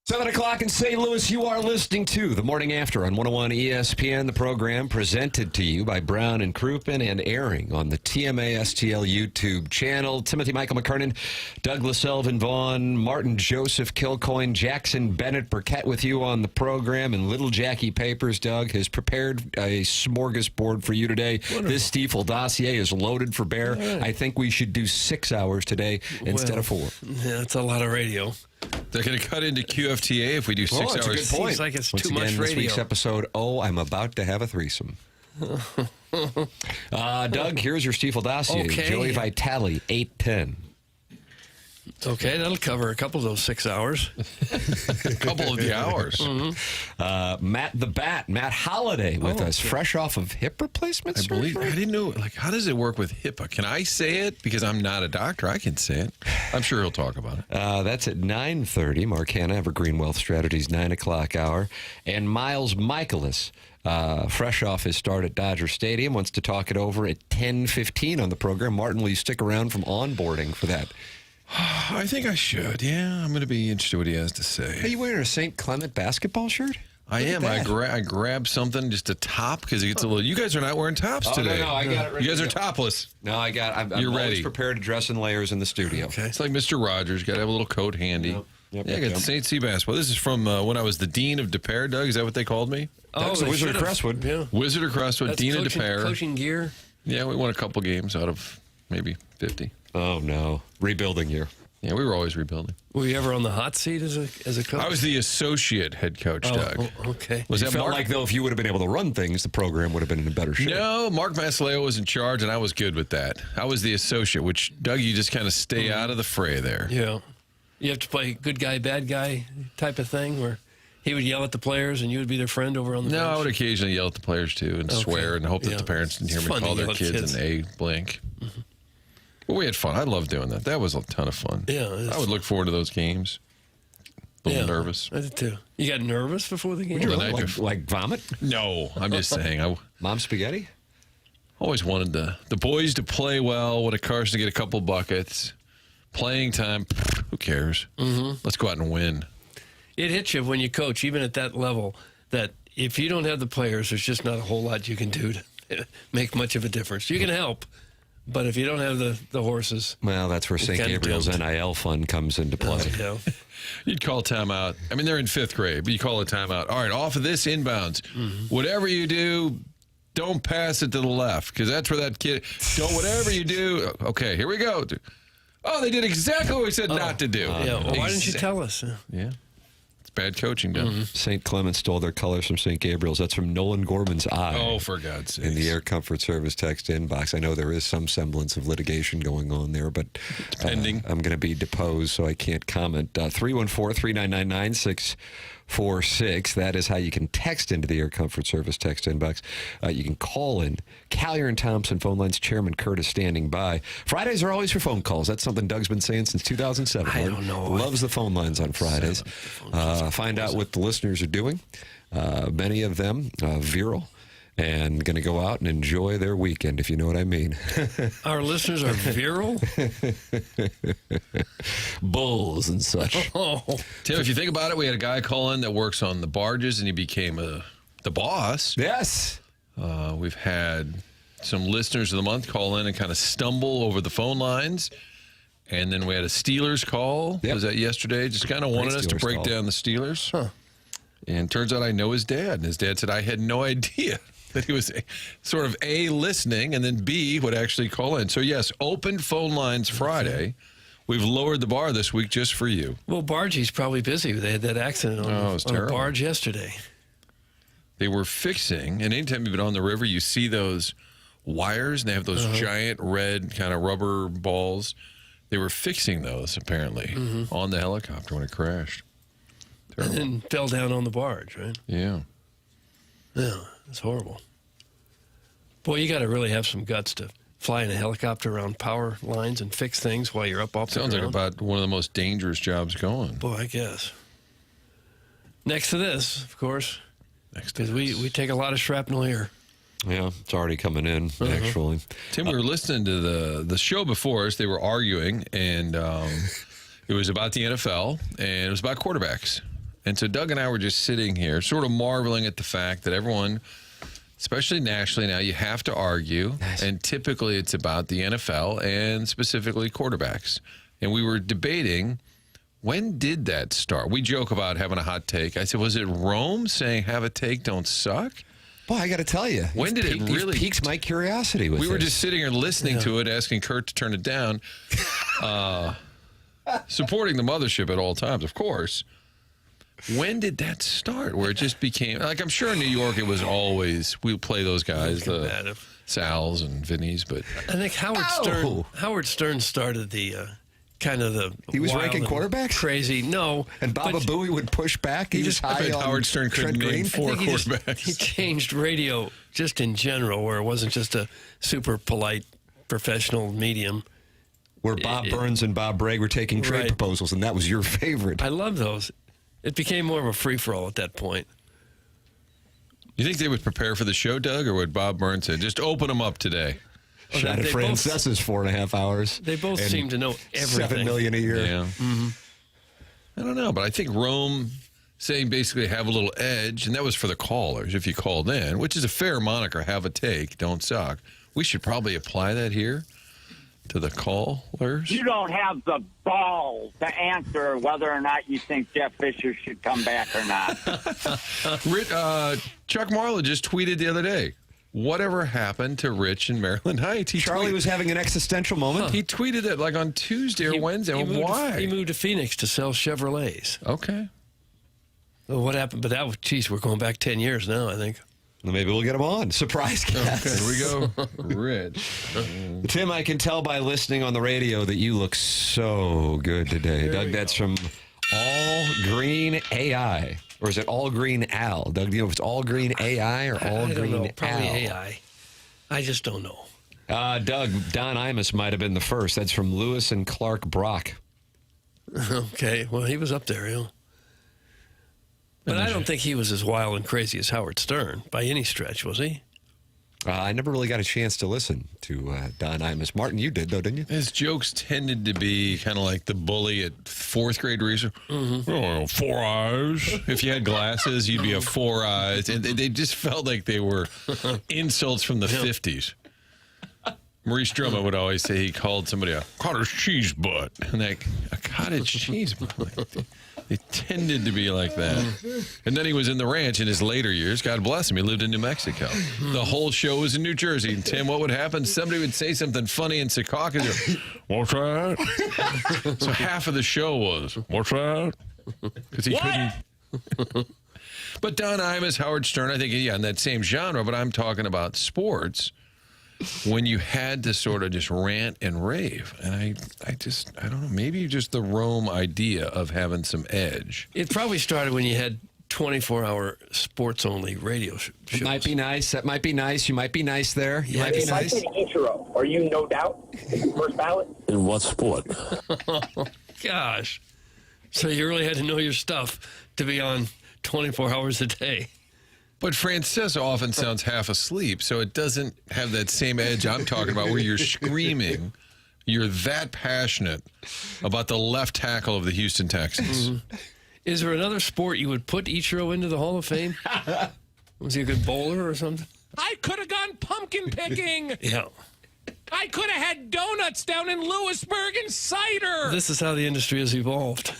7 o'clock in St. Louis, you are listening to The Morning After on 101 ESPN, the program presented to you by Brown and Crouppen and airing on the TMA STL YouTube channel. Timothy Michael McKernan, Douglas Elvin Vaughn, Martin Joseph Kilcoyne, Jackson Burkett with you on the program, and little Jackie Papers, Doug, has prepared a smorgasbord for you today. Wonderful. This Stiefel dossier is loaded for bear. Right. I think we should do 6 hours today instead of 4. Yeah, that's a lot of radio. They're going to cut into QFTA if we do 6 hours. That's a good point. Seems like it's Once too again, much this radio. week's episode, I'm about to have a threesome. Doug, here's your Stiefel dossier. Okay. Joey Vitale, 8-10. Okay, that'll cover a couple of those 6 hours. A couple of the hours. Mm-hmm. Matt the Bat, Matt Holliday with us, fresh off of hip replacement surgery. I didn't know, how does it work with HIPAA? Can I say it? Because I'm not a doctor. I can say it. I'm sure he'll talk about it. That's at 9:30. Mark Hanna, Evergreen Wealth Strategies, 9 o'clock hour. And Miles Mikolas, fresh off his start at Dodger Stadium, wants to talk it over at 10:15 on the program. Martin, will you stick around from onboarding for that? I think I should. Yeah, I'm going to be interested what he has to say. Are you wearing a St. Clement basketball shirt? I am. I grabbed something, just a top, because it gets a little... You guys are not wearing tops today. No, I got it ready. You guys are topless. No, I'm You're always ready. prepared to dress in layers in the studio. Okay. It's like Mr. Rogers. Got to have a little coat handy. I got St. C basketball. This is from when I was the Dean of DePere, Doug. Is that what they called me? That was the Wizard of Crestwood. Yeah. Wizard of Crestwood, That's Dean of DePere. Coaching gear. Yeah, we won a couple games out of maybe 50. Oh, no. Rebuilding year. Yeah, we were always rebuilding. Were you ever on the hot seat as a coach? I was the associate head coach, Doug. Okay. Was You that felt Mark? like, though, if you would have been able to run things, the program would have been in a better shape. No, Mark Masaleo was in charge, and I was good with that. I was the associate, which, Doug, you just kind of stay out of the fray there. Yeah. You have to play good guy, bad guy type of thing where he would yell at the players and you would be their friend over on the bench? No, I would occasionally yell at the players, too, and swear and hope that the parents didn't hear me call their kids an A blank. Mm-hmm. But we had fun. I loved doing that. That was a ton of fun. Yeah. I would look forward to those games. A little nervous. I did, too. You got nervous before the game? Like vomit? No, I'm just saying. I Mom spaghetti? always wanted the boys to play well, wanted Carson to get a couple buckets. Playing time, who cares? Mm-hmm. Let's go out and win. It hits you when you coach, even at that level, that if you don't have the players, there's just not a whole lot you can do to make much of a difference. You can help, but if you don't have the horses... Well, that's where St. Gabriel's NIL fund comes into play. You'd call timeout. I mean, they're in 5th grade, but you call a timeout. All right, off of this inbounds. Mm-hmm. Whatever you do, don't pass it to the left, because that's where that kid... Don't, whatever you do... Okay, here we go. Oh, they did exactly what we said not to do. Yeah, well, why didn't you tell us? Yeah. It's bad coaching, Doug. Mm-hmm. St. Clement stole their colors from St. Gabriel's. That's from Nolan Gorman's eye. Oh, for God's sake. In the Air Comfort Service text inbox. I know there is some semblance of litigation going on there, but pending. I'm going to be deposed, so I can't comment. 314-399-9646. That is how you can text into the Air Comfort Service text inbox. You can call in. Callier and Thompson phone lines. Chairman Curtis standing by. Fridays are always for phone calls. That's something Doug's been saying since 2007. I don't know. Loves the phone lines on Fridays. Find out what the listeners are doing. Many of them virile. And going to go out and enjoy their weekend, if you know what I mean. Our listeners are virile? Bulls and such. Oh. Tim, if you think about it, we had a guy call in that works on the barges, and he became the boss. Yes. We've had some listeners of the month call in and kind of stumble over the phone lines. And then we had a Steelers call. Yep. Was that yesterday? Just kind of wanted us to break down the Steelers. Huh. And turns out I know his dad. And his dad said, I had no idea that he was sort of A, listening, and then B, would actually call in. So, yes, open phone lines Friday. We've lowered the bar this week just for you. Well, Bargie's probably busy. They had that accident on a barge yesterday. They were fixing, and anytime you've been on the river, you see those wires, and they have those giant red kind of rubber balls. They were fixing those, apparently, on the helicopter when it crashed. Terrible. And then fell down on the barge, right? Yeah. Yeah, it's horrible. Boy, you got to really have some guts to fly in a helicopter around power lines and fix things while you're up off the ground. Sounds like about one of the most dangerous jobs going. Boy, I guess. Next to this, of course, because we take a lot of shrapnel here. Yeah, it's already coming in, actually. Tim, we were listening to the show before us. They were arguing, and it was about the NFL, and it was about quarterbacks. And so Doug and I were just sitting here sort of marveling at the fact that everyone, especially nationally now, you have to argue. Nice. And typically it's about the NFL and specifically quarterbacks. And we were debating, when did that start? We joke about having a hot take. I said, was it Rome saying have a take, don't suck? Boy, I got to tell you. When did it really- piqued my curiosity with We were this. just sitting here listening to it, asking Kurt to turn it down. Supporting the mothership at all times, of course. When did that start? Where it just became, like, I'm sure in New York it was always, we would play those guys, the Combative. Sal's and Vinny's, but I think Howard Stern started the kind of the He was wild ranking and quarterbacks? crazy. No, And Baba but Booey would push back. He was I high bet on Howard Stern couldn't Trent name Green. four I think quarterbacks. he changed radio just in general, where it wasn't just a super polite professional medium. Where Bob Burns and Bob Bragg were taking trade Right. proposals, and that was your favorite. I love those. It became more of a free-for-all at that point. You think they would prepare for the show, Doug, or would Bob Burns say, just open them up today? Shot at they Francesa's 4.5 hours. They both and seem to know everything. $7 million a year. Yeah. I don't know, but I think Rome saying basically have a little edge, and that was for the callers if you called in, which is a fair moniker, have a take, don't suck. We should probably apply that here to the callers. You don't have the balls to answer whether or not you think Jeff Fisher should come back or not. Chuck Marlowe just tweeted the other day, whatever happened to Rich in Maryland Heights? Charlie was having an existential moment. He tweeted it like on Tuesday or Wednesday. Why? He moved to Phoenix to sell Chevrolets. Okay. Well, what happened? But that was, geez, we're going back 10 years now, I think. Well, maybe we'll get him on. Surprise guest. Here we go. Rich. Tim, I can tell by listening on the radio that you look so good today. Doug, that's from All Green AI. Or is it All Green Al? Doug, do you know if it's All Green AI or All I Green don't know. Probably Al? AI. I just don't know. Doug, Don Imus might have been the first. That's from Lewis and Clark Brock. Okay, well, he was up there, yeah. But I don't think he was as wild and crazy as Howard Stern by any stretch, was he? I never really got a chance to listen to Don Imus. Martin, you did, though, didn't you? His jokes tended to be kind of like the bully at fourth grade research. Oh, 4 eyes. If you had glasses, you'd be a 4 eyes. And they just felt like they were insults from the 50s. Maurice Drummond would always say he called somebody a cottage cheese butt. And like, a cottage cheese butt? Like, they tended to be like that. And then he was in the ranch in his later years. God bless him. He lived in New Mexico. The whole show was in New Jersey. And Tim, what would happen? Somebody would say something funny in Secaucus. What's that? So half of the show was, what's that? Because he couldn't. But Don Imus, Howard Stern, I think, yeah, in that same genre. But I'm talking about sports. When you had to sort of just rant and rave. And I don't know, maybe just the Rome idea of having some edge. It probably started when you had 24-hour sports-only radio shows. It might be nice. That might be nice. You might be nice there. You might be If I nice. say Ichiro, are you no doubt first ballot? In what sport? Gosh. So you really had to know your stuff to be on 24 hours a day. But Francesa often sounds half asleep, so it doesn't have that same edge I'm talking about where you're screaming. You're that passionate about the left tackle of the Houston Texans. Is there another sport you would put Ichiro into the Hall of Fame? Was he a good bowler or something? I could have gone pumpkin picking. Yeah. I could have had donuts down in Lewisburg and cider. This is how the industry has evolved.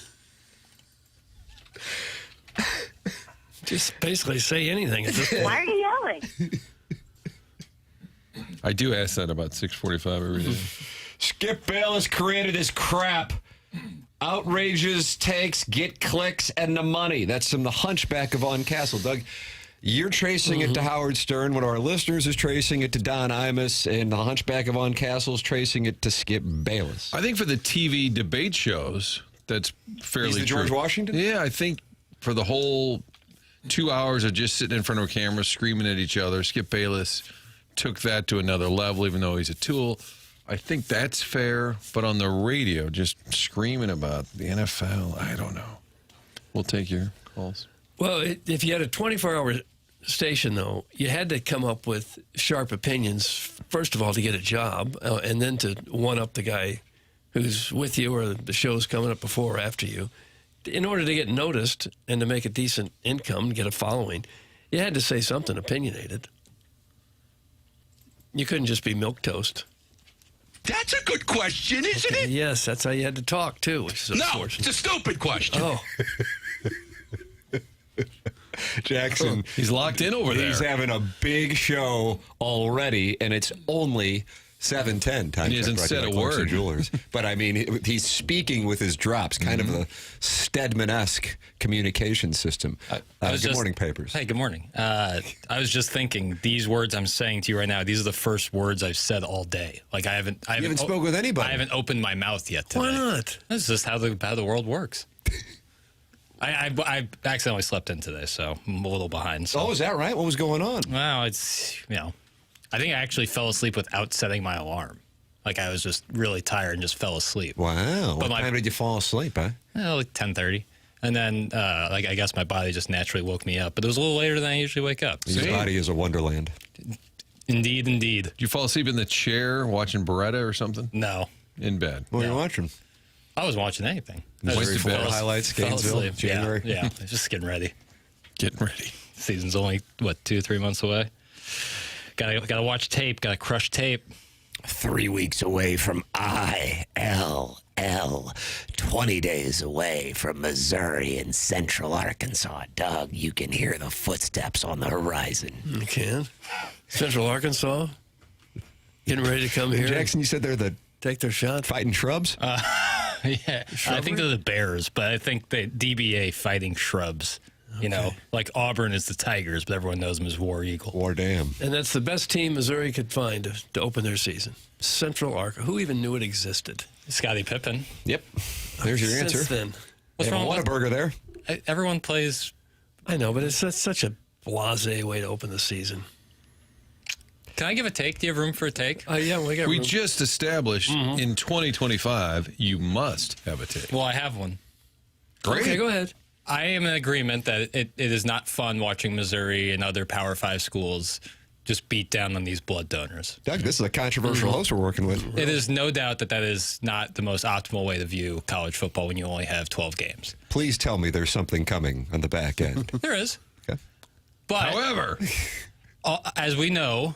Just basically say anything at this point. Why are you yelling? I do ask that about 6:45 every day. Skip Bayless created his crap. Outrageous takes, get clicks, and the money. That's from the Hunchback of Vaughn Castle. Doug, you're tracing it to Howard Stern. One of our listeners is tracing it to Don Imus, and the Hunchback of Vaughn Castle is tracing it to Skip Bayless. I think for the TV debate shows, that's fairly He's the true. George Washington? Yeah, I think for the whole 2 hours of just sitting in front of a camera screaming at each other, Skip Bayless took that to another level, even though he's a tool. I think that's fair, but on the radio, just screaming about the NFL, I don't know. We'll take your calls. Well, if you had a 24-hour station, though, you had to come up with sharp opinions, first of all, to get a job, and then to one-up the guy who's with you or the show's coming up before or after you. in order to get noticed and to make a decent income, get a following, you had to say something opinionated. You couldn't just be milquetoast. That's a good question, isn't it? Yes, that's how you had to talk, too, which is No, unfortunate. it's a stupid question. Oh, Jackson, He's locked in over there. he's having a big show already, and it's only 7:10 time. And he hasn't check said right a now, Clarkson word. Jewelers. But I mean, he's speaking with his drops, kind of a Stedman-esque communication system. Good morning, Papers. Hey, good morning. I was just thinking, these words I'm saying to you right now, these are the first words I've said all day. Like I haven't spoke with anybody. I haven't opened my mouth yet today. why not? That's just how the world works. I accidentally slept in today, so I'm a little behind. So. Oh, is that right? What was going on? Well, it's, I think I actually fell asleep without setting my alarm. Like I was just really tired and just fell asleep. Wow. What my- time did you fall asleep, huh? Like 10:30. And then, I guess my body just naturally woke me up. But it was a little later than I usually wake up. Your body is a wonderland. Indeed. Did you fall asleep in the chair watching Beretta or something? No. In bed. What are you watching? I was watching anything. I Missouri just football fell as- highlights, fell Gainesville, asleep. January? Yeah, just getting ready. Getting ready. Season's only, 2 or 3 months away. Gotta watch tape. Gotta crush tape. 3 weeks away from ILL. 20 days away from Missouri and Central Arkansas. Doug, you can hear the footsteps on the horizon. You can. Central Arkansas, getting ready to come here. Jackson, you said they're the Take their shot. fighting shrubs? Yeah, I think they're the Bears, but I think the DBA Fighting Shrubs. You know, like Auburn is the Tigers, but everyone knows them as War Eagle. War Dam. And that's the best team Missouri could find to open their season. Central Arkansas. Who even knew it existed? Scottie Pippen. Yep. There's your Since answer. then. What's They wrong have a with Whataburger there. everyone plays? I know, but it's such a blasé way to open the season. Can I give a take? Do you have room for a take? Yeah, we got We room. just established in 2025, you must have a tape. Well, I have one. Great. Okay, go ahead. I am in agreement that it is not fun watching Missouri and other Power 5 schools just beat down on these blood donors. Doug, this is a controversial host we're working with. It is no doubt that is not the most optimal way to view college football when you only have 12 games. Please tell me there's something coming on the back end. There is. Okay. But However, as we know,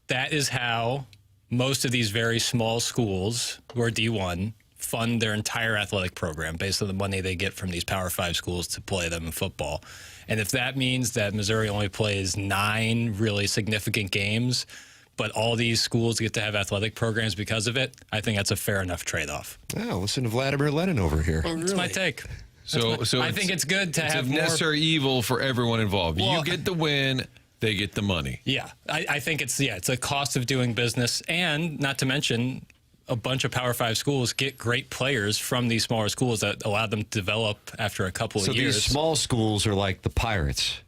that is how most of these very small schools who are D1 fund their entire athletic program based on the money they get from these Power 5 schools to play them in football. And if that means that Missouri only plays 9 really significant games, but all these schools get to have athletic programs because of it, I think that's a fair enough trade-off. Oh, listen to Vladimir Lenin over here. That's my take. so I think it's good to it's have a more. necessary evil for everyone involved. Well, you get the win, they get the money. Yeah, I think it's a cost of doing business, and not to mention a bunch of Power 5 schools get great players from these smaller schools that allow them to develop after a couple So of years. these small schools are like the Pirates.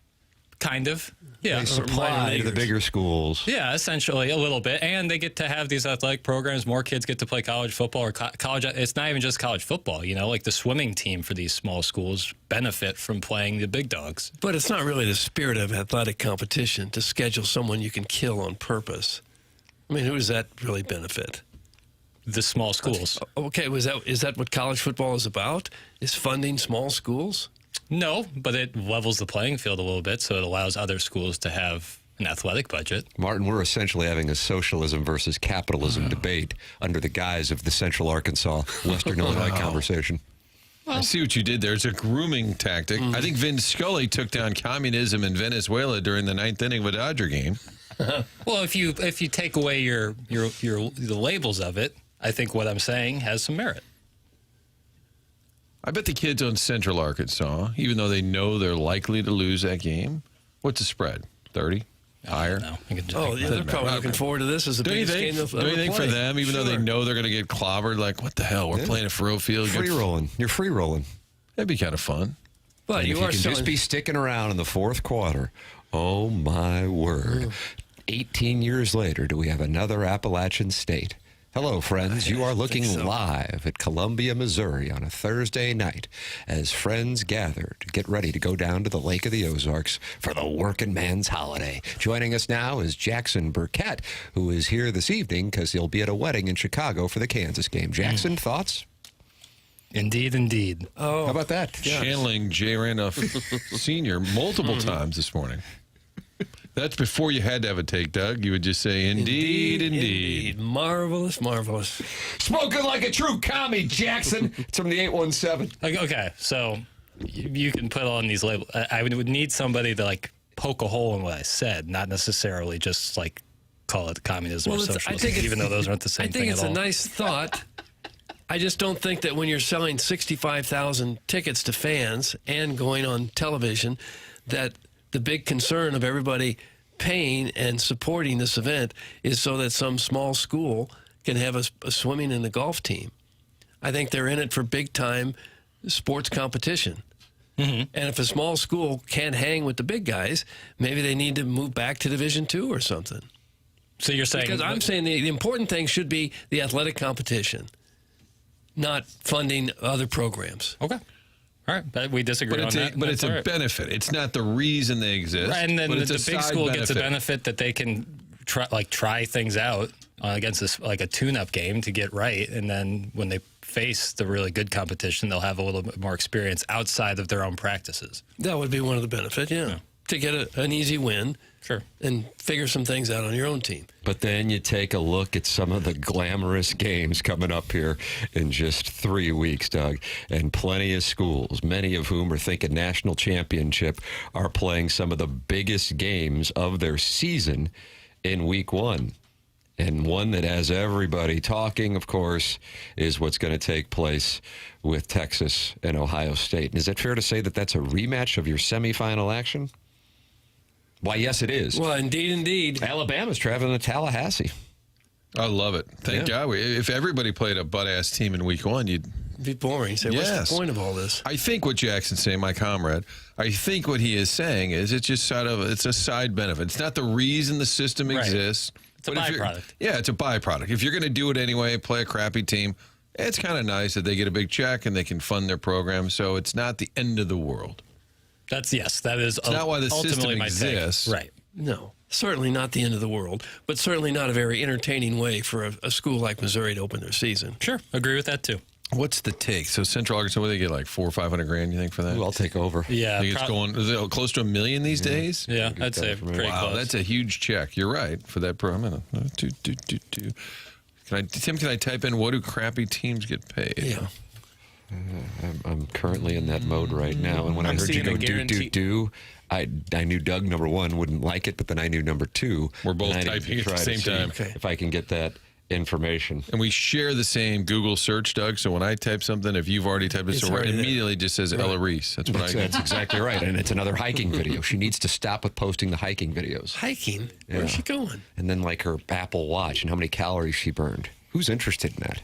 Kind of. Yeah. They supply to the bigger schools. Yeah, essentially a little bit. And they get to have these athletic programs. More kids get to play college football or college. It's not even just college football, like the swimming team for these small schools benefit from playing the big dogs. But it's not really the spirit of athletic competition to schedule someone you can kill on purpose. I mean, who does that really benefit? The small schools. Okay, is that what college football is about? Is funding small schools? No, but it levels the playing field a little bit, so it allows other schools to have an athletic budget. Martin, we're essentially having a socialism versus capitalism debate under the guise of the Central Arkansas, Western Illinois conversation. I see what you did there. It's a grooming tactic. I think Vin Scully took down communism in Venezuela during the 9th inning of a Dodger game. Well, if you take away the labels of it, I think what I'm saying has some merit. I bet the kids on Central Arkansas, even though they know they're likely to lose that game, what's the spread? 30? Higher? No, I can just Oh, yeah, they're probably looking forward to this as the Don't you biggest think? game they'll Don't you ever think for play. them, even though they Sure. know they're going to get clobbered, like, what the hell? We're playing a for real field. Free rolling. You're free rolling. That'd be kind of fun. But And you if you are can selling. just be sticking around in the fourth quarter, oh my word. 18 years later, do we have another Appalachian state? Hello, friends. You are looking live at Columbia, Missouri on a Thursday night as friends gather to get ready to go down to the Lake of the Ozarks for the working man's holiday. Joining us now is Jackson Burkett, who is here this evening because he'll be at a wedding in Chicago for the Kansas game. Jackson, thoughts? Indeed, indeed. How about that? Channeling Jay Randolph Sr. multiple times this morning. That's before you had to have a take, Doug. You would just say, indeed, indeed. Marvelous, marvelous. Spoken like a true commie, Jackson. It's from the 817. Okay, so you can put on these labels. I would need somebody to like poke a hole in what I said, not necessarily just like call it communism or socialism, even though those aren't the same thing at all. I think it's a nice thought. I just don't think that when you're selling 65,000 tickets to fans and going on television, that the big concern of everybody paying and supporting this event is so that some small school can have a swimming and a golf team. I think they're in it for big-time sports competition. And if a small school can't hang with the big guys, maybe they need to move back to Division II or something. So you're saying... Because I'm saying the important thing should be the athletic competition, not funding other programs. Okay. All right, but we disagree on that. But it's a benefit. It's not the reason they exist. Right, and then but the it's big school gets a benefit that they can try things out against this, like a tune-up game to get right, and then when they face the really good competition, they'll have a little bit more experience outside of their own practices. That would be one of the benefits, yeah. To get an easy win. Sure. And figure some things out on your own team. But then you take a look at some of the glamorous games coming up here in just 3 weeks, Doug, and plenty of schools, many of whom are thinking national championship, are playing some of the biggest games of their season in week one. And one that has everybody talking, of course, is what's going to take place with Texas and Ohio State. And is it fair to say that that's a rematch of your semifinal action? Why, yes, it is. Well, indeed, indeed. Alabama's traveling to Tallahassee. I love it. Thank God. If everybody played a butt-ass team in week one, you'd be boring. Say, what's the point of all this? I think what Jackson's saying, my comrade, I think what he is saying is it's just it's a side benefit. It's not the reason the system exists. It's a byproduct. Yeah, it's a byproduct. If you're going to do it anyway, play a crappy team, it's kind of nice that they get a big check and they can fund their program. So it's not the end of the world. That is it's not why the system my exists. Take. Right. No, certainly not the end of the world, but certainly not a very entertaining way for a school like Missouri to open their season. Sure, agree with that too. What's the take? So Central Arkansas, what do they get, like $400,000 or $500,000? You think for that? Ooh, I'll take over. Yeah, it's going. Is it close to $1 million these days? Yeah, I'd say pretty wow, close. That's a huge check. You're right for that program. Tim, can I type in what do crappy teams get paid? Yeah. I'm currently in that mode right now, and when I heard you go do, I knew Doug, number one, wouldn't like it, but then I knew number two. We're both typing at the same time. If I can get that information. And we share the same Google search, Doug, so when I type something, if you've already typed it, it immediately just says Ella Reese. That's what I get. That's exactly right, and it's another hiking video. She needs to stop with posting the hiking videos. Hiking? Where's she going? And then like her Apple Watch and how many calories she burned. Who's interested in that?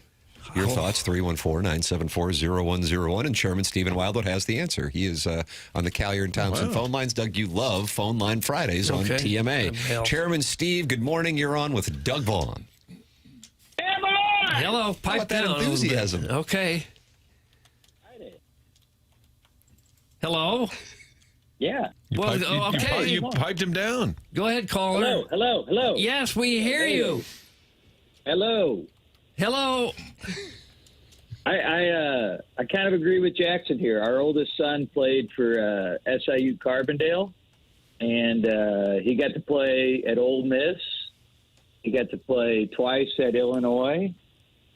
Your thoughts, 314-974-0101. And Chairman Stephen Wildwood has the answer. He is on the Callier and Thompson phone lines. Doug, you love Phone Line Fridays on TMA. Chairman Steve, good morning. You're on with Doug Vaughn. Hello, pipe down. That enthusiasm. Okay. Hello? Yeah. You piped him down. Go ahead, caller. Hello. Yes, we hear you. Hello. I kind of agree with Jackson here. Our oldest son played for SIU Carbondale, and he got to play at Ole Miss. He got to play twice at Illinois,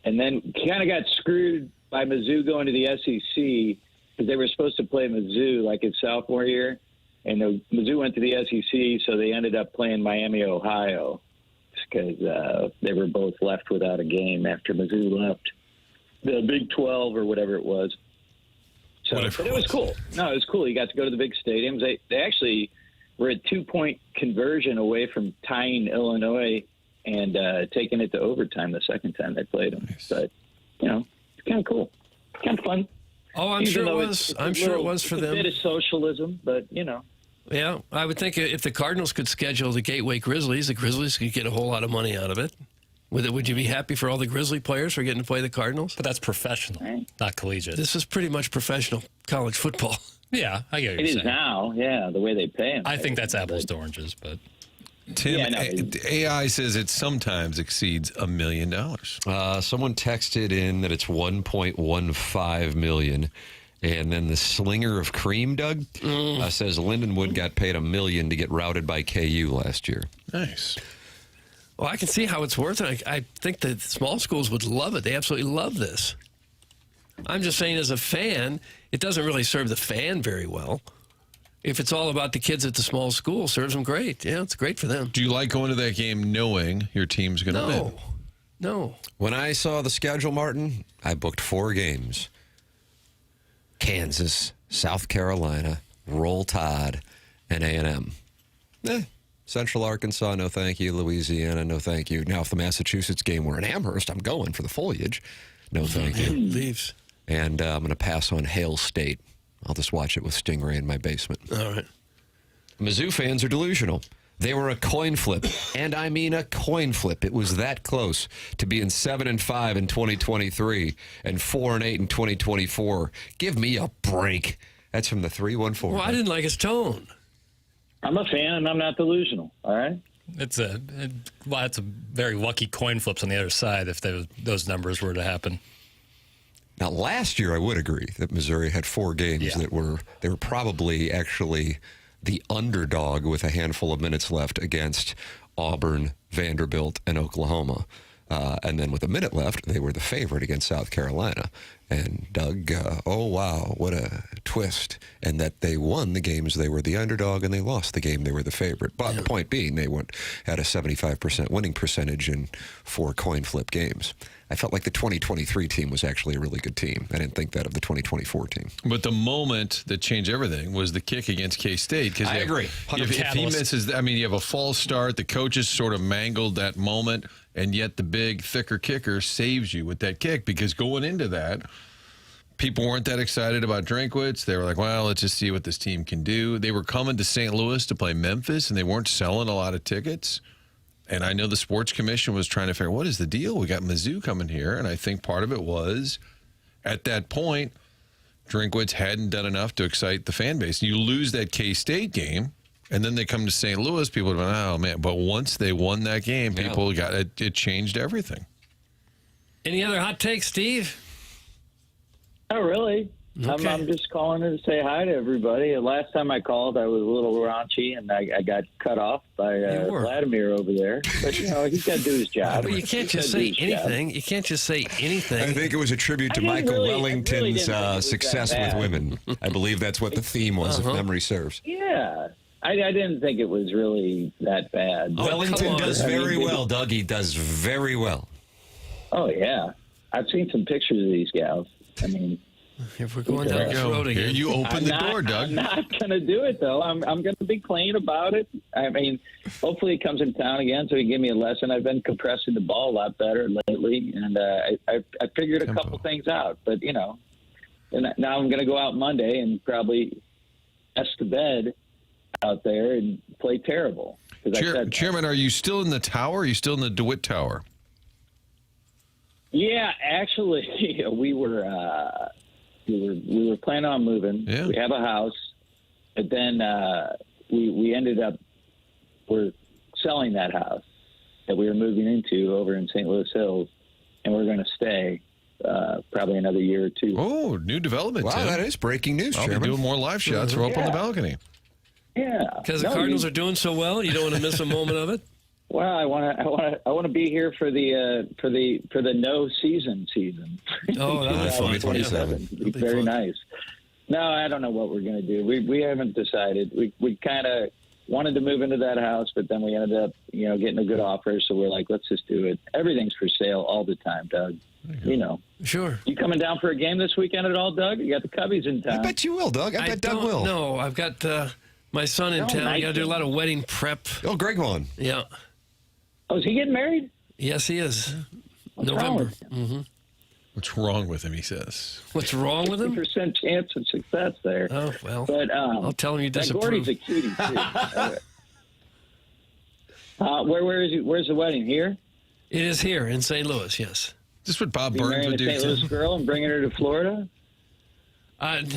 and then kind of got screwed by Mizzou going to the SEC because they were supposed to play Mizzou like his sophomore year, and Mizzou went to the SEC, so they ended up playing Miami, Ohio, because they were both left without a game after Mizzou left the Big 12 or whatever it was. So, but it was cool. No, it was cool. You got to go to the big stadiums. They actually were a 2-point conversion away from tying Illinois and taking it to overtime the second time they played them. Nice. But, it's kind of cool. Kind of fun. Oh, I'm sure it was. I'm sure it was for them. A bit of socialism, but, Yeah, I would think if the Cardinals could schedule the Gateway Grizzlies, the Grizzlies could get a whole lot of money out of it. Would you be happy for all the Grizzly players for getting to play the Cardinals? But that's professional, not collegiate. This is pretty much professional college football. Yeah, I get what you're saying. It is now, the way they pay them. I think that's apples to oranges, but... Tim, Yeah, no. AI says it sometimes exceeds $1 million. Someone texted in that it's 1.15 million. And then the slinger of cream, Doug, says Lindenwood got paid $1 million to get routed by KU last year. Nice. Well, I can see how it's worth it. I think that small schools would love it. They absolutely love this. I'm just saying, as a fan, it doesn't really serve the fan very well. If it's all about the kids at the small school, serves them great. Yeah, it's great for them. Do you like going to that game knowing your team's going to win? No. When I saw the schedule, Martin, I booked 4 games. Kansas, South Carolina, Roll Tide, and A&M. Central Arkansas, no thank you. Louisiana, no thank you. Now, if the Massachusetts game were in Amherst, I'm going for the foliage. No thank you. Leaves. And I'm going to pass on Hale State. I'll just watch it with Stingray in my basement. All right. Mizzou fans are delusional. They were a coin flip, and I mean a coin flip. It was that close to being 7-5 in 2023 and 4-8 in 2024. Give me a break. That's from the 314. Well, I didn't like his tone. I'm a fan, and I'm not delusional. All right. It's a very lucky coin flips on the other side if those numbers were to happen. Now, last year I would agree that Missouri had 4 games that were probably actually the underdog with a handful of minutes left against Auburn, Vanderbilt, and Oklahoma. And then with a minute left, they were the favorite against South Carolina. And Doug, oh, wow, what a twist. And that they won the games, they were the underdog, and they lost the game, they were the favorite. But the point being, they had a 75% winning percentage in 4 coin flip games. I felt like the 2023 team was actually a really good team. I didn't think that of the 2024 team. But the moment that changed everything was the kick against K-State. I agree. If he misses, I mean, you have a false start. The coaches sort of mangled that moment, and yet the big, thicker kicker saves you with that kick, because going into that, people weren't that excited about Drinkwitz. They were like, well, let's just see what this team can do. They were coming to St. Louis to play Memphis, and they weren't selling a lot of tickets. And I know the Sports Commission was trying to figure out, what is the deal? We got Mizzou coming here. And I think part of it was, at that point, Drinkwitz hadn't done enough to excite the fan base. You lose that K-State game, and then they come to St. Louis, people would have been, oh, man. But once they won that game, people got it. It changed everything. Any other hot takes, Steve? Not really. Okay. I'm just calling in to say hi to everybody. Last time I called, I was a little raunchy, and I got cut off by Vladimir over there. But, he's got to do his job. But you can't just say anything. You can't just say anything. I think it was a tribute to Michael Wellington's success with women. I believe that's what the theme was, if memory serves. Yeah. I didn't think it was really that bad. Wellington does very well, Doug. He does very well. Oh, yeah. I've seen some pictures of these gals. I mean, if we're going down this road Here again. you open the door, Doug. I'm not going to do it, though. I'm going to be clean about it. I mean, hopefully he comes in town again so he can give me a lesson. I've been compressing the ball a lot better lately, and I figured a couple things out. But, and now I'm going to go out Monday and probably mess the bed out there and play terrible. Chairman, are you still in the tower? Are you still in the DeWitt Tower? Yeah, actually, we were planning on moving. Yeah. We have a house, but then we ended up we're selling that house that we were moving into over in St. Louis Hills, and we're going to stay probably another year or 2. Oh, new development. Wow, Tim. that is breaking news, I'll Chairman. be doing more live shots. We're up on the balcony. Yeah, Because the Cardinals are doing so well, you don't want to miss a moment of it. Well, I want to be here for the no season. Oh, that's fun. 2027. It'd be very nice. No, I don't know what we're going to do. We haven't decided. We kind of wanted to move into that house, but then we ended up getting a good offer. So we're like, let's just do it. Everything's for sale all the time, Doug. Sure. You coming down for a game this weekend at all, Doug? You got the Cubbies in town. I bet you will, Doug. I bet Doug will. No, I've got my son in town. I got to do a lot of wedding prep. Oh, Greg Vaughn. Yeah. Oh, is he getting married? Yes, he is. What's wrong November. with him? Mm-hmm. What's wrong with him, he says. What's wrong with him? 50% chance of success there. Oh, well. But I'll tell him you disapprove. Gordy's a cutie, too. Where's the wedding? Here? It is here in St. Louis, yes. Is this what Bob You Burns marrying would a do, St. Louis Tim? girl and bringing her to Florida?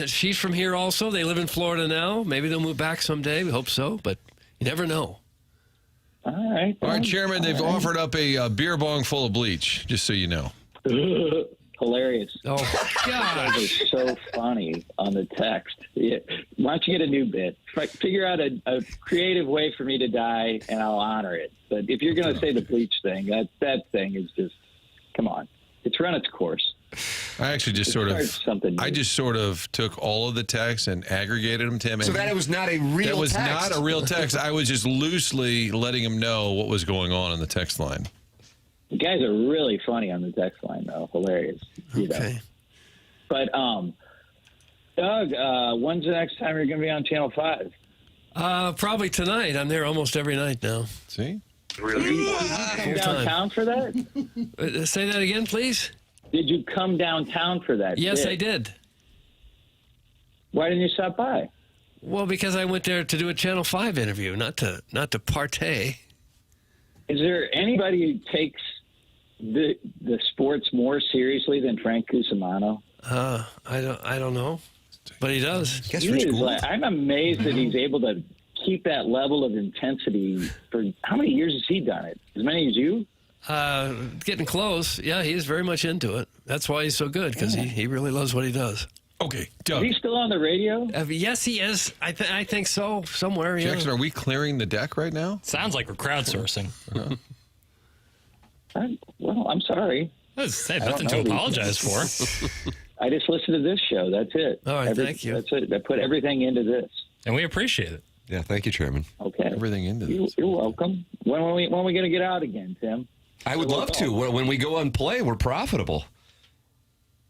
She's from here also. They live in Florida now. Maybe they'll move back someday. We hope so, but you never know. All right. All right, Chairman, they've offered up a beer bong full of bleach, just so you know. Hilarious. Oh, That was so funny on the text. Yeah. Why don't you get a new bit? Figure out a creative way for me to die, and I'll honor it. But if you're going to say the bleach thing, that thing is just, come on. It's run its course. I actually just sort of took all of the texts and aggregated them, Tim. So that it was not a real That was text. not a real text. I was just loosely letting him know what was going on the text line. You guys are really funny on the text line, though. Hilarious. You know. okay. But, Doug, when's the next time you're going to be on Channel 5? Probably tonight. I'm there almost every night now. See? Did you come downtown for that? Say that again, please. Did you come downtown for that? Yes, I did. Why didn't you stop by? Well, because I went there to do a Channel 5 interview, not to partay. Is there anybody who takes the sports more seriously than Frank Cusimano? I don't know, but he does. Guess He Rich is Gould. I'm amazed that he's able to keep that level of intensity for how many years has he done it? As many as you? Getting close. Yeah, he's very much into it. That's why he's so good, because he really loves what he does. Okay, Is Doug. he still on the radio? Yes, he is. I think so. Somewhere. Yeah. Jackson, are we clearing the deck right now? Sounds like we're crowdsourcing. Well, I'm sorry. I have nothing to apologize for. I just listened to this show. That's it. All right, thank you. That's it. I put everything into this. And we appreciate it. Yeah, thank you, Chairman. Okay. Everything into this. You're welcome. When are we going to get out again, Tim? I would love to. When we go on play, we're profitable.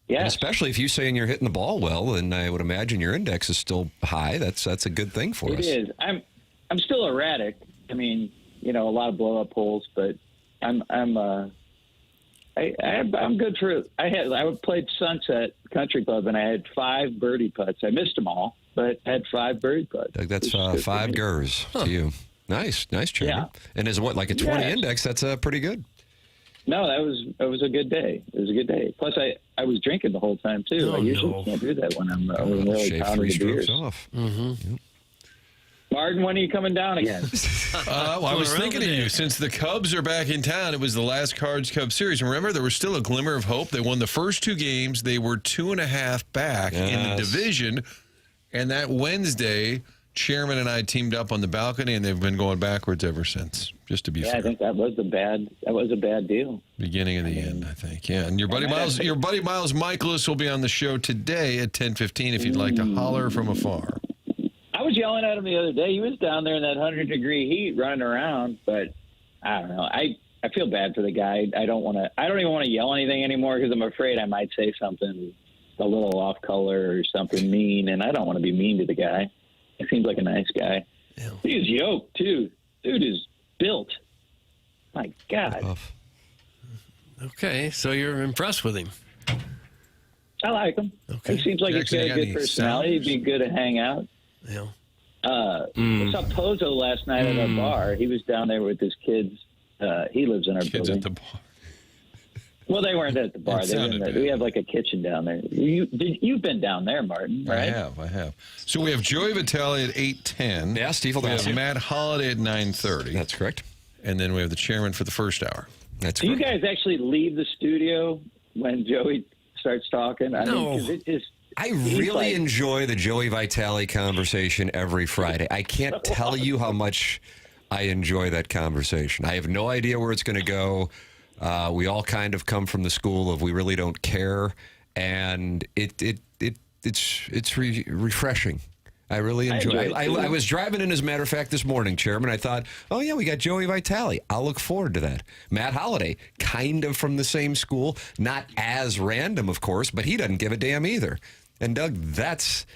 And Yes. especially if you saying you're hitting the ball well, then I would imagine your index is still high. That's a good thing for It us. is. I'm still erratic. I mean, a lot of blow up holes, but I'm good for. I played Sunset Country Club and I had 5 birdie putts. I missed them all, but had 5 birdie putts. Doug, that's which is good for 5 me. gers to you. Nice, Chairman. Yeah. And is what, like a 20 Yes. index? That's pretty good. No, that was a good day. It was a good day. Plus, I was drinking the whole time too. Oh, I usually no. can't do that when I'm really Shave pounding 3 the beers. strokes off. Martin, when are you coming down again? Well, I was around thinking of today. you. Since the Cubs are back in town, it was the last Cards-Cubs series. Remember, there was still a glimmer of hope. They won the first 2 games. They were 2.5 back in the Yes. division. And that Wednesday, Chairman and I teamed up on the balcony, and they've been going backwards ever since, just to be Yeah, I fair. think that was a bad deal. Beginning of the end, I think. Yeah, and your buddy Miles Mikolas will be on the show today at 10:15 if you'd like to holler from afar. I was yelling at him the other day. He was down there in that 100-degree heat running around, but I don't know. I feel bad for the guy. I don't even want to yell anything anymore because I'm afraid I might say something a little off color or something mean, and I don't want to be mean to the guy. He seems like a nice guy. Yeah. He's yoked too. Dude is built. My God. Tough. Okay, so you're impressed with him. I like him. Okay. He seems like Jackson, he's you got got a good any personality. He'd be good to hang out. Yeah. I saw Pozo last night at our bar. He was down there with his kids. He lives in our Kids building. at the bar. Well, they weren't at the bar. It They were in sounded the, bad. we have like a kitchen down there. You've been down there, Martin, right? I have. So we have Joey Vitale at 8:10. Yeah, Steve will We ask have you. Matt Holliday at 9:30. That's correct. And then we have the chairman for the first hour. That's Do you correct. guys actually leave the studio when Joey starts talking? I No. mean, 'cause it just. I he's really like- enjoy the Joey Vitale conversation every Friday. I can't tell you how much I enjoy that conversation. I have no idea where it's going to go. We all kind of come from the school of we really don't care, and it's refreshing. I really enjoy it. enjoy it, too. I was driving in, as a matter of fact, this morning, Chairman. I thought, oh, yeah, we got Joey Vitale. I'll look forward to that. Matt Holliday, kind of from the same school. Not as random, of course, but he doesn't give a damn either. And, Doug, that's...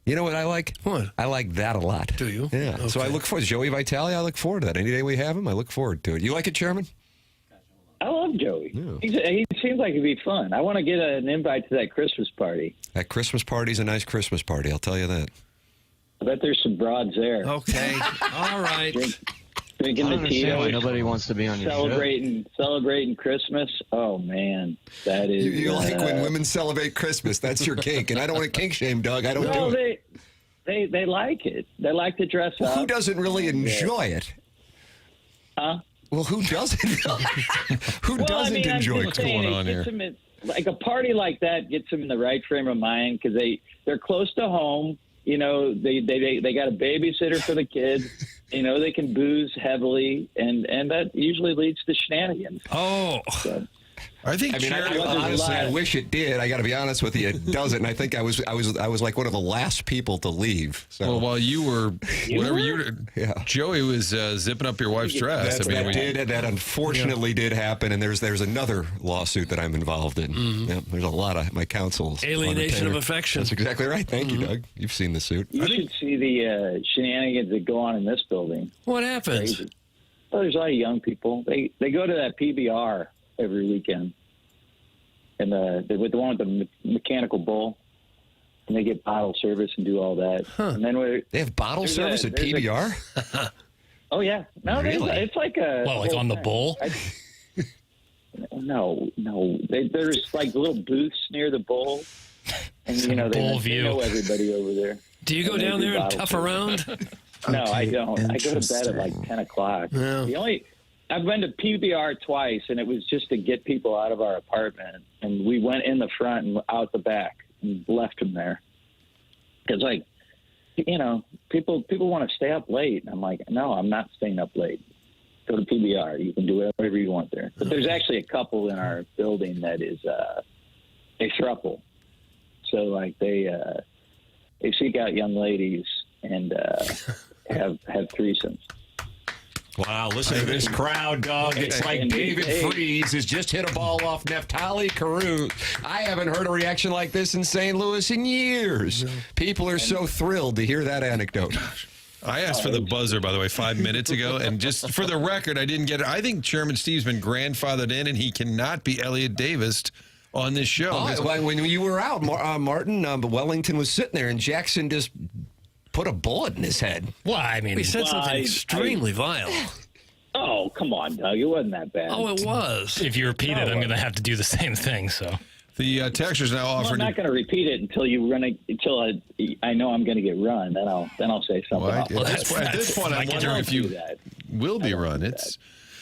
You know what I like? What? I like that a lot. Do you? Yeah. So I Okay. look forward to Joey Vitale. I look forward to that. Any day we have him, I look forward to it. You like it, Chairman? I love Joey. Yeah. He seems like he'd be fun. I want to get an invite to that Christmas party. That Christmas party's a nice Christmas party. I'll tell you that. I bet there's some broads there. Okay. All right. Drinking the Tito's, nobody wants to be on your celebrating Christmas. Oh man, that is. You like when women celebrate Christmas. That's your kink. And I don't want to kink shame, Doug. I don't No, do it. they like it. They like to dress up. Who doesn't really enjoy it? Well, who doesn't? Who Well, doesn't I'm enjoy just what's saying, going on it here? gets them like a party like that gets them in the right frame of mind because they're close to home. You know, they got a babysitter for the kids. You know, they can booze heavily, and that usually leads to shenanigans. Oh, So, I think I mean, Chairman- honestly, I wish it did. I got to be honest with you, it doesn't. And I think I was like one of the last people to leave. So. well, while you were, whatever you were, Yeah. Joey was zipping up your wife's dress. That unfortunately did happen, and there's another lawsuit that I'm involved in. Yeah, there's a lot of my counsel's alienation of affection. That's exactly right. Thank you, Doug. You've seen the suit. you should see the shenanigans that go on in this building. What happens? Crazy. Well, there's a lot of young people. They go to that PBR every weekend, and they're with the one with the mechanical bull, and they get bottle service and do all that. And then They have bottle service at PBR? Oh yeah, no, Really? it's like a Well, like on the bull? No. There's like little booths near the bowl, and you know bull they view. know everybody over there. Do you go And they down do there and bottle tough service. around? No, I don't. I go to bed at like 10 o'clock. Yeah. I've been to PBR twice, and it was just to get people out of our apartment. And we went in the front and out the back and left them there. Because, like, you know, people want to stay up late. And I'm like, no, I'm not staying up late. Go to PBR. You can do whatever you want there. But there's actually a couple in our building that is a throuple. So, like, they seek out young ladies and have threesomes. Wow, listen to this crowd, Doug. It's like David Freese has just hit a ball off Neftali Carew. I haven't heard a reaction like this in St. Louis in years. People are so thrilled to hear that anecdote. I asked for the buzzer, by the way, 5 minutes ago, and just for the record, I didn't get it. I think Chairman Steve's been grandfathered in, and he cannot be Elliot Davis on this show. When you were out, Martin, Wellington was sitting there, and Jackson just put a bullet in his head. Well, I mean, He said something I- extremely vile. Oh, come on, Doug. It wasn't that bad. Oh, it was. if you repeat it, I'm going to have to do the same thing. So The texters now Well, I'm offered. not going to repeat it until I know I'm going to get run. Then I'll say something. Well, else. at this point, I'm wondering if Do you that. will be run. It's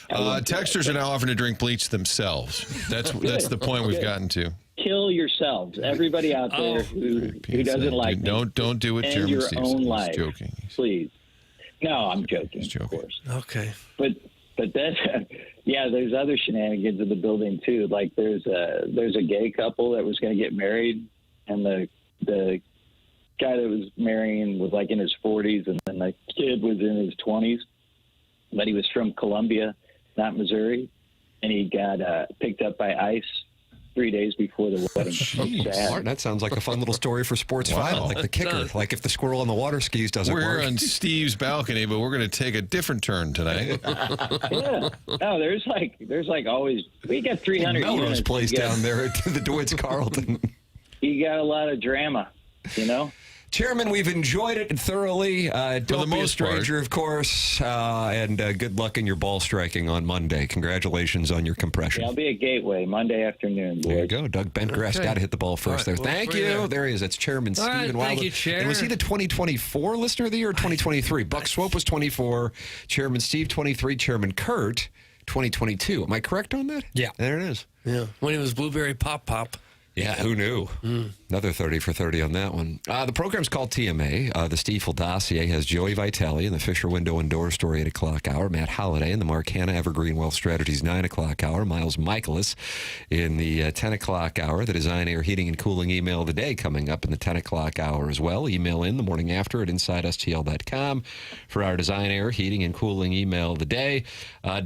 texters are now offering to drink bleach themselves. That's the point we've gotten to. Kill yourselves, everybody out there who doesn't like me. Don't do what End Chairman your Steve own said. He's life, joking. please. No, I'm joking, joking. of course. Okay. But that, yeah, there's other shenanigans in the building too. Like there's a gay couple that was going to get married, and the guy that was marrying was like in his 40s, and then the kid was in his 20s, but he was from Columbia, not Missouri, and he got picked up by ICE 3 days before the wedding. Sad. Martin, that sounds like a fun little story for Sports Final, like the kicker, like if the squirrel on the water skis doesn't We're work. on Steve's balcony, but we're going to take a different turn tonight. Yeah. No, there's like always we got 300 Melrose units. Place You got- down there at the DeWitt's Carlton. You got a lot of drama, you know. Chairman, we've enjoyed it thoroughly. Don't the be a most part. stranger, of course. And good luck in your ball striking on Monday. Congratulations on your compression. Yeah, I'll be at Gateway Monday afternoon, boys. There you go. Doug Bentgrass Okay. got to hit the ball first All right, there. well, Thank bring you. it up. There he is. That's Chairman All right, Stephen thank Wilder. you, Chair. And was he the 2024 listener of the year or 2023? Buck Swope was 24. Chairman Steve, 23. Chairman Kurt, 2022. Am I correct on that? Yeah. There it is. Yeah. When it was Blueberry Pop Pop. Yeah, who knew? Another 30 for 30 on that one. The program's called TMA. The Stiefel dossier has Joey Vitale in the Fisher Window and Door Story 8 o'clock hour, Matt Holliday in the Mark Hanna Evergreen Wealth Strategies 9 o'clock hour, Miles Mikolas in the 10 o'clock hour, the Design Air Heating and Cooling email of the day coming up in the 10 o'clock hour as well. Email in the morning after at InsideSTL.com for our Design Air Heating and Cooling email of the day.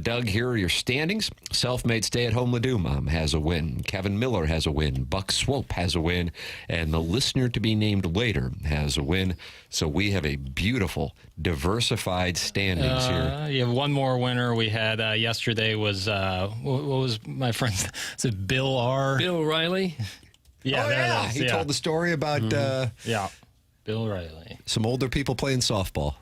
Doug, here are your standings. Self-made stay-at-home Ladue Mom has a win. Kevin Miller has a win. Buck Swope has a win. And the listener to be named later has a win. So we have a beautiful, diversified standings here. you have one more winner. We had yesterday was what was my friend's? Is it Bill R? Bill Riley. Yeah, Oh, there yeah. it is. He yeah. told the story about Yeah, Bill Riley. some older people playing softball.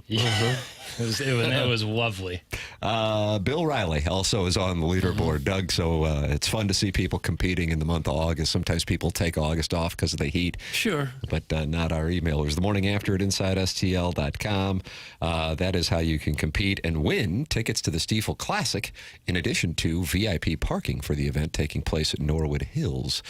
Yeah. It was lovely. Bill Riley also is on the leaderboard, Doug. So it's fun to see people competing in the month of August. Sometimes people take August off because of the heat. Sure. But not our emailers. The morning after at InsideSTL.com. That is how you can compete and win tickets to the Stiefel Classic, in addition to VIP parking for the event taking place at Norwood Hills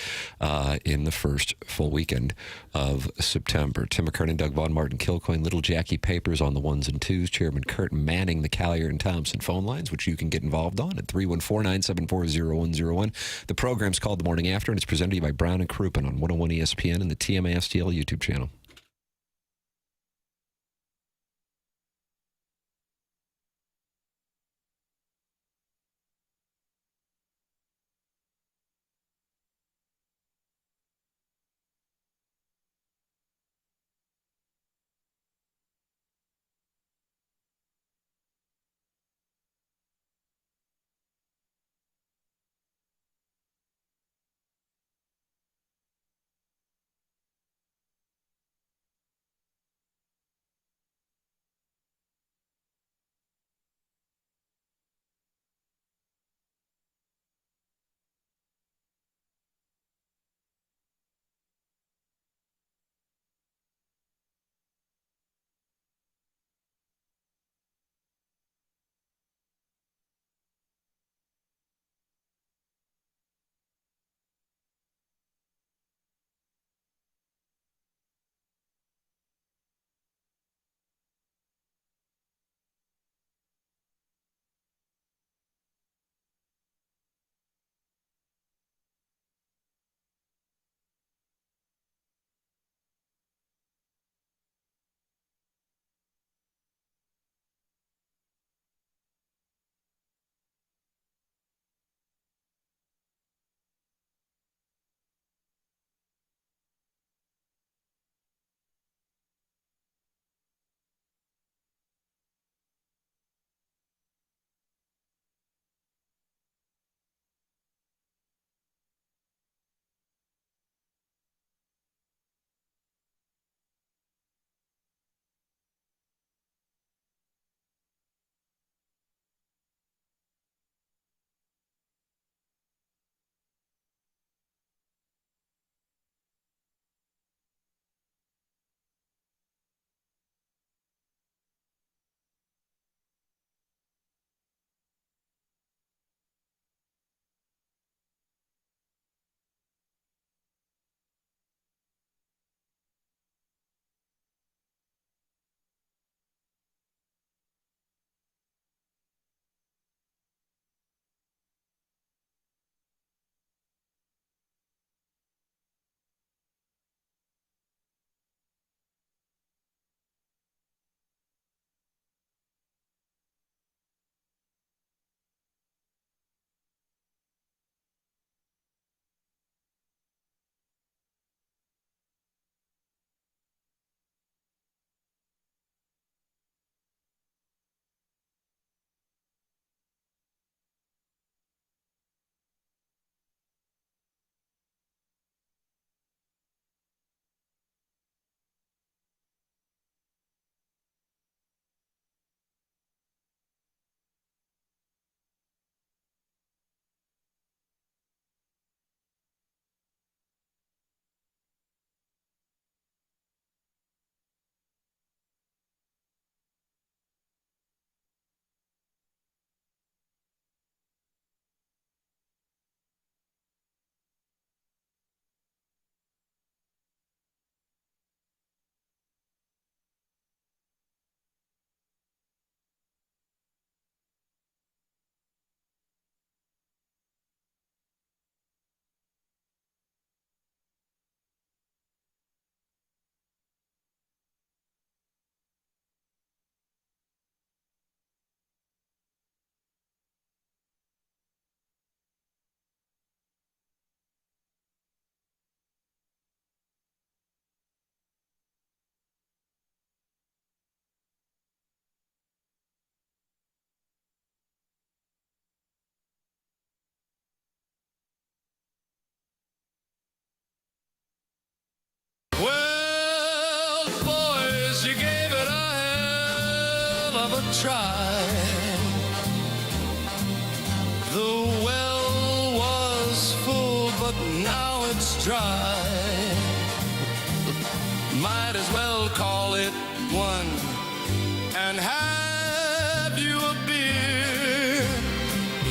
in the first full weekend of September. Tim McKernan, Doug Vaughn, Martin Kilcoyne, Little Jackie Papers on the ones and twos. Chairman Kurt manning the Collier and Thompson phone lines, which you can get involved on at 314-974-0101. The program's called The Morning After, and it's presented to you by Brown and Crouppen on 101 ESPN and the TMA STL YouTube channel. try. The well was full, but now it's dry. Might as well call it one and have you a beer.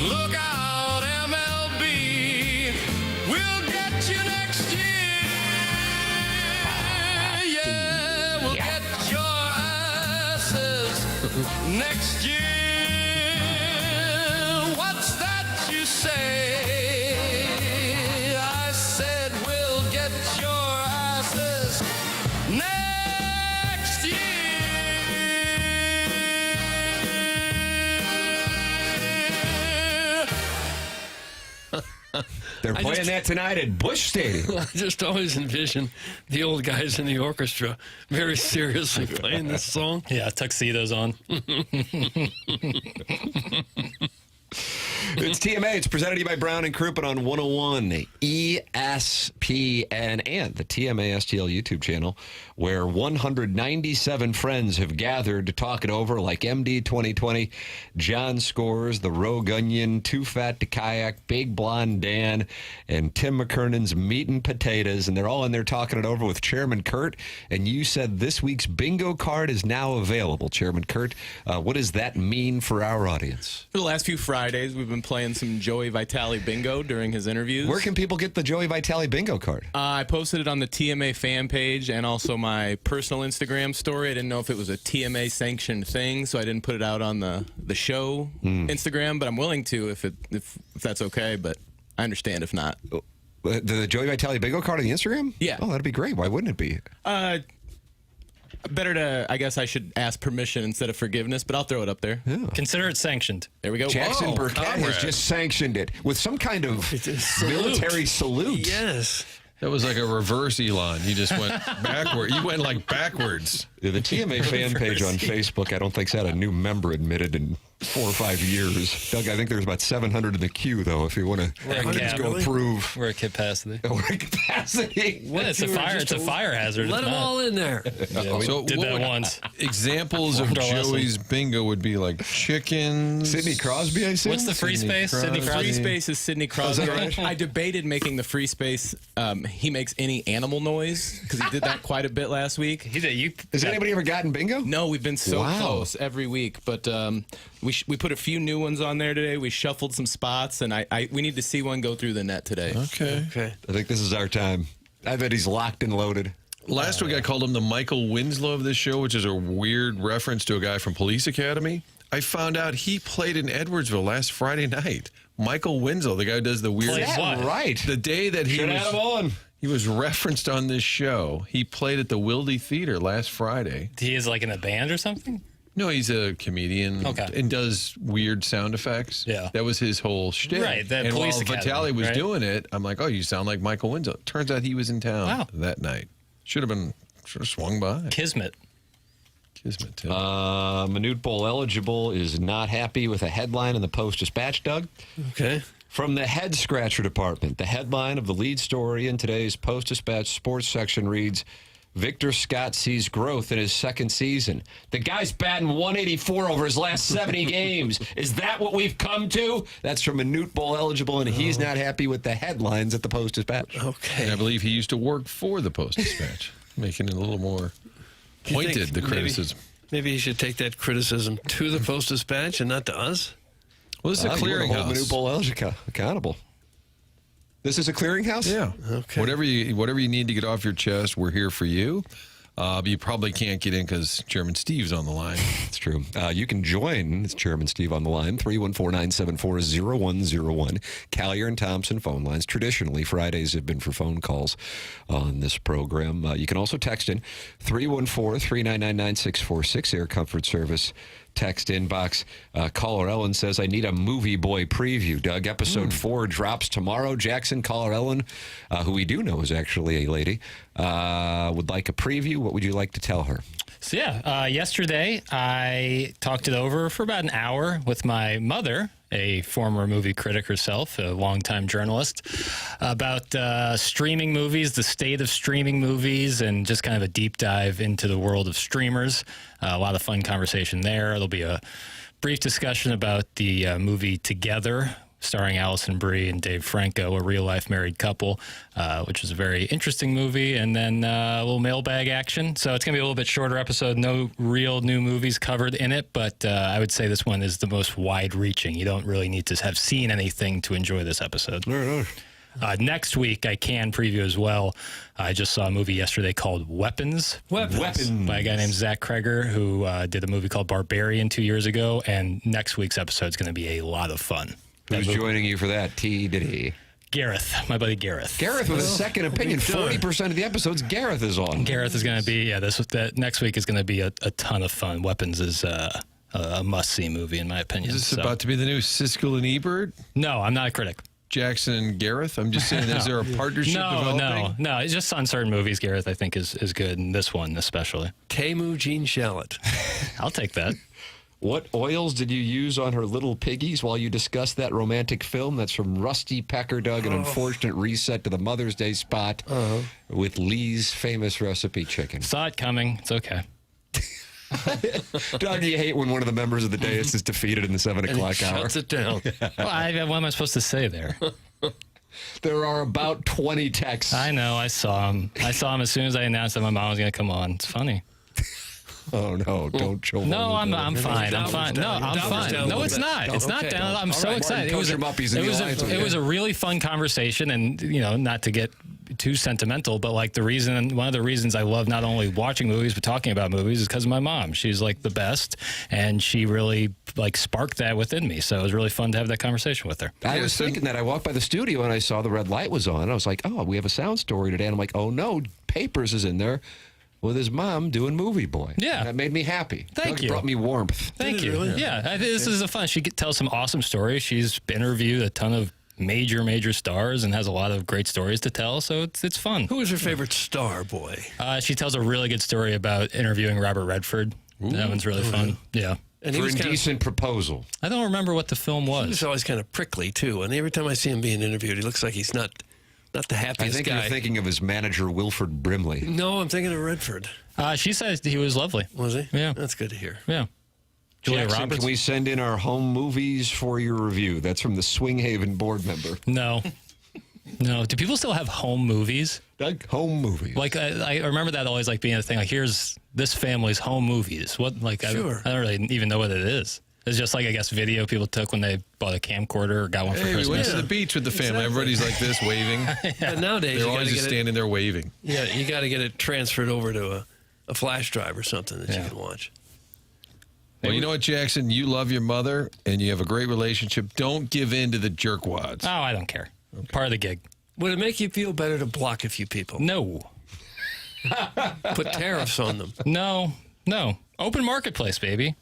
Look out, MLB, we'll get you next year. Yeah, we'll get your asses next year. What's that you say? I said we'll get your asses next year. They're playing that tonight at Busch Stadium. I just always envision the old guys in the orchestra very seriously playing this song. Yeah, tuxedos on. It's TMA. It's presented to you by Brown and Crouppen on 101 ESPN and the TMA STL YouTube channel, where 197 friends have gathered to talk it over, like MD 2020, John Scores, the Rogue Onion, Too Fat to Kayak, Big Blonde Dan, and Tim McKernan's Meat and Potatoes, and they're all in there talking it over with Chairman Kurt. And you said this week's bingo card is now available, Chairman Kurt. What does that mean for our audience? For the last few Fridays, we've been playing some Joey Vitale bingo during his interviews. Where can people get the Joey Vitale bingo card? I posted it on the TMA fan page and also my personal Instagram story. I didn't know if it was a TMA sanctioned thing, so I didn't put it out on the show Instagram, but I'm willing to if that's okay, but I understand if not. The Joey Vitale bingo card on the Instagram? Yeah. Oh, that'd be great. Why wouldn't it be? Better to, I guess I should ask permission instead of forgiveness, but I'll throw it up there. Yeah. Consider it sanctioned. There we go. Jackson Whoa, Burkett has comrade. just sanctioned it with some kind of military salute. Yes. That was like a reverse Elon. You just went backward. You went like backwards. The TMA fan page on Facebook, I don't think's had a new member admitted in 4 or 5 years. Doug, I think there's about 700 in the queue, though, if you want to just go approve. We're at capacity. We're at capacity. Well, it's a fire. It's a fire hazard. Let It's them not. all in there. Yeah, we So did what that would- once. Examples of Learned our lesson. Joey's bingo would be like chickens. Sidney Crosby, I assume? What's the free Sidney space? Sidney Crosby. Free Crosby. space is Sidney Crosby. that right? I debated making the free space. He makes any animal noise because he did that quite a bit last week. Has anybody ever gotten bingo? No, we've been so Wow. close every week, but we put a few new ones on there today. We shuffled some spots, and we need to see one go through the net today. Okay. I think this is our time. I bet he's locked and loaded. Last week I called him the Michael Winslow of this show, which is a weird reference to a guy from Police Academy. I found out he played in Edwardsville last Friday night. Michael Winslow, the guy who does the weird. Played what? Right. The day that he Should have him on. he was referenced on this show. He played at the Wilde Theater last Friday. He is like in a band or something? No, he's a comedian Okay. and does weird sound effects. Yeah. That was his whole shtick. Right, the and Police while Academy, Vitale was right? doing it, I'm like, oh, you sound like Michael Winslow. Turns out he was in town Wow. that night. Should have swung by. Kismet. Kismet. Too. Minute Bowl eligible is not happy with a headline in the Post-Dispatch, Doug. Okay. From the Head Scratcher Department, the headline of the lead story in today's Post-Dispatch sports section reads, Victor Scott sees growth in his second season. The guy's batting 184 over his last 70 games. Is that what we've come to? That's from Minute Bowl eligible, and he's not happy with the headlines at the Post-Dispatch. Okay. And I believe he used to work for the Post-Dispatch, making it a little more pointed, the criticism. Maybe you should take that criticism to the Post-Dispatch and not to us. Well, this is a You wanna hold Minute clearinghouse. Bowl accountable. This is a clearinghouse? Yeah. Okay. Whatever you need to get off your chest, we're here for you. You probably can't get in because Chairman Steve's on the line. That's true. You can join Chairman Steve on the line, 314-974-0101. Collier and Thompson phone lines. Traditionally, Fridays have been for phone calls on this program. You can also text in 314-399-9646, Air Comfort Service text inbox. Caller Ellen says, I need a Movie Boy preview. Doug, episode 4 drops tomorrow. Jackson, Caller Ellen, who we do know is actually a lady, would like a preview. What would you like to tell her? So yeah, yesterday I talked it over for about an hour with my mother, a former movie critic herself, a longtime journalist, about streaming movies, the state of streaming movies, and just kind of a deep dive into the world of streamers. A lot of fun conversation there. There'll be a brief discussion about the movie Together, starring Allison Brie and Dave Franco, a real-life married couple, which is a very interesting movie, and then a little mailbag action. So it's going to be a little bit shorter episode, no real new movies covered in it, but I would say this one is the most wide-reaching. You don't really need to have seen anything to enjoy this episode. Next week, I can preview as well. I just saw a movie yesterday called Weapons. Weapons. By a guy named Zach Kreger, who did a movie called Barbarian 2 years ago, and next week's episode is going to be a lot of fun. Who's joining you for that? T. Gareth, my buddy Gareth. Gareth with a second opinion. 40% of the episodes Gareth is on. Gareth is going to be, that next week is going to be a ton of fun. Weapons is a must-see movie, in my opinion. Is this about to be the new Siskel and Ebert? No, I'm not a critic. Jackson and Gareth? I'm just saying, is there a partnership developing? No. It's just on certain movies, Gareth, I think, is good, and this one especially. Temu Jean Shalit. I'll take that. What oils did you use on her little piggies while you discussed that romantic film? That's from Rusty Pecker, Doug, an unfortunate reset to the Mother's Day spot with Lee's famous recipe chicken. Saw it coming. It's okay. Doug, you hate when one of the members of the dais is defeated in the 7 o'clock hour. Shuts it down. Well, what am I supposed to say there? There are about 20 texts. I know. I saw him. As soon as I announced that my mom was going to come on. It's funny. Oh, no, don't show me. No, I'm fine. I'm fine. No, I'm fine. No, it's not. It's not down. I'm so excited. It was a really fun conversation, and not to get too sentimental, but like one of the reasons I love not only watching movies but talking about movies is because of my mom. She's like the best, and she really like sparked that within me. So it was really fun to have that conversation with her. I was thinking that. I walked by the studio and I saw the red light was on. I was like, oh, we have a sound story today. And I'm like, oh no, Papers is in there with his mom doing Movie Boy. Yeah. And that made me happy. Thank you. It brought me warmth. Thank you. Really? Yeah, this is a fun. She tells some awesome stories. She's interviewed a ton of major stars and has a lot of great stories to tell, so it's fun. Who is your favorite star, boy? She tells a really good story about interviewing Robert Redford. Ooh. That one's really fun. Yeah. And for Indecent Proposal. I don't remember what the film was. He was always kind of prickly, too, and every time I see him being interviewed, he looks like he's not the happiest guy. I think you're thinking of his manager, Wilford Brimley. No, I'm thinking of Redford. She says he was lovely. Was he? Yeah. That's good to hear. Yeah. Julia Jackson, Roberts. can we send in our home movies for your review? That's from the Swinghaven board member. No. Do people still have home movies? Doug, home movies. Like I remember that always like being a thing. Like here's this family's home movies. What like sure. I don't really even know what it is. It's just like I guess video people took when they bought a camcorder or got one for Christmas. We went to the beach with the family. Exactly. Everybody's like this waving. Yeah. But nowadays they're always just standing there waving. Yeah, you got to get it transferred over to a flash drive or something that you can watch. Well, you know what, Jackson? You love your mother, and you have a great relationship. Don't give in to the jerkwads. Oh, I don't care. Okay. Part of the gig. Would it make you feel better to block a few people? No. Put tariffs on them? No. Open marketplace, baby.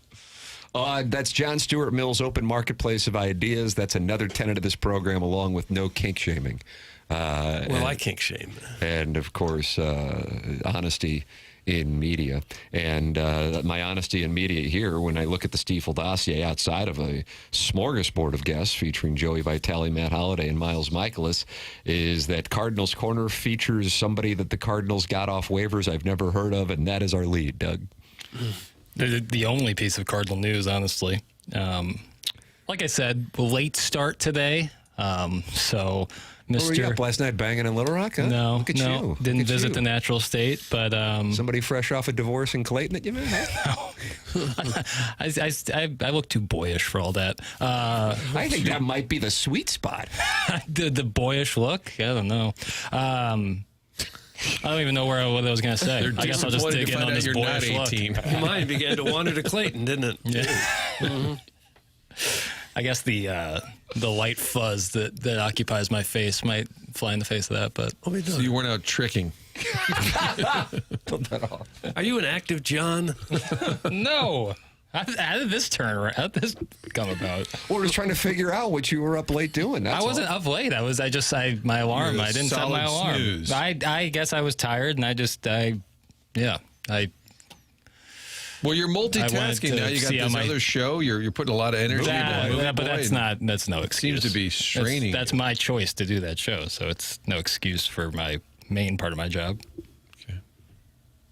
That's John Stuart Mill's Open Marketplace of Ideas. That's another tenet of this program, along with no kink shaming. I kink shame. And, of course, honesty in media. And my honesty in media here, when I look at the Stiefel dossier outside of a smorgasbord of guests featuring Joey Vitale, Matt Holliday, and Miles Mikolas, is that Cardinals Corner features somebody that the Cardinals got off waivers I've never heard of, and that is our lead, Doug. The only piece of Cardinal news, honestly. Like I said, late start today. So Mr. Were you up last night banging in Little Rock, huh? No, Look at you. Didn't visit the natural state, but somebody fresh off a divorce in Clayton that you met? I look too boyish for all that. I think that might be the sweet spot. the boyish look? I don't know. I don't even know what I was going to say. I guess I'll just dig in on this boyish look. Your mind began to wander to Clayton, didn't it? Yeah. Mm-hmm. I guess the light fuzz that occupies my face might fly in the face of that, but so you weren't out tricking. Put that off. Are you an active John? No. How did this turn around? How did this come about? Well, we're just trying to figure out what you were up late doing. I wasn't up late. My alarm. I didn't set my alarm. Snooze. I guess I was tired, and I Well, you're multitasking now. You got this other show. You're putting a lot of energy into it. But that's no excuse. Seems to be straining. That's my choice to do that show, so it's no excuse for my main part of my job.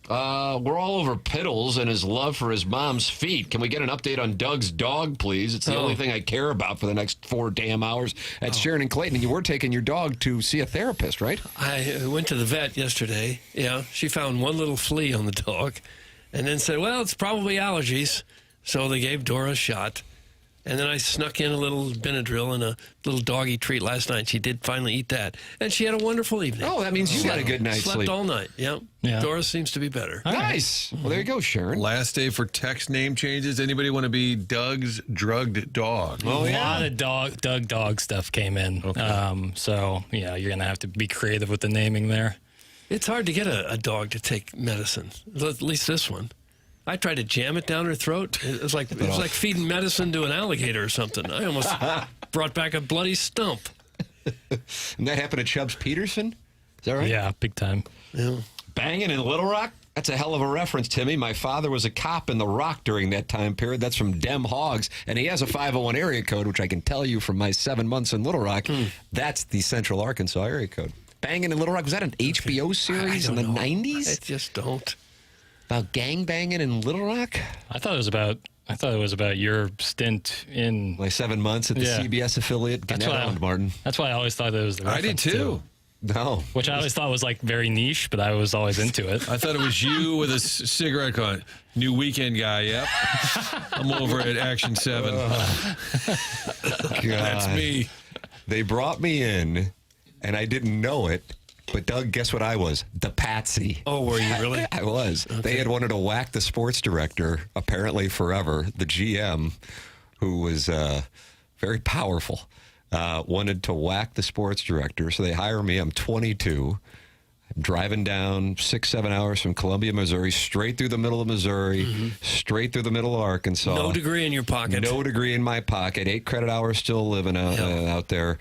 We're all over Piddles and his love for his mom's feet. Can we get an update on Doug's dog, please? It's the only thing I care about for the next 4 damn hours. That's Sharon and Clayton, and you were taking your dog to see a therapist, right? I went to the vet yesterday. Yeah, she found one little flea on the dog and then said, well, it's probably allergies. So they gave Dora a shot. And then I snuck in a little Benadryl and a little doggy treat last night. She did finally eat that. And she had a wonderful evening. Oh, that means you got a good night's sleep. Slept all night. Yep. Yeah. Dora seems to be better. Nice. Well, there you go, Sharon. Last day for text name changes. Anybody want to be Doug's drugged dog? Oh, yeah. A lot of Doug dog stuff came in. Okay. So, yeah, you're going to have to be creative with the naming there. It's hard to get a dog to take medicine, at least this one. I tried to jam it down her throat. It was like feeding medicine to an alligator or something. I almost brought back a bloody stump. And that happened to Chubbs Peterson? Is that right? Yeah, big time. Yeah. Banging in Little Rock? That's a hell of a reference, Timmy. My father was a cop in the Rock during that time period. That's from Dem Hogs. And he has a 501 area code, which I can tell you from my 7 months in Little Rock. That's the Central Arkansas area code. Banging in Little Rock, was that an HBO series in the 90s? I just don't. About gang banging in Little Rock? I thought it was about your stint in my 7 months at the CBS affiliate. Get around, Martin. That's why I always thought it was the reference. I did too. No. Which I always thought was like very niche, but I was always into it. I thought it was you with a cigarette going, new weekend guy, yep. I'm over at Action 7. That's me. They brought me in, and I didn't know it. But, Doug, guess what I was? The patsy. Oh, were you really? I was. Okay. They had wanted to whack the sports director, apparently forever, the GM, who was very powerful, wanted to whack the sports director. So they hire me. I'm 22. I'm driving down 6-7 hours from Columbia, Missouri, straight through the middle of Missouri, straight through the middle of Arkansas. No degree in your pocket. No degree in my pocket. 8 credit hours still living out there.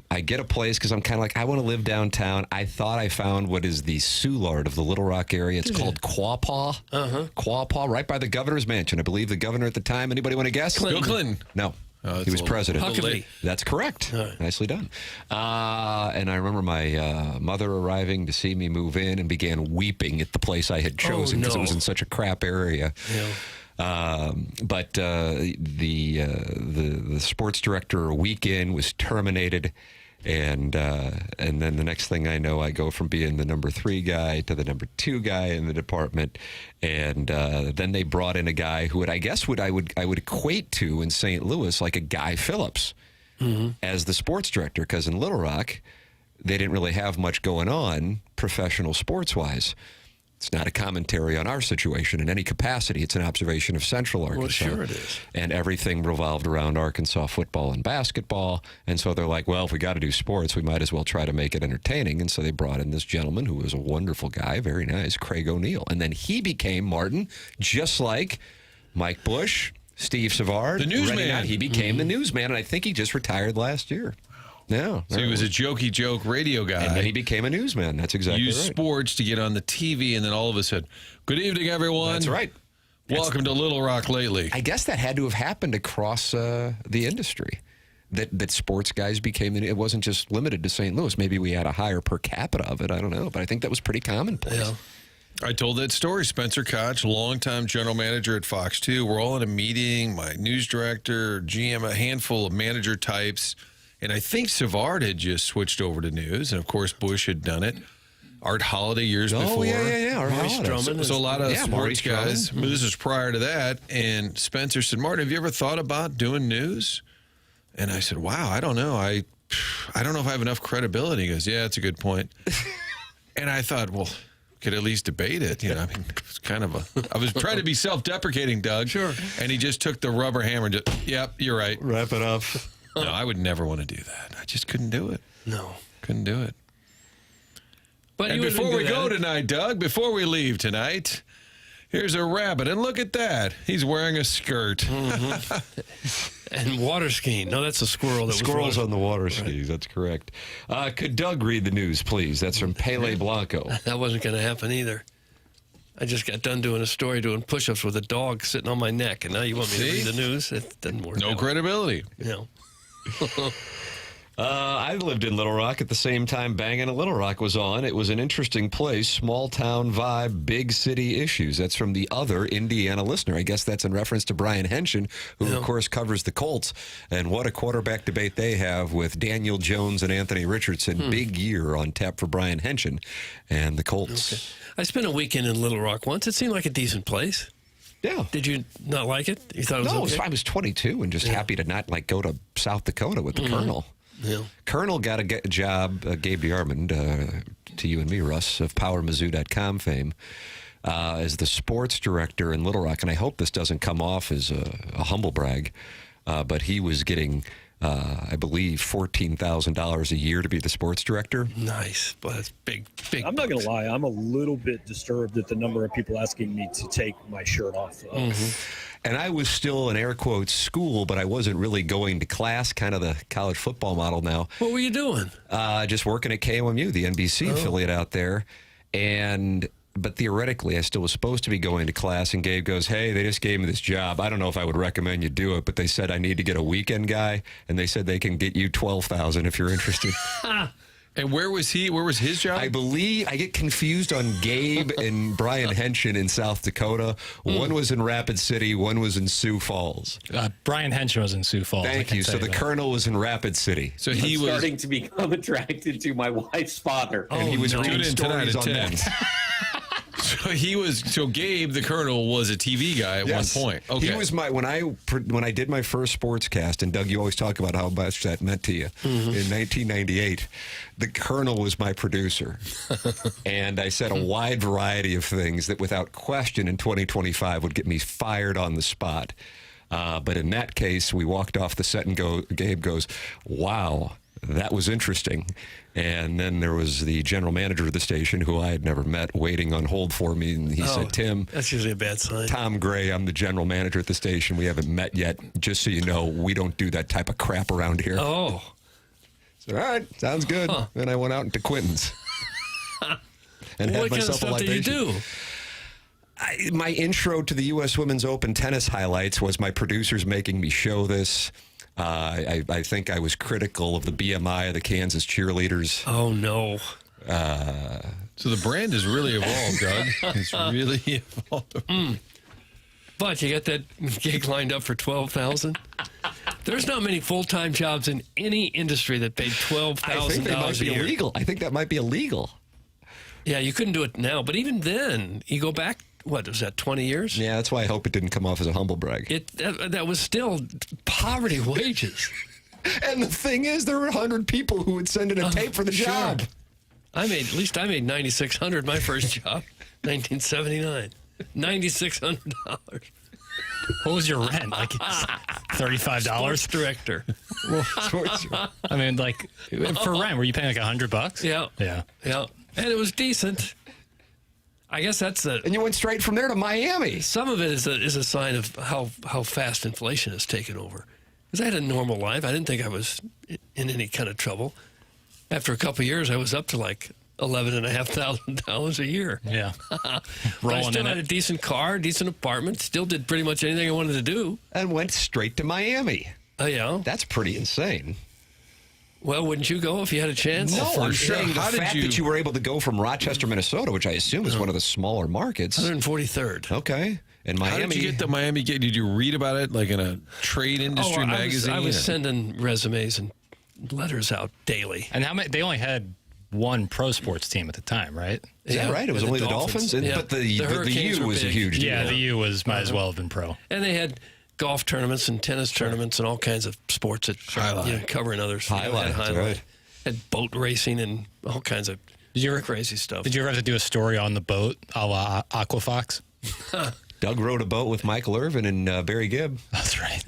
I get a place because I'm kind of like, I want to live downtown. I thought I found what is the Soulard of the Little Rock area. It's called Quapaw. Quapaw, right by the governor's mansion. I believe the governor at the time. Anybody want to guess? Bill Clinton. No. He was president. Huckabee. That's correct. Nicely done. And I remember my mother arriving to see me move in and began weeping at the place I had chosen because it was in such a crap area. Yeah. But the sports director a week in was terminated. And then the next thing I know, I go from being the number 3 guy to the number 2 guy in the department, and then they brought in a guy who I would equate to in St. Louis like a Guy Phillips as the sports director, because in Little Rock they didn't really have much going on professional sports wise. It's not a commentary on our situation in any capacity. It's an observation of Central Arkansas. Well, sure it is. And everything revolved around Arkansas football and basketball. And so they're like, well, if we got to do sports, we might as well try to make it entertaining. And so they brought in this gentleman who was a wonderful guy, very nice, Craig O'Neill. And then he became, Martin, just like Mike Bush, Steve Savard. The newsman. He became the newsman, and I think he just retired last year. Yeah. So he was a jokey joke radio guy. And then he became a newsman. That's exactly Used right. sports to get on the TV, and then all of a sudden, good evening, everyone. That's right. Welcome to Little Rock lately. I guess that had to have happened across the industry. That sports guys became, it wasn't just limited to St. Louis. Maybe we had a higher per capita of it. I don't know. But I think that was pretty commonplace. Yeah. I told that story. Spencer Koch, longtime general manager at Fox 2. We're all in a meeting. My news director, GM, a handful of manager types. And I think Savard had just switched over to news. And, of course, Bush had done it. Art Holliday years before. Oh, yeah. Art Holliday. So a lot of sports guys. This was prior to that. And Spencer said, Martin, have you ever thought about doing news? And I said, wow, I don't know. I don't know if I have enough credibility. He goes, yeah, that's a good point. And I thought, well, could at least debate it. You know, I mean, it's kind of I was trying to be self-deprecating, Doug. Sure. And he just took the rubber hammer and just, yep, you're right. Wrap it up. No, I would never want to do that. I just couldn't do it. No. Couldn't do it. But and before we go tonight, Doug, before we leave tonight, here's a rabbit. And look at that. He's wearing a skirt. And water skiing. No, that's a squirrel. Squirrels on the water skis. That's correct. Could Doug read the news, please? That's from Pele Blanco. That wasn't going to happen either. I just got done doing a story doing push-ups with a dog sitting on my neck, and now you want me to read the news? It doesn't work. No credibility. You know. I lived in Little Rock at the same time Bangin' at Little Rock was on. It was an interesting place, small town vibe, big city issues. That's from the other Indiana listener. I guess that's in reference to Brian Henshin, who, of course, covers the Colts. And what a quarterback debate they have with Daniel Jones and Anthony Richardson. Big year on tap for Brian Henshin and the Colts. Okay. I spent a weekend in Little Rock once. It seemed like a decent place. Yeah. Did you not like it? You thought it was okay? I was 22 and just happy to not go to South Dakota with the Colonel. Yeah. Colonel got a job, Gabe DeArmond, to you and me, Russ, of PowerMizzou.com fame, as the sports director in Little Rock. And I hope this doesn't come off as a humble brag, but he was getting, I believe, $14,000 a year to be the sports director. Nice. But that's big. I'm not going to lie. I'm a little bit disturbed at the number of people asking me to take my shirt off. And I was still in air quotes school, but I wasn't really going to class, kind of the college football model now. What were you doing? Just working at KOMU, the NBC affiliate out there. But theoretically, I still was supposed to be going to class, and Gabe goes, hey, they just gave me this job. I don't know if I would recommend you do it, but they said I need to get a weekend guy, and they said they can get you $12,000 if you're interested. And where was he? Where was his job? I believe I get confused on Gabe and Brian Henshin in South Dakota. One was in Rapid City, one was in Sioux Falls. Brian Henshin was in Sioux Falls. Thank you. So the Colonel was in Rapid City. So he was starting to become attracted to my wife's father. And he was reading stories on that. So Gabe, the Colonel, was a TV guy at one point. Okay. He was when I did my first sports cast, and Doug, you always talk about how much that meant to you. In 1998, the Colonel was my producer. And I said a wide variety of things that without question in 2025 would get me fired on the spot. But in that case, we walked off the set and Gabe goes, wow, that was interesting. And then there was the general manager of the station, who I had never met, waiting on hold for me. And he said, Tim, that's usually a bad sign. Tom Gray, I'm the general manager at the station. We haven't met yet. Just so you know, we don't do that type of crap around here. Oh. So, all right, sounds good. Then I went out into Quinton's. And what kind of stuff did you do? My intro to the U.S. Women's Open tennis highlights was my producers making me show this. I think I was critical of the BMI of the Kansas cheerleaders. Oh, no. So the brand has really evolved, Doug. It's really evolved. But you got that gig lined up for $12,000? There's not many full-time jobs in any industry that paid $12,000 a year. I think that might be illegal. I think that might be illegal. Yeah, you couldn't do it now. But even then, you go back, what was that, 20 years? Yeah, that's why I hope it didn't come off as a humble brag. That was still poverty wages. And the thing is, there were 100 people who would send in a tape for the job. At least I made $9,600 my first job, 1979. $9,600. What was your rent? Like $35? Sports director. I mean, like for rent, were you paying like $100? Yeah. And it was decent. I guess that's and you went straight from there to Miami. Some of it is a sign of how fast inflation has taken over. Because I had a normal life. I didn't think I was in any kind of trouble. After a couple of years, I was up to like $11,500 a year. Yeah. I still had a decent car, decent apartment, still did pretty much anything I wanted to do. And went straight to Miami. Oh, yeah? That's pretty insane. Well, wouldn't you go if you had a chance? No, I'm saying the fact that you were able to go from Rochester, Minnesota, which I assume is one of the smaller markets. 143rd. Okay. And Miami. How did you get the Miami gig? Did you read about it like in a trade industry magazine? I was sending resumes and letters out daily. And how many? They only had one pro sports team at the time, right? Is that right? It was only the Dolphins? But the U was a huge deal. Yeah, the U might as well have been pro. And they had golf tournaments and tennis tournaments and all kinds of sports that covering others. Highlight. Right. Had boat racing and all kinds of crazy stuff. Did you ever have to do a story on the boat a la Aquafox? Doug rode a boat with Michael Irvin and Barry Gibb. That's right.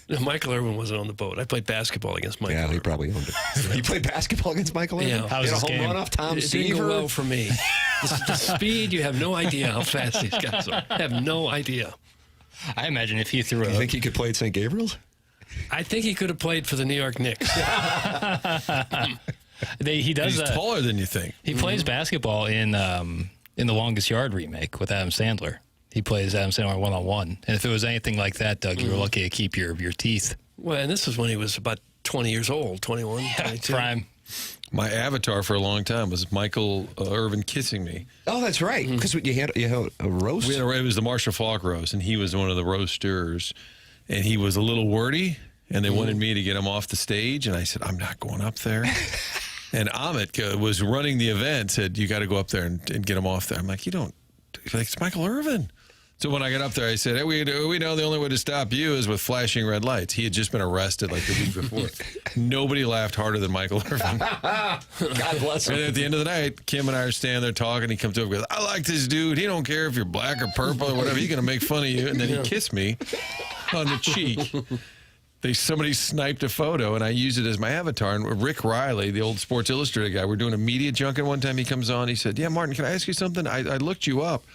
No, Michael Irvin wasn't on the boat. I played basketball against Michael Irvin. He probably owned it. You played basketball against Michael Irvin? Yeah. How was a home game? run off Tom It didn't go well for me. The speed, you have no idea how fast these guys are. I have no idea. I imagine if he threw You think he could play at St. Gabriel's? I think he could have played for the New York Knicks. He does. He's taller than you think. He plays basketball in in the Longest Yard remake with Adam Sandler. He plays Adam Sandler one-on-one. And if it was anything like that, Doug, you were lucky to keep your teeth. Well, and this was when he was about 20 years old, 21, 22. Prime. My avatar for a long time was Michael Irvin kissing me. Oh, that's right. Because you had a roast. It was the Marshall Falk roast, and he was one of the roasters, and he was a little wordy, and they wanted me to get him off the stage, and I said, I'm not going up there. And Amit was running the event, said, you got to go up there and get him off there. I'm like, you don't. He's like, it's Michael Irvin. So when I got up there, I said, hey, we know the only way to stop you is with flashing red lights. He had just been arrested like the week before. Nobody laughed harder than Michael Irvin. God bless him. And at the end of the night, Kim and I are standing there talking. He comes over and goes, I like this dude. He don't care if you're black or purple or whatever. He's going to make fun of you. And then he kissed me on the cheek. Somebody sniped a photo, and I used it as my avatar. And Rick Riley, the old Sports Illustrated guy, we're doing a media junket one time. He comes on. He said, yeah, Martin, can I ask you something? I looked you up.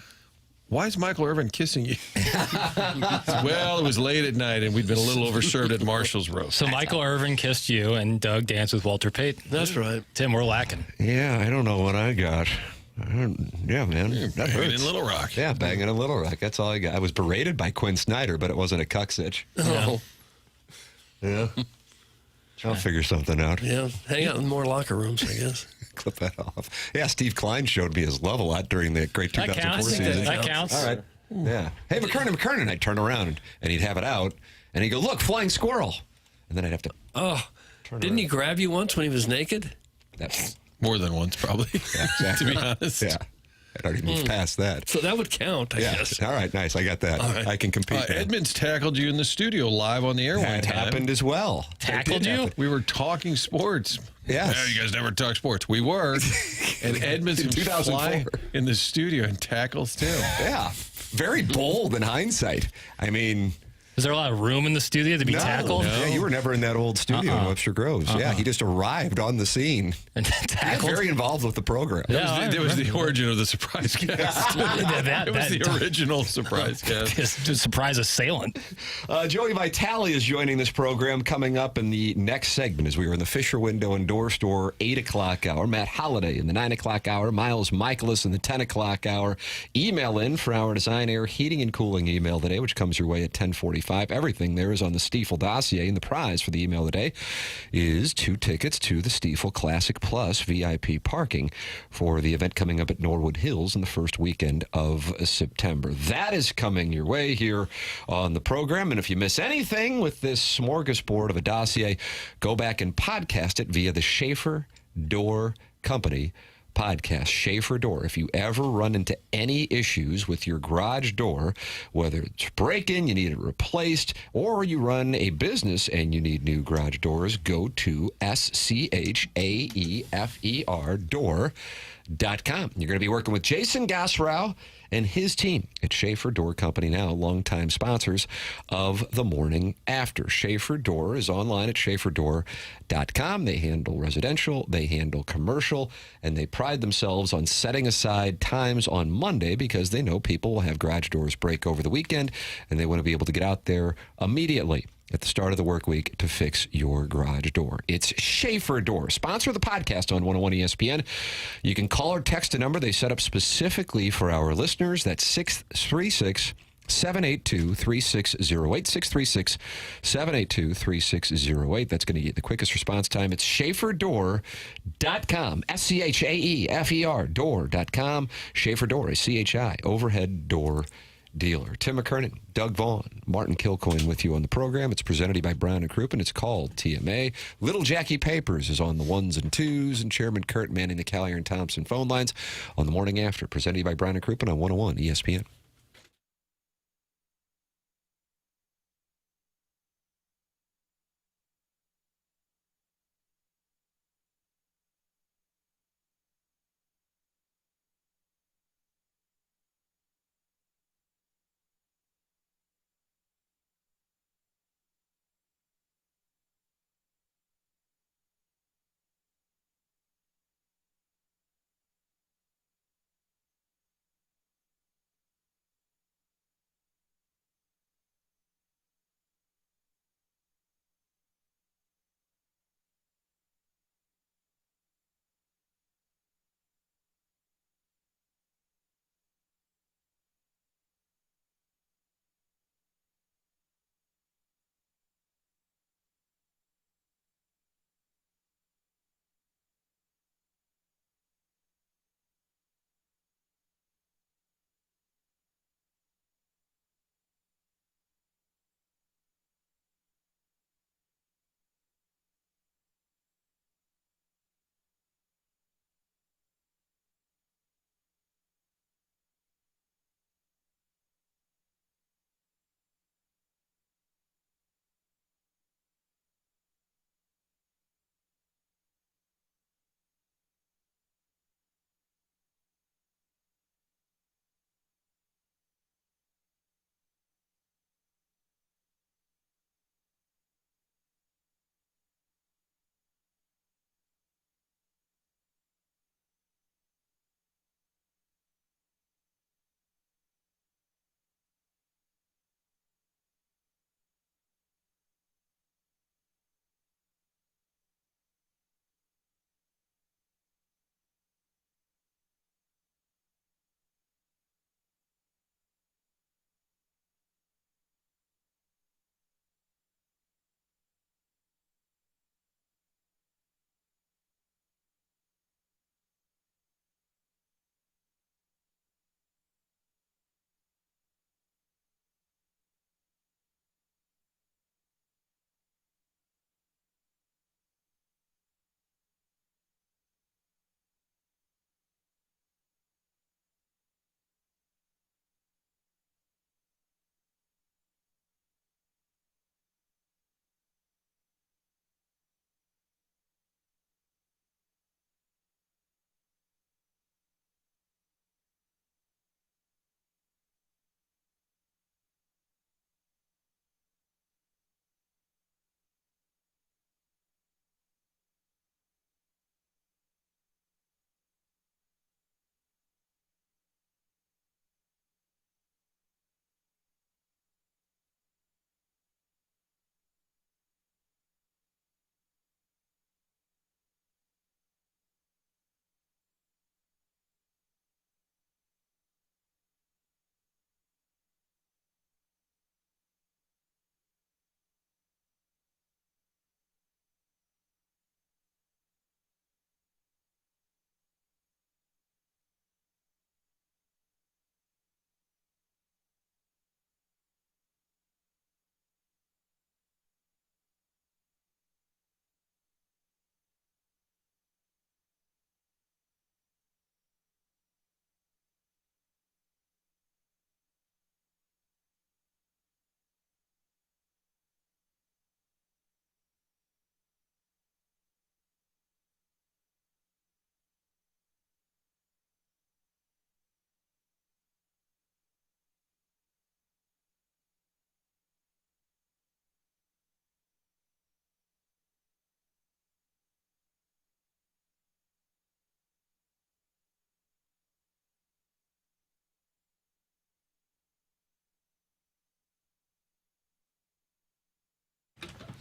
Why is Michael Irvin kissing you? Well, it was late at night, and we'd been a little overserved at Marshall's roast. So Michael Irvin kissed you, and Doug danced with Walter Payton. That's right. Tim, we're lacking. Yeah, I don't know what I got. Yeah, man. That Banging hurts. in Little Rock. Yeah, banging in Little Rock. That's all I got. I was berated by Quinn Snyder, but it wasn't a cuck sitch. Oh. Yeah. I'll figure something out. Yeah, hang out in more locker rooms, I guess. Clip that off. Yeah, Steve Klein showed me his love a lot during the great 2004 season. That counts. All right. Yeah. Hey, McKernan. I'd turn around and he'd have it out, and he'd go, look, flying squirrel. And then I'd have to. Oh, didn't he grab you once when he was naked? That's More than once, probably. Yeah, exactly. To be honest. Yeah. I'd already moved past that. So that would count, I guess. All right, nice. I got that. All right. I can compete. there. Edmonds tackled you in the studio live on the air one That time. happened as well. Tackled you? We were talking sports. Yes. Yeah, you guys never talk sports. We were. And Edmonds In would 2004. fly in the studio and tackles Tim. Yeah. Very bold in hindsight. I mean, Is there a lot of room in the studio to be tackled? Yeah, you were never in that old studio in Webster Groves. Yeah, he just arrived on the scene. And He got tackled? very involved with the program. Yeah, That was the origin of the surprise guest. It was the original surprise guest. Just a surprise assailant. Joey Vitale is joining this program coming up in the next segment as we are in the Fisher Window and Door Store 8 o'clock hour. Matt Holliday in the 9 o'clock hour. Miles Mikolas in the 10 o'clock hour. Email in for our Design Air Heating and Cooling email today, which comes your way at 10:45. Everything there is on the Stiefel dossier, and the prize for the email today is 2 tickets to the Stiefel Classic Plus VIP parking for the event coming up at Norwood Hills in the first weekend of September. That is coming your way here on the program, and if you miss anything with this smorgasbord of a dossier, go back and podcast it via the Schaefer Door Company podcast. Schaefer Door. If you ever run into any issues with your garage door, whether it's break-in, you need it replaced, or you run a business and you need new garage doors, go to SCHAEFER door.com. You're going to be working with Jason Gassrow and his team at Schaefer Door Company, now longtime sponsors of The Morning After. Schaefer Door is online at schaeferdoor.com. They handle residential, they handle commercial, and they pride themselves on setting aside times on Monday because they know people will have garage doors break over the weekend, and they want to be able to get out there immediately at the start of the work week to fix your garage door. It's Schaefer Door. Sponsor the podcast on 101 ESPN. You can call or text a number they set up specifically for our listeners. That's 636 782-3608, 636-782-3608. That's going to get the quickest response time. It's SchaeferDoor.com, SCHAEFER door.com. Schaefer Door, a CHI overhead door dealer. Tim McKernan, Doug Vaughn, Martin Kilcoyne with you on the program. It's presented to you by Brown & Crouppen. It's called TMA. Little Jackie Papers is on the 1s and 2s, and Chairman Kurt manning the Callier and Thompson phone lines on the Morning After, presented to you by Brown & Crouppen on 101 ESPN.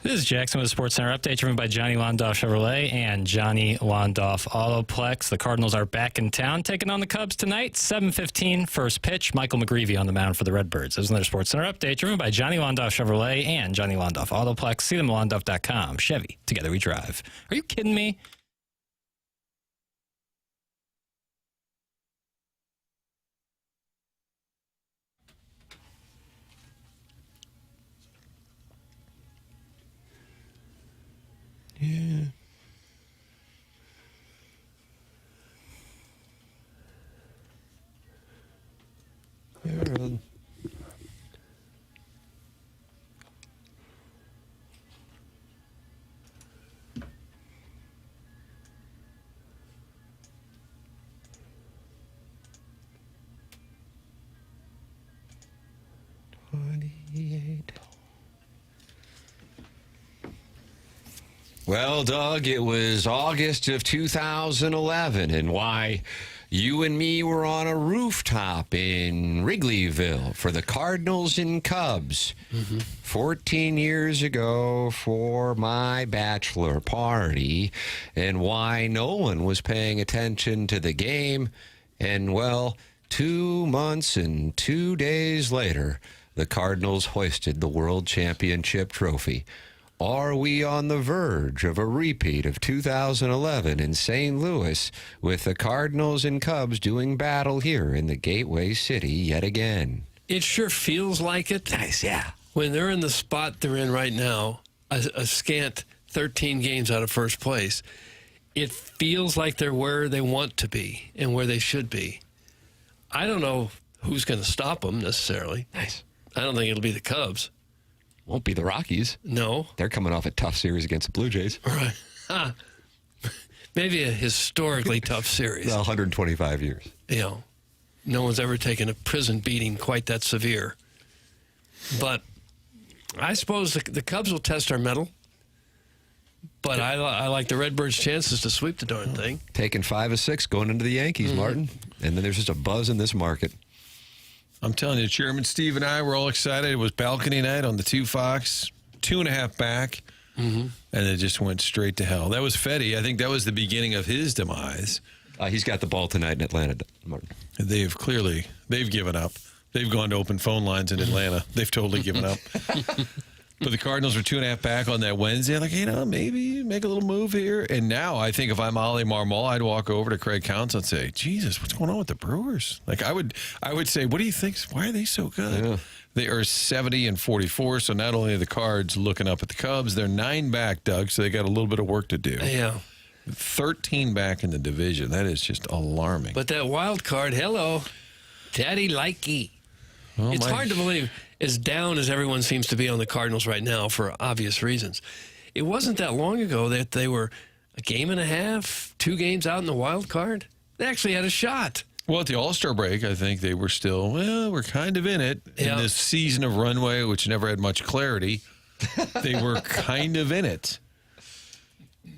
This is Jackson with a Sports Center update driven by Johnny Londoff Chevrolet and Johnny Londoff Autoplex. The Cardinals are back in town, taking on the Cubs tonight, 7:15 first pitch. Michael McGreevy on the mound for the Redbirds. There's another Sports Center update driven by Johnny Londoff Chevrolet and Johnny Londoff Autoplex. See them at londoff.com. Chevy, together we drive. Are you kidding me? Yeah. Harold. Well, Doug, it was August of 2011, and why you and me were on a rooftop in Wrigleyville for the Cardinals and Cubs 14 years ago for my bachelor party, and why no one was paying attention to the game. And, well, 2 months and 2 days later, the Cardinals hoisted the World Championship trophy. Are we on the verge of a repeat of 2011 in St. Louis with the Cardinals and Cubs doing battle here in the Gateway City yet again? It sure feels like it. Nice, yeah. When they're in the spot they're in right now, a scant 13 games out of first place, it feels like they're where they want to be and where they should be. I don't know who's going to stop them necessarily. Nice. I don't think it'll be the Cubs. Won't be the Rockies. No. They're coming off a tough series against the Blue Jays. Right. Maybe a historically tough series. Well, 125 years. You know, no one's ever taken a prison beating quite that severe. But I suppose the Cubs will test our mettle. But I like the Redbirds' chances to sweep the darn thing. Taking 5 of 6 going into the Yankees, Martin. And then there's just a buzz in this market. I'm telling you, Chairman Steve and I were all excited. It was balcony night on the 2 Fox, 2.5 back, and it just went straight to hell. That was Fetty. I think that was the beginning of his demise. He's got the ball tonight in Atlanta, Martin. They've given up. They've gone to open phone lines in Atlanta. They've totally given up. But the Cardinals were 2.5 back on that Wednesday. Like, maybe make a little move here. And now I think if I'm Ollie Marmol, I'd walk over to Craig Counsell and say, Jesus, what's going on with the Brewers? Like, I would say, what do you think? Why are they so good? Yeah. They are 70-44, so not only are the Cards looking up at the Cubs, they're 9 back, Doug, so they got a little bit of work to do. Yeah. 13 back in the division. That is just alarming. But that wild card, hello, Daddy Likey. Well, it's hard to believe, as down as everyone seems to be on the Cardinals right now for obvious reasons. It wasn't that long ago that they were a game and a half, 2 games out in the wild card. They actually had a shot. Well, at the All-Star break, I think they were still, we're kind of in it. In this season of runway, which never had much clarity, they were kind of in it.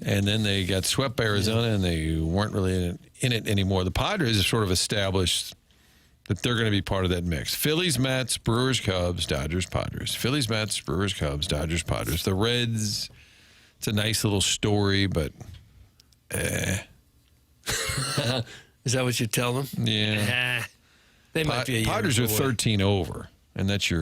And then they got swept by Arizona, and they weren't really in it anymore. The Padres have sort of established that they're going to be part of that mix. Phillies, Mets, Brewers, Cubs, Dodgers, Padres. Phillies, Mets, Brewers, Cubs, Dodgers, Padres. The Reds, it's a nice little story, but Is that what you tell them? Yeah. They might be a Padres are 13 over, and that's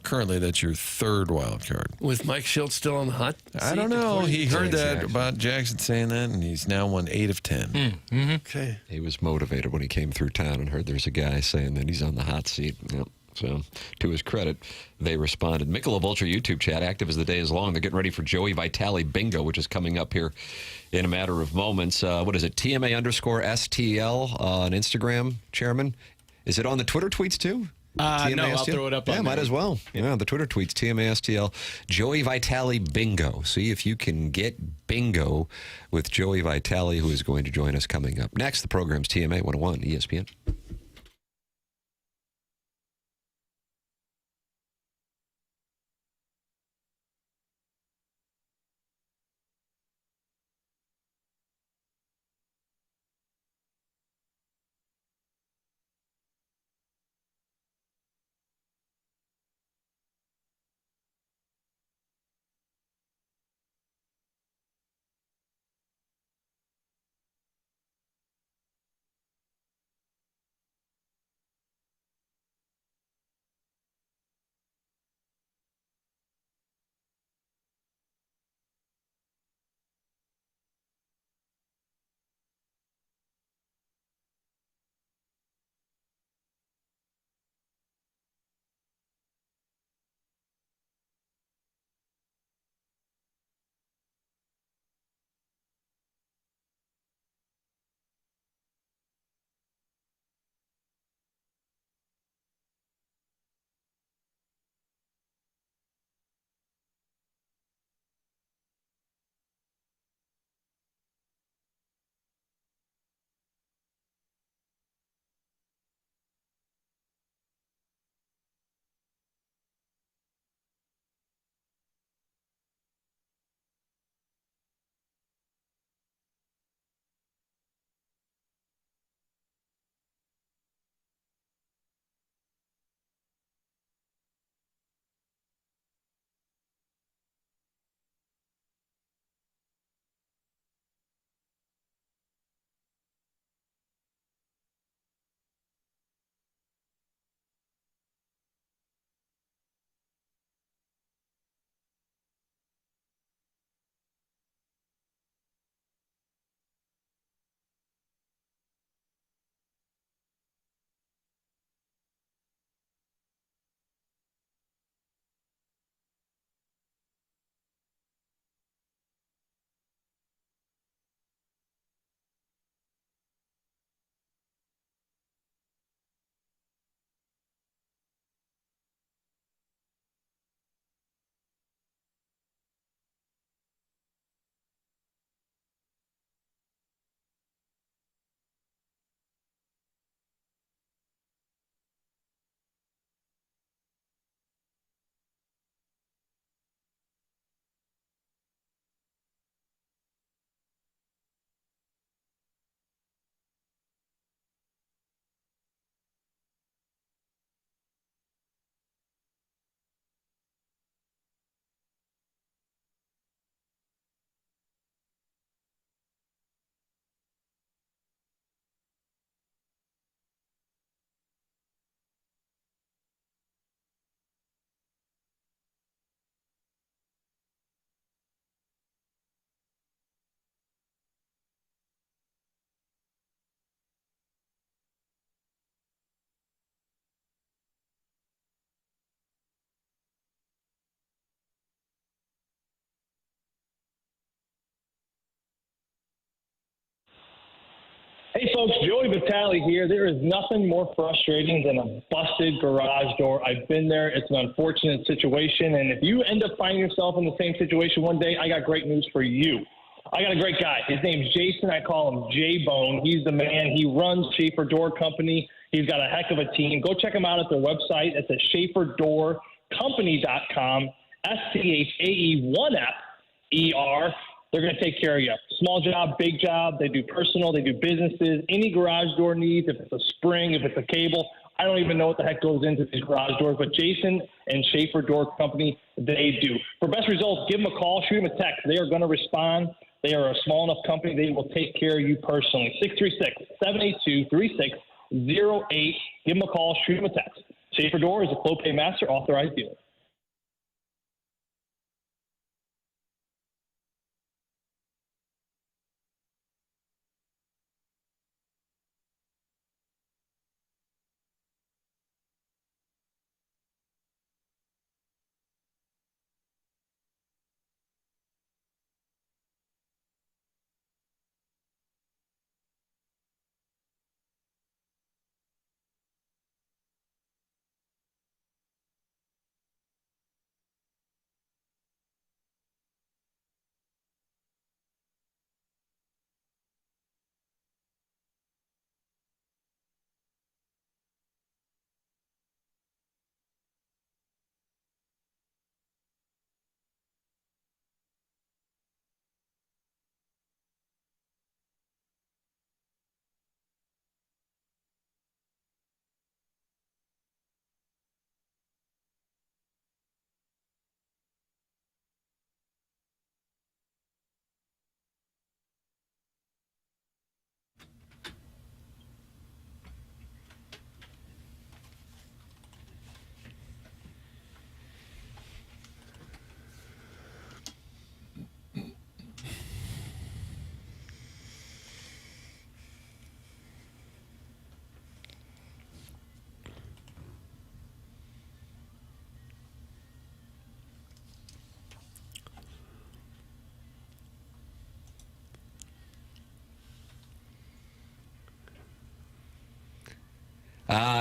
currently that's your 3rd wild card. With Mike Schultz still on the hot seat? I don't know. He heard that about Jackson saying that, and he's now won 8 of 10. Okay. He was motivated when he came through town and heard there's a guy saying that he's on the hot seat. Yep. So, to his credit, they responded. Michelob Ultra YouTube chat, active as the day is long. They're getting ready for Joey Vitale Bingo, which is coming up here in a matter of moments. What is it? TMA_STL on Instagram, Chairman. Is it on the Twitter tweets, too? No, I'll throw it up on Yeah, might there. as well. Yeah, the Twitter tweets, TMASTL, Joey Vitale Bingo. See if you can get bingo with Joey Vitale, who is going to join us coming up. Next, the program's TMA 101 ESPN. Hey, folks, Joey Vitale here. There is nothing more frustrating than a busted garage door. I've been there. It's an unfortunate situation. And if you end up finding yourself in the same situation one day, I got great news for you. I got a great guy. His name's Jason. I call him J-Bone. He's the man. He runs Schaefer Door Company. He's got a heck of a team. Go check him out at their website. It's at SchaeferDoorCompany.com, SCHAE1FER. They're going to take care of you. Small job, big job. They do personal. They do businesses. Any garage door needs, if it's a spring, if it's a cable. I don't even know what the heck goes into these garage doors, but Jason and Schaefer Door Company, they do. For best results, give them a call, shoot them a text. They are going to respond. They are a small enough company. They will take care of you personally. 636-782-3608. Give them a call, shoot them a text. Schaefer Door is a Clopay Master authorized dealer.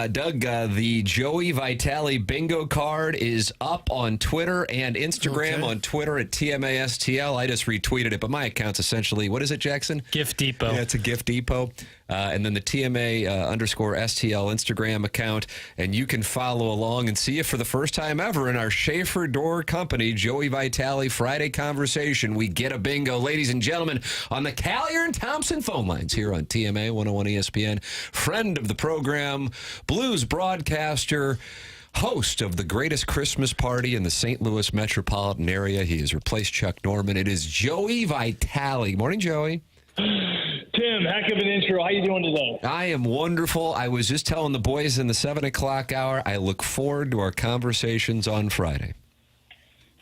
Doug, the Joey Vitale bingo card is up on Twitter and Instagram. Okay. On Twitter at TMASTL. I just retweeted it, but my account's essentially, what is it, Jackson? Gift Depot. Yeah, it's a gift depot. And then the TMA underscore STL Instagram account. And you can follow along and see it for the first time ever in our Schaefer Door Company, Joey Vitale Friday Conversation. We get a bingo. Ladies and gentlemen, on the Callier and Thompson phone lines here on TMA 101 ESPN, friend of the program, blues broadcaster, host of the greatest Christmas party in the St. Louis metropolitan area. He has replaced Chuck Norman. It is Joey Vitale. Morning, Joey. Tim, heck of an intro. How you doing today? I am wonderful. I was just telling the boys in the 7 o'clock hour, I look forward to our conversations on Friday.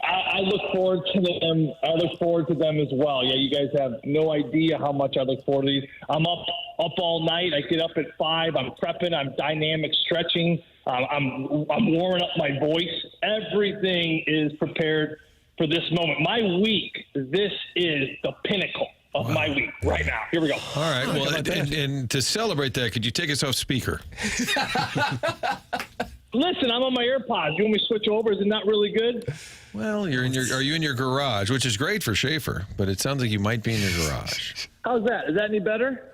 I look forward to them. I look forward to them as well. Yeah, you guys have no idea how much I look forward to these. I'm up all night. I get up at 5. I'm prepping. I'm dynamic stretching. I'm warming up my voice. Everything is prepared for this moment. My week, this is the pinnacle of my week right now. Here we go. All right. Well, and to celebrate that, could you take us off speaker? Listen, I'm on my AirPods. You want me to switch over? Is it not really good? Well, are you in your garage, which is great for Schaefer, but it sounds like you might be in your garage. How's that? Is that any better?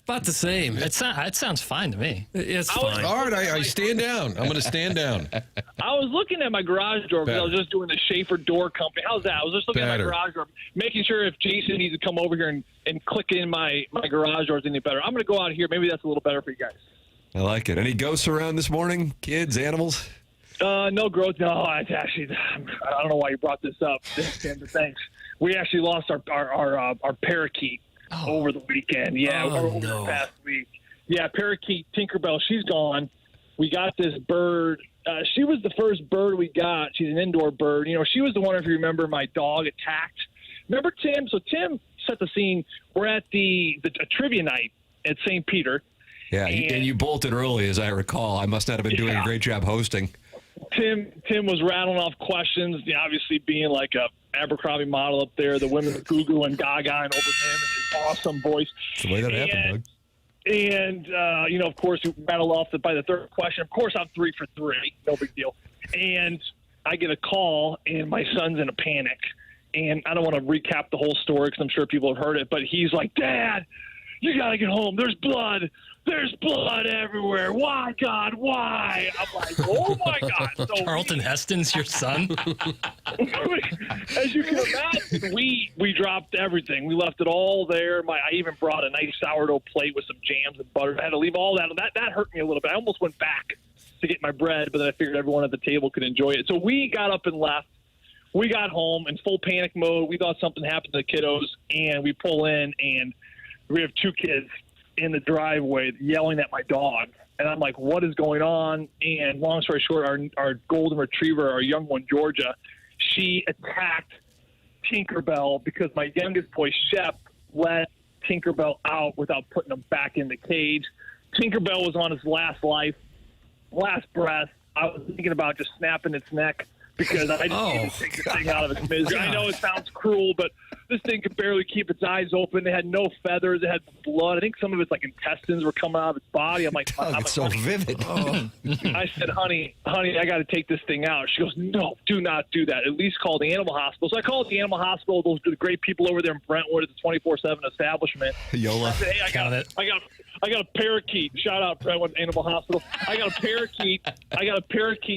About the same. It sounds fine to me. It's fine. All right, I stand down. I'm going to stand down. I was looking at my garage door because I was just doing the Schaefer Door Company. How's that? I was just looking at my garage door, making sure if Jason needs to come over here and click in my garage doors any better. I'm going to go out here. Maybe that's a little better for you guys. I like it. Any ghosts around this morning? Kids, animals? No growth. No, it's actually, I don't know why you brought this up. Thanks. We actually lost our parakeet over the weekend. Yeah, over the past week. Yeah, parakeet Tinkerbell. She's gone. We got this bird. She was the first bird we got. She's an indoor bird. You know, she was the one, if you remember, my dog attacked. Remember Tim? So Tim set the scene. We're at the trivia night at St. Peter. Yeah, and you bolted early, as I recall. I must not have been doing a great job hosting. Tim was rattling off questions, obviously being like a Abercrombie model up there. The women were Goo Goo and Gaga and over him and his awesome voice. It's the way that happened, Doug. And, of course, we rattle off by the third question. Of course, I'm 3 for 3. No big deal. And I get a call, and my son's in a panic. And I don't want to recap the whole story because I'm sure people have heard it, but he's like, Dad, you got to get home. There's blood. There's blood everywhere. Why, God? Why? I'm like, oh, my God. So Charlton Heston's your son? As you can imagine, we dropped everything. We left it all there. I even brought a nice sourdough plate with some jams and butter. I had to leave all that. That hurt me a little bit. I almost went back to get my bread, but then I figured everyone at the table could enjoy it. So we got up and left. We got home in full panic mode. We thought something happened to the kiddos, and we pull in, and we have 2 kids in the driveway yelling at my dog. And I'm like, what is going on? And long story short, our golden retriever, our young one, Georgia, she attacked Tinkerbell because my youngest boy, Shep, let Tinkerbell out without putting him back in the cage. Tinkerbell was on his last breath. I was thinking about just snapping its neck because I just need to take the thing out of its misery. I know it sounds cruel, but this thing could barely keep its eyes open. It had no feathers. It had blood. I think some of its intestines were coming out of its body. I'm like, it's so vivid. I said, honey, I got to take this thing out. She goes, no, do not do that. At least call the animal hospital. So I called the animal hospital. Those are the great people over there in Brentwood at the 24/7 establishment. Yola. I said, hey, I got a parakeet. Shout out Brentwood Animal Hospital. I got a parakeet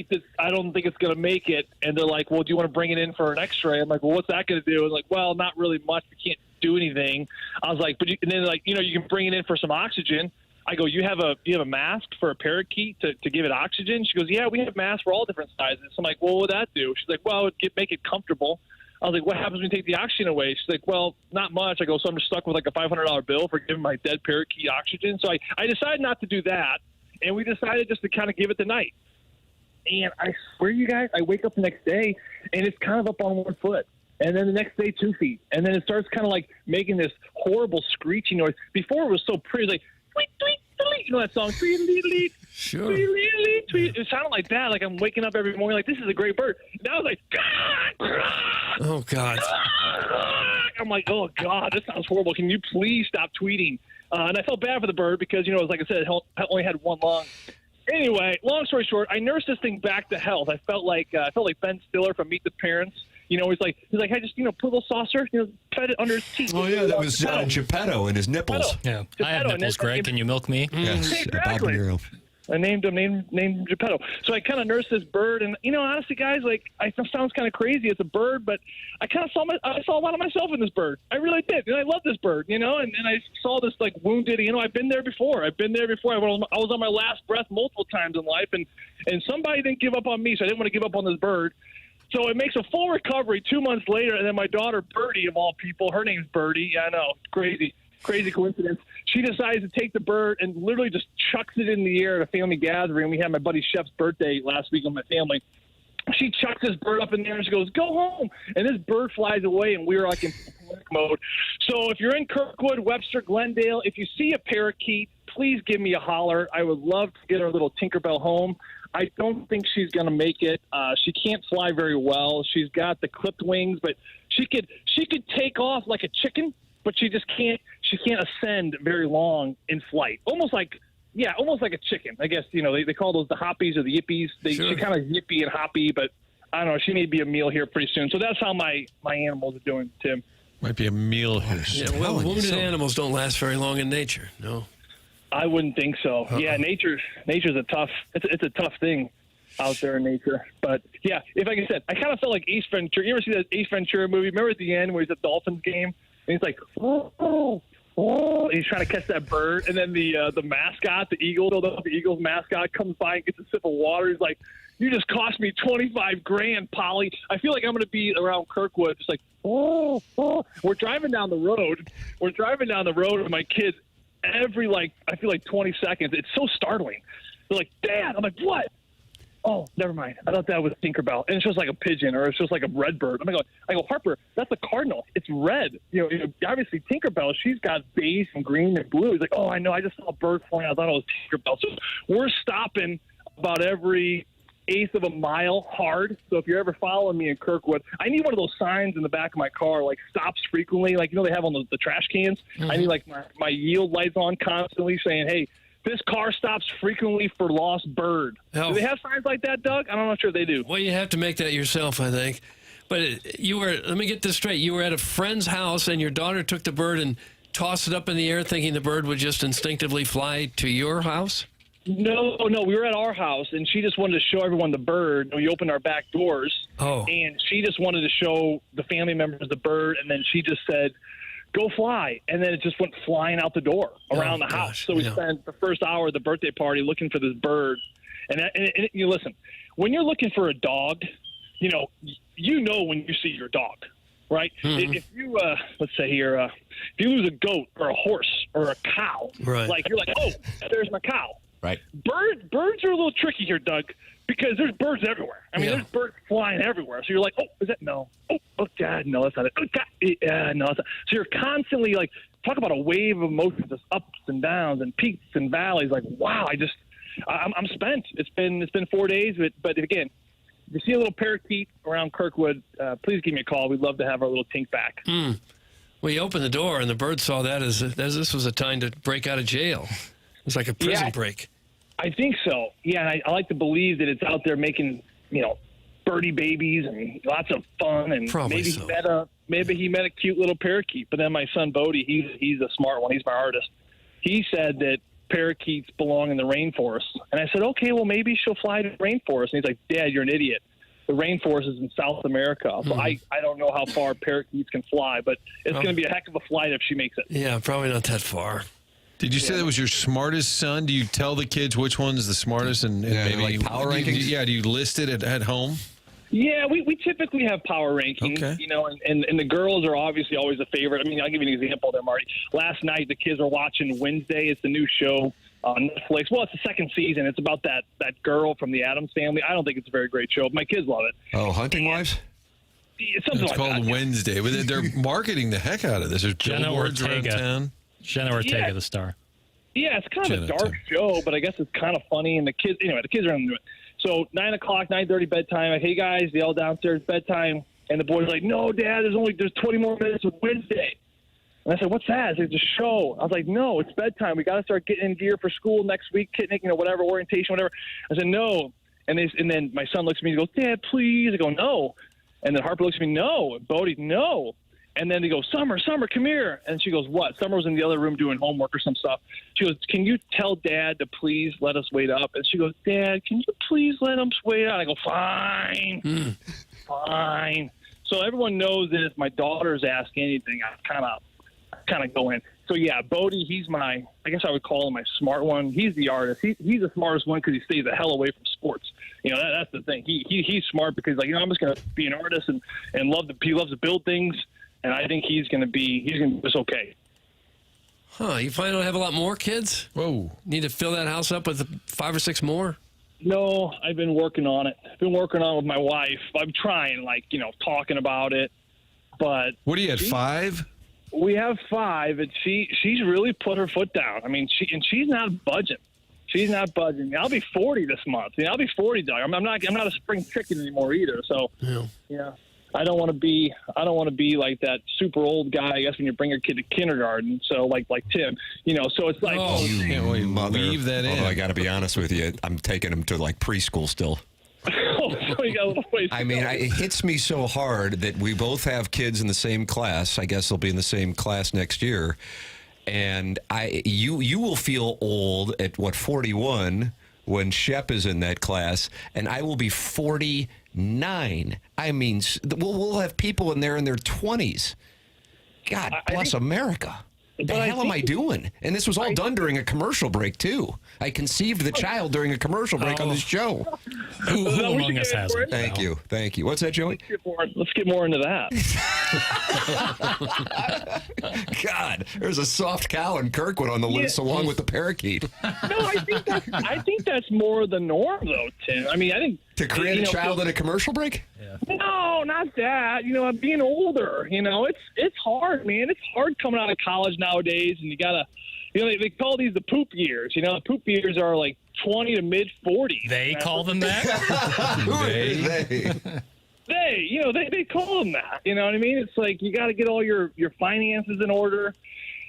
that I don't think it's going to make it. And they're like, well, do you want to bring it in for an x-ray? I'm like, well, what's that going to do? And like, well, not really much. We can't do anything. I was like, and then they're like, you can bring it in for some oxygen. I go, you have a mask for a parakeet to give it oxygen? She goes, yeah, we have masks for all different sizes. So I'm like, well, what would that do? She's like, well, it would make it comfortable. I was like, what happens when you take the oxygen away? She's like, well, not much. I go, so I'm just stuck with a $500 bill for giving my dead parakeet oxygen. So I decided not to do that, and we decided just to kind of give it the night. And I swear, you guys, I wake up the next day, and it's kind of up on 1 foot. And then the next day, 2 feet. And then it starts kind of making this horrible screeching noise. Before it was so pretty, it was like, tweet, tweet, tweet. You know that song? Tweet, tweet, tweet. Sure. Tweet, tweet, tweet. It sounded like that. Like I'm waking up every morning like, this is a great bird. Now it's like, oh, God. I'm like, oh, God, this sounds horrible. Can you please stop tweeting? And I felt bad for the bird because, like I said, it only had 1 lung. Anyway, long story short, I nursed this thing back to health. I felt like Ben Stiller from Meet the Parents. He's like, hey, just, put a little saucer, pet it under his teeth. Oh, yeah, that was Geppetto and his nipples. Yeah, I have nipples, Greg. Can you milk me? Yes, exactly. Bob De Niro. I named Geppetto. So I kind of nursed this bird, and honestly, guys, it sounds kind of crazy. It's a bird, but I kind of saw a lot of myself in this bird. I really did, and I love this bird, and I saw this wounded. I've been there before. I was on my last breath multiple times in life, and somebody didn't give up on me, so I didn't want to give up on this bird. So it makes a full recovery 2 months later, and then my daughter Birdie, of all people, her name's Birdie. Yeah, I know, crazy coincidence. She decides to take the bird and literally just chucks it in the air at a family gathering. We had my buddy Chef's birthday last week with my family. She chucks this bird up in the air and she goes, go home. And this bird flies away, and we were in panic mode. So if you're in Kirkwood, Webster, Glendale, if you see a parakeet, please give me a holler. I would love to get our little Tinkerbell home. I don't think she's going to make it. She can't fly very well. She's got the clipped wings, but she could take off like a chicken, but she just can't. She can't ascend very long in flight. Almost like a chicken. I guess they call those the hoppies or the yippies. She kind of yippy and hoppy, but I don't know. She may be a meal here pretty soon. So that's how my animals are doing, Tim. Might be a meal here. Yeah, well, wounded animals don't last very long in nature. No. I wouldn't think so. Yeah, nature's a tough. It's a tough thing out there in nature. But yeah, like I said, I kind of felt like Ace Ventura. You ever see that Ace Ventura movie? Remember at the end where he's at the Dolphins game and he's like, oh, and he's trying to catch that bird, and then the mascot, the Eagles mascot, comes by and gets a sip of water. He's like, you just cost me $25,000, Polly. I feel like I'm going to be around Kirkwood, just like, oh. We're driving down the road. With my kids. Every I feel like 20 seconds. It's so startling. They're like, Dad. I'm like, what? Oh, never mind. I thought that was Tinkerbell. And it's just like a pigeon, or it's just like a red bird. I go, Harper, that's a cardinal. It's red. Obviously Tinkerbell, she's got beige and green and blue. He's like, oh, I know. I just saw a bird flying. I thought it was Tinkerbell. So we're stopping about every 1/8 of a mile hard. So if you're ever following me in Kirkwood, I need one of those signs in the back of my car, like stops frequently, like they have on the trash cans. I need like my yield lights on constantly saying, hey, this car stops frequently for lost bird. Do they have signs like that, Doug? I'm not sure they do. Well, you have to make that yourself, I think. But let me get this straight. You were at a friend's house and your daughter took the bird and tossed it up in the air thinking the bird would just instinctively fly to your house? No. We were at our house, and she just wanted to show everyone the bird. We opened our back doors, and she just wanted to show the family members the bird, and then she just said, go fly. And then it just went flying out the door around the house. So we spent the first hour of the birthday party looking for this bird. And you listen, when you're looking for a dog, you know when you see your dog, right? Mm-hmm. If you, let's say here, if you lose a goat or a horse or a cow, like you're like, oh, there's my cow. Right. Birds are a little tricky here, Doug, because there's birds everywhere. I mean, there's birds flying everywhere. So you're like, oh, is that? No. Oh, God, no, that's not it. Oh, God, no, that's not. So you're constantly like, talk about a wave of emotions, just ups and downs and peaks and valleys. Like, wow, I'm spent. It's been 4 days, but again, if you see a little parakeet around Kirkwood, please give me a call. We'd love to have our little tink back. We opened the door, and the bird saw that as this was a time to break out of jail. It's like a prison break. I think so. Yeah, and I like to believe that it's out there making, birdie babies and lots of fun. And maybe he met a cute little parakeet. But then my son Bodie, he's a smart one. He's my artist. He said that parakeets belong in the rainforest. And I said, okay, well, maybe she'll fly to the rainforest. And he's like, Dad, you're an idiot. The rainforest is in South America. So I don't know how far parakeets can fly, but it's going to be a heck of a flight if she makes it. Yeah, probably not that far. Did you say that was your smartest son? Do you tell the kids which one's the smartest and maybe like power rankings? Do you list it at home? Yeah, we typically have power rankings, and the girls are obviously always a favorite. I mean, I'll give you an example there, Marty. Last night, the kids were watching Wednesday. It's the new show on Netflix. Well, it's the second season. It's about that girl from the Addams Family. I don't think it's a very great show, but my kids love it. Oh, Hunting Wives? It's called Wednesday. They're marketing the heck out of this. There's billboards around town. Jenna Ortega, the star. Yeah, it's kind of a dark show, but I guess it's kind of funny. And the kids are into it. So 9 o'clock, 9:30 bedtime. Like, hey guys, they all downstairs bedtime, and the boys are like, no, Dad, there's 20 more minutes of Wednesday. And I said, what's that? It's a show. I was like, no, it's bedtime. We got to start getting in gear for school next week, picnic, whatever, orientation, whatever. I said, no. And then my son looks at me and goes, Dad, please. I go, no. And then Harper looks at me, no. And Bodie, no. And then they go, Summer, come here. And she goes, what? Summer was in the other room doing homework or some stuff. She goes, can you tell Dad to please let us wait up? And she goes, Dad, can you please let us wait up? I go, fine. Fine. So everyone knows that if my daughters ask anything, I kind of go in. So, yeah, Bodie, I guess I would call him my smart one. He's the artist. He's the smartest one because he stays the hell away from sports. That's the thing. He's smart because, I'm just going to be an artist and he loves to build things. And I think he's going to be just okay. Huh, you find out I have a lot more kids? Whoa. Need to fill that house up with 5 or 6 more? No, I've been working on it. I've been working on it with my wife. I'm trying, talking about it. But what are you at, 5? We have 5, and she's really put her foot down. I mean, she's not budging. She's not budging. I'll be 40 this month. I'll be 40, Doug. I'm not a spring chicken anymore either. So, yeah. I don't want to be like that super old guy, I guess, when you bring your kid to kindergarten. So like Tim, so it's like, mother. Leave that in. Although I got to be honest with you, I'm taking him to like preschool still. So you got a little ways to go. It hits me so hard that we both have kids in the same class. I guess they'll be in the same class next year. And you will feel old at 41 when Shep is in that class, and I will be 49. I mean, we'll have people in there in their 20s. God bless America. What the hell am I doing? And this was all done during a commercial break, too. I conceived the child during a commercial break on this show. Who among us hasn't? Thank you. What's that, Joey? Let's get more into that. God, there's a soft cow in Kirkwood on the list along with the parakeet. No, I think that's more the norm, though, Tim. I mean, I think to create a child in a commercial break. Yeah. No, not that. Being older, it's hard, man. It's hard coming out of college nowadays, and you gotta they call these the poop years. The poop years are like 20 to mid 40s. They call them that? They call them that. You know what I mean? It's like you got to get all your finances in order.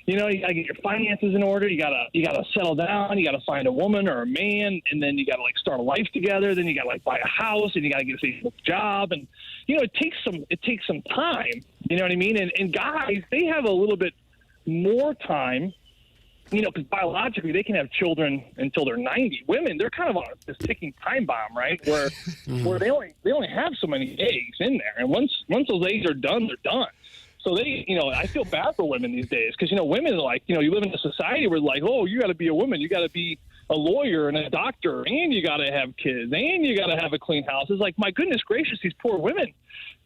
You got to get your finances in order. You gotta settle down. You got to find a woman or a man, and then you got to like start a life together. Then you got to like buy a house, and you got to get a stable job, and it takes some time. You know what I mean? And guys, they have a little bit more time. Because biologically they can have children until they're 90. Women, they're kind of on this ticking time bomb, right? Where they only have so many eggs in there, and once those eggs are done, they're done. So I feel bad for women these days because women are like, you live in a society where like, oh, you got to be a woman, you got to be a lawyer and a doctor, and you got to have kids, and you got to have a clean house. It's like, my goodness gracious, these poor women.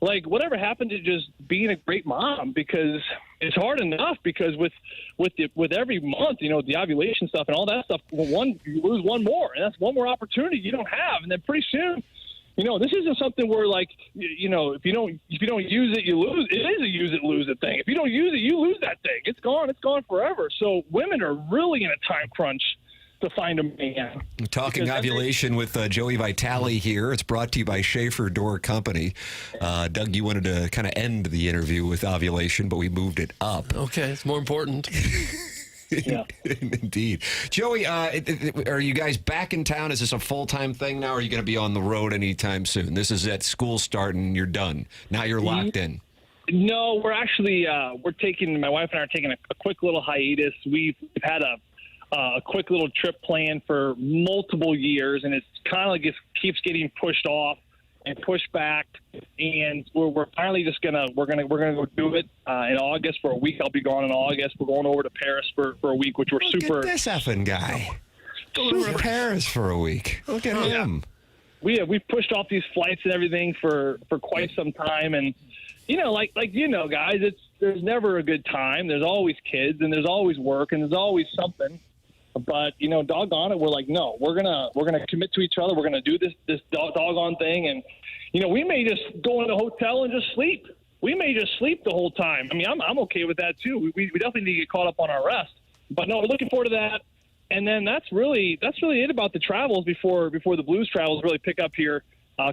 Like, whatever happened to just being a great mom? Because it's hard enough. Because with every month, the ovulation stuff and all that stuff, you lose one more, and that's one more opportunity you don't have. And then pretty soon, this isn't something where like, if you don't use it, you lose. It is a use it, lose it thing. If you don't use it, you lose that thing. It's gone. It's gone forever. So women are really in a time crunch to find a man. Talking ovulation with Joey Vitale here. It's brought to you by Schaefer Door Company. Doug, you wanted to kind of end the interview with ovulation, but we moved it up. Okay, it's more important. Yeah. Indeed. Joey, are you guys back in town? Is this a full-time thing now, or are you going to be on the road anytime soon? This is at school starting, you're done. Now you're locked in. No, we're actually, my wife and I are taking a quick little hiatus. We've had a quick little trip planned for multiple years, and it's kind of just keeps getting pushed off and pushed back. And we're finally just gonna go do it in August for a week. I'll be gone in August. We're going over to Paris for a week, which we're super. Look at this effing guy. Going over to Paris for a week. Look at him. We've pushed off these flights and everything for quite some time, and guys, there's never a good time. There's always kids, and there's always work, and there's always something. But doggone it, we're like, no, we're gonna commit to each other. We're gonna do this doggone thing, and we may just go in a hotel and just sleep. We may just sleep the whole time. I mean, I'm okay with that too. We definitely need to get caught up on our rest. But no, we're looking forward to that. And then that's really it about the travels before the blues travels really pick up here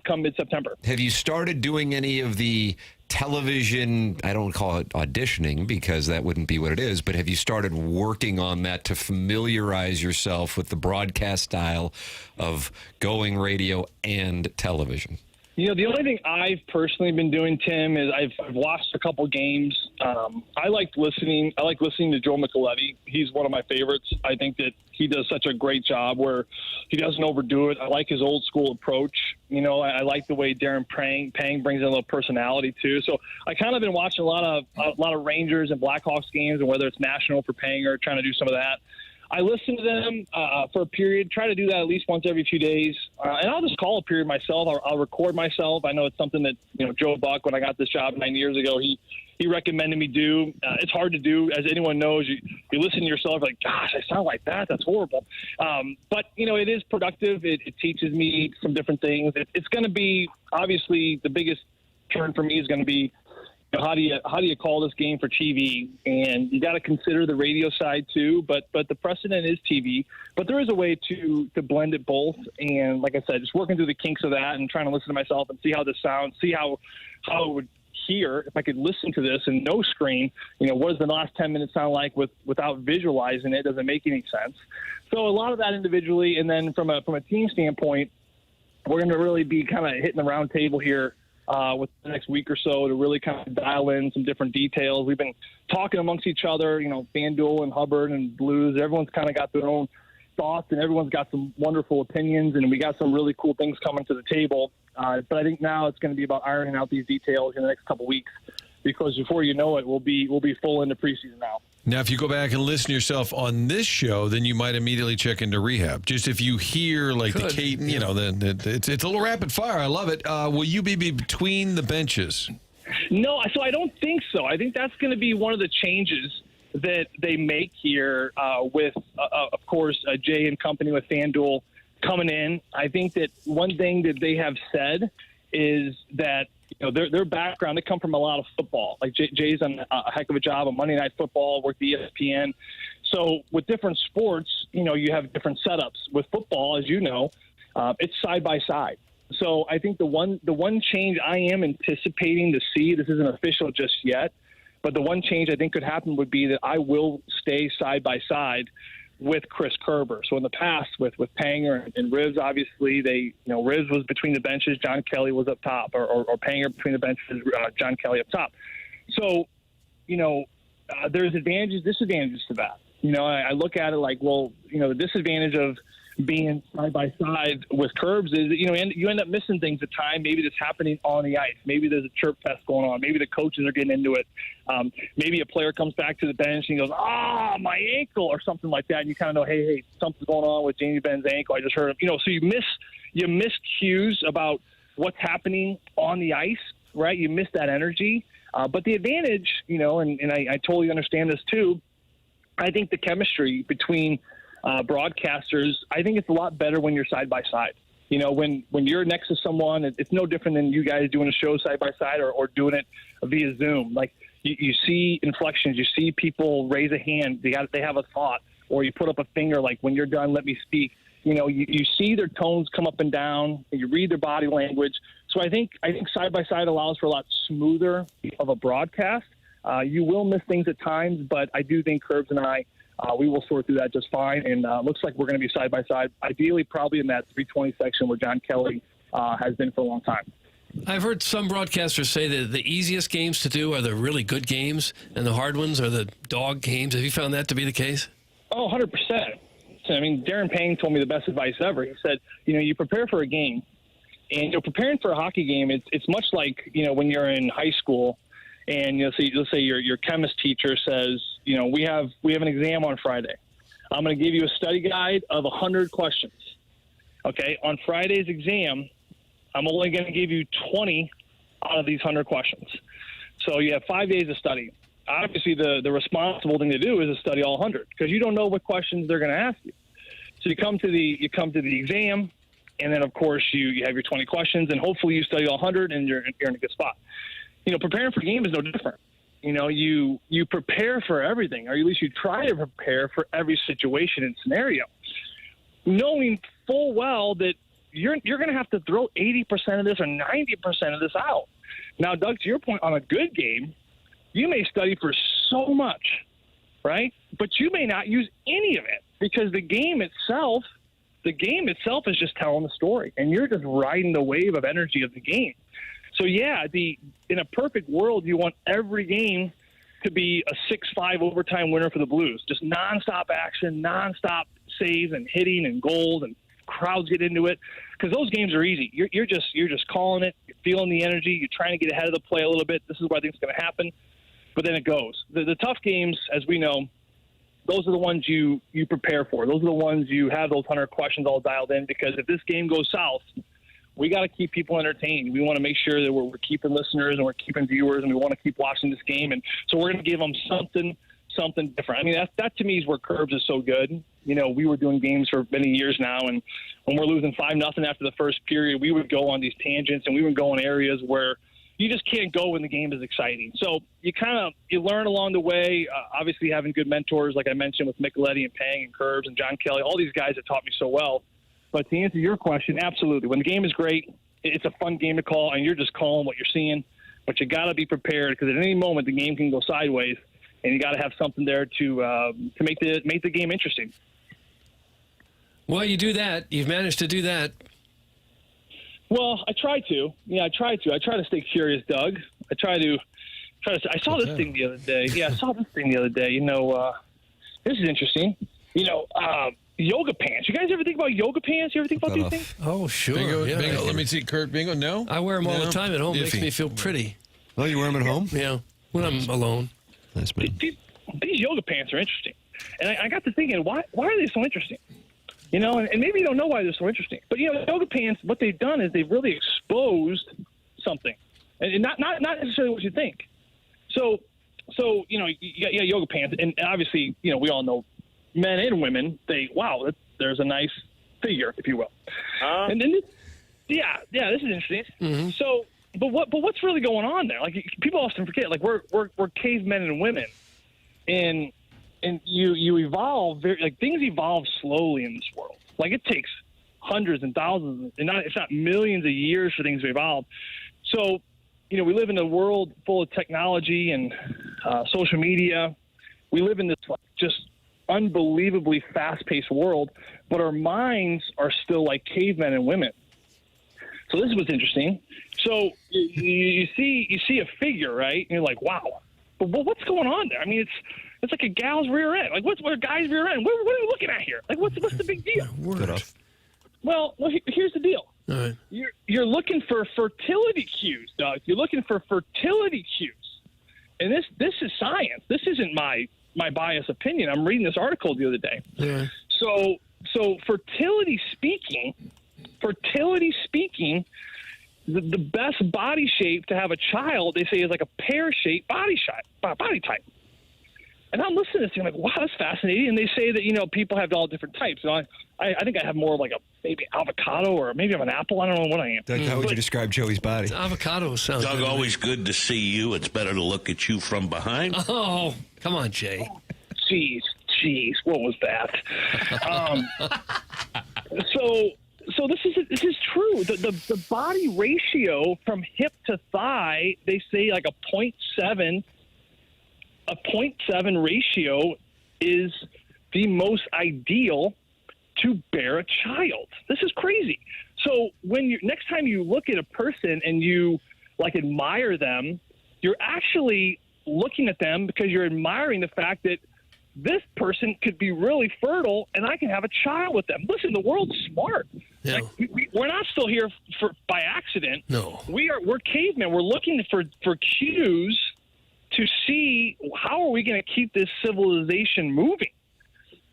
come mid-September. Have you started doing any of the television, I don't call it auditioning because that wouldn't be what it is, but have you started working on that to familiarize yourself with the broadcast style of going radio and television? The only thing I've personally been doing, Tim, is I've watched a couple games. I like listening to Joe McKernan. He's one of my favorites. I think that he does such a great job where he doesn't overdo it. I like his old school approach. I like the way Darren Pang brings in a little personality too. So I kind of been watching a lot of Rangers and Blackhawks games, and whether it's national for Pang or trying to do some of that. I listen to them for a period, try to do that at least once every few days. And I'll just call a period myself. I'll record myself. I know it's something that, Joe Buck, when I got this job 9 years ago, he recommended me do. It's hard to do. As anyone knows, you listen to yourself like, gosh, I sound like that. That's horrible. But, it is productive. It teaches me some different things. It's going to be, obviously, the biggest turn for me is going to be, how do you call this game for TV? And you got to consider the radio side too, but the precedent is TV. But there is a way to blend it both. And like I said, just working through the kinks of that and trying to listen to myself and see how this sounds, see how it would hear if I could listen to this and no screen. What does the last 10 minutes sound like without visualizing it? Doesn't make any sense. So a lot of that individually, and then from a team standpoint, we're going to really be kind of hitting the round table here with the next week or so to really kind of dial in some different details. We've been talking amongst each other, FanDuel and Hubbard and Blues. Everyone's kind of got their own thoughts, and everyone's got some wonderful opinions, and we got some really cool things coming to the table. But I think now it's going to be about ironing out these details in the next couple weeks, because before you know it, we'll be full into preseason now. Now, if you go back and listen to yourself on this show, then you might immediately check into rehab. Just if you hear like the cadence, then it's a little rapid fire. I love it. Will you be between the benches? No, so I don't think so. I think that's going to be one of the changes that they make here with, of course, Jay and company with FanDuel coming in. I think that one thing that they have said is that their background, they come from a lot of football. Like Jay's done a heck of a job on Monday Night Football, worked at ESPN. So with different sports, you have different setups. With football, as you know, it's side by side. So I think the one change I am anticipating to see, this isn't official just yet, but the one change I think could happen would be that I will stay side by side with Chris Kerber. So in the past with Panger and Rivs, obviously Rivs was between the benches, John Kelly was up top, or Panger between the benches, John Kelly up top. So, there's advantages, disadvantages to that. I look at it like, well, the disadvantage of being side by side with Curbs is, you end up missing things at times. Maybe that's happening on the ice. Maybe there's a chirp fest going on. Maybe the coaches are getting into it. Maybe a player comes back to the bench and he goes, my ankle, or something like that. And you kind of know, hey, something's going on with Jamie Benn's ankle. I just heard him. So you miss cues about what's happening on the ice, right? You miss that energy. But the advantage, and I totally understand this too, I think the chemistry between broadcasters, I think it's a lot better when you're side by side. When you're next to someone, it's no different than you guys doing a show side by side or doing it via Zoom. Like you see inflections, you see people raise a hand, they have a thought, or you put up a finger like, when you're done, let me speak. You see their tones come up and down, and you read their body language. So I think side by side allows for a lot smoother of a broadcast. You will miss things at times, but I do think Curbs and I, we will sort through that just fine. And looks like we're going to be side by side, ideally probably in that 320 section where John Kelly has been for a long time. I've heard some broadcasters say that the easiest games to do are the really good games, and the hard ones are the dog games. Have you found that to be the case? Oh, 100%. I mean, Darren Payne told me the best advice ever. He said, you prepare for a game, and preparing for a hockey game, it's much like, when you're in high school, and you'll say your chemist teacher says, we have an exam on Friday. I'm going to give you a study guide of 100 questions. Okay, on Friday's exam, I'm only going to give you 20 out of these 100 questions. So you have 5 days of study. Obviously, the responsible thing to do is to study all 100, because you don't know what questions they're going to ask you. So you come to the exam, and then of course you have your 20 questions, and hopefully you study all 100, and you're in a good spot. Preparing for a game is no different. You prepare for everything, or at least you try to prepare for every situation and scenario, knowing full well that you're going to have to throw 80% of this or 90% of this out. Now, Doug, to your point, on a good game, you may study for so much, right? But you may not use any of it, because the game itself is just telling the story, and you're just riding the wave of energy of the game. So, yeah, in a perfect world, you want every game to be a 6-5 overtime winner for the Blues. Just nonstop action, nonstop saves and hitting and goals, and crowds get into it, because those games are easy. You're just calling it, you're feeling the energy, you're trying to get ahead of the play a little bit. This is what I think is going to happen. But then it goes. The tough games, as we know, those are the ones you prepare for. Those are the ones you have those 100 questions all dialed in, because if this game goes south, we got to keep people entertained. We want to make sure that we're keeping listeners and we're keeping viewers, and we want to keep watching this game. And so we're going to give them something different. I mean, that to me is where Curbs is so good. We were doing games for many years now, and when we're losing 5-0 after the first period, we would go on these tangents, and we would go in areas where you just can't go when the game is exciting. So you learn along the way, obviously having good mentors, like I mentioned, with Mikolas and Pang and Curbs and John Kelly. All these guys have taught me so well. But to answer your question, absolutely. When the game is great, it's a fun game to call, and you're just calling what you're seeing. But you got to be prepared, because at any moment the game can go sideways, and you got to have something there to make the game interesting. Well, you do that. You've managed to do that. Well, I try to. Yeah, I try to. I try to stay curious, Doug. I saw this thing the other day. Yeah, I saw this thing the other day. This is interesting. Yoga pants. You guys ever think about yoga pants? You ever think about these things? Oh, sure. Bingo, yeah. bingo. Let me see, Kurt. Bingo, no? I wear them all the time at home. Iffy. Makes me feel pretty. Oh, you wear them at home? Yeah, when I'm alone. Nice, man. These yoga pants are interesting. And I got to thinking, why are they so interesting? And maybe you don't know why they're so interesting. But, yoga pants, what they've done is they've really exposed something. And not necessarily what you think. So yoga pants. And obviously, we all know men and women, there's a nice figure, if you will. And then this is interesting. Mm-hmm. So, but what's really going on there? Like, people often forget, like, we're cavemen and women, and you evolve things evolve slowly in this world. Like it takes hundreds and thousands, and if not millions of years for things to evolve. So, we live in a world full of technology and social media. We live in this just unbelievably fast-paced world, but our minds are still like cavemen and women. So this is what's interesting. So you see a figure, right? And you're like, wow. But what's going on there? I mean, it's like a gal's rear end. Like, what's a guy's rear end? What are we looking at here? Like, what's the big deal? Well, here's the deal. All right. You're looking for fertility cues, Doug. You're looking for fertility cues. And this is science. This isn't my biased opinion. I'm reading this article the other day. Yeah. So fertility speaking, the best body shape to have a child, they say, is like a pear-shaped body type. And I'm listening to this and I'm like, wow, that's fascinating. And they say that, people have all different types. And I think I have more like maybe avocado, or maybe I'm an apple. I don't know what I am. Doug, how would you describe Joey's body? Avocado sounds Doug, good. always good to see you. It's better to look at you from behind. Oh, come on, Jay. Jeez, what was that? So this is true. The body ratio from hip to thigh, they say like a 0.7. A 0.7 ratio is the most ideal to bear a child. This is crazy. So next time you look at a person and you admire them, you're actually looking at them because you're admiring the fact that this person could be really fertile and I can have a child with them. Listen, the world's smart. Yeah. We're not still here by accident. No. We're cavemen. We're looking for cues to see how are we going to keep this civilization moving.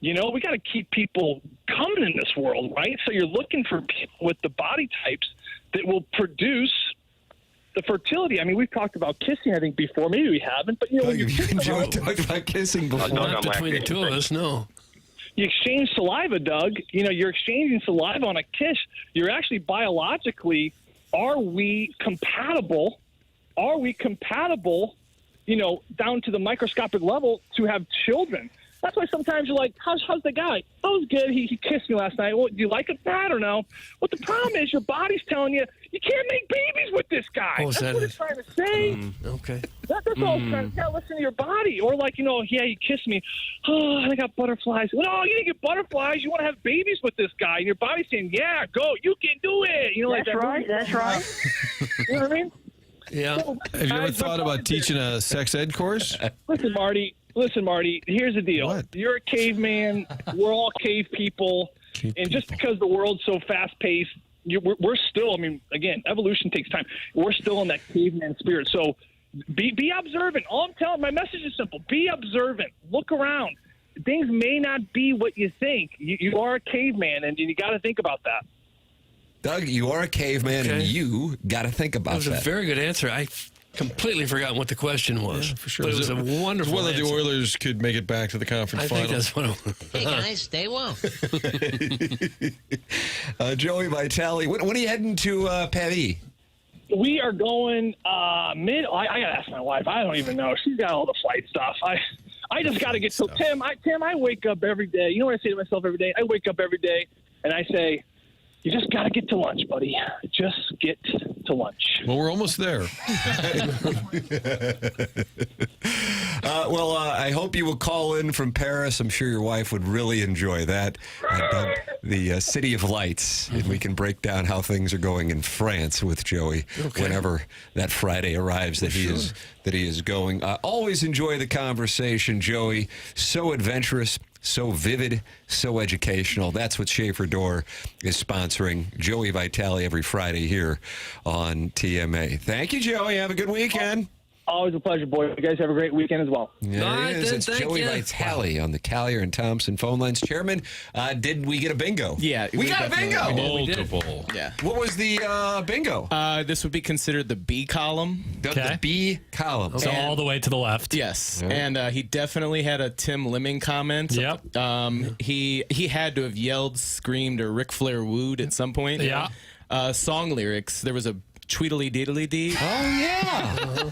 We got to keep people coming in this world, right? So you're looking for people with the body types that will produce the fertility. I mean, we've talked about kissing, I think, before. Maybe we haven't, but when you're talked about kissing before. Not between the two of us, no. You exchange saliva, Doug. You're exchanging saliva on a kiss. You're actually biologically, are we compatible? Down to the microscopic level to have children. That's why sometimes you're like, how's the guy? Oh, he's good. He kissed me last night. Well, do you like it? I don't know. But the problem is your body's telling you can't make babies with this guy. That's what it's trying to say. Okay. That's all it's trying to say. Listen to your body. Or he kissed me. Oh, I got butterflies. No, you didn't get butterflies. You want to have babies with this guy. And your body's saying, yeah, go. You can do it. That's right. That's right. You know what I mean? Yeah. Have you ever thought about teaching a sex ed course? Listen, Marty, here's the deal. What? You're a caveman. We're all cave people. Just because the world's so fast-paced, we're still, again, evolution takes time. We're still in that caveman spirit. So be observant. All I'm telling, my message is simple. Be observant. Look around. Things may not be what you think. You are a caveman, and you got to think about that. Doug, you are a caveman, and you got to think about that. That was a very good answer. I completely forgotten what the question was. Yeah, for sure. But it was a wonderful Whether answer. the Oilers could make it back to the conference I final. think that's what it was. Hey, guys, they won't. Joey Vitale, when are you heading to Paris? We are going I got to ask my wife. I don't even know. She's got all the flight stuff. I just got to get to Tim. I wake up every day. You know what I say to myself every day? I wake up every day and I say, you just got to get to lunch, buddy. Just get to lunch. Well, we're almost there. I hope you will call in from Paris. I'm sure your wife would really enjoy that. Doug, the City of Lights, and we can break down how things are going in France with Joey whenever that Friday arrives that he is going. Always enjoy the conversation, Joey. So adventurous. So vivid, so educational. That's what Schaefer Door is sponsoring. Joey Vitale every Friday here on TMA. Thank you, Joey. Have a good weekend. Always a pleasure, boy. You guys have a great weekend as well. There he is. It's Joey Vitale on the Collier and Thompson phone lines. Chairman, did we get a bingo? Yeah. We got a bingo. Multiple. Yeah. What was the bingo? This would be considered the B column. The B column. So all the way to the left. Yes. And he definitely had a Tim Limming comment. Yep. He had to have yelled, screamed, or Ric Flair wooed at some point. Yeah. Song lyrics. There was a Tweedly Deedly Dee. Oh, yeah.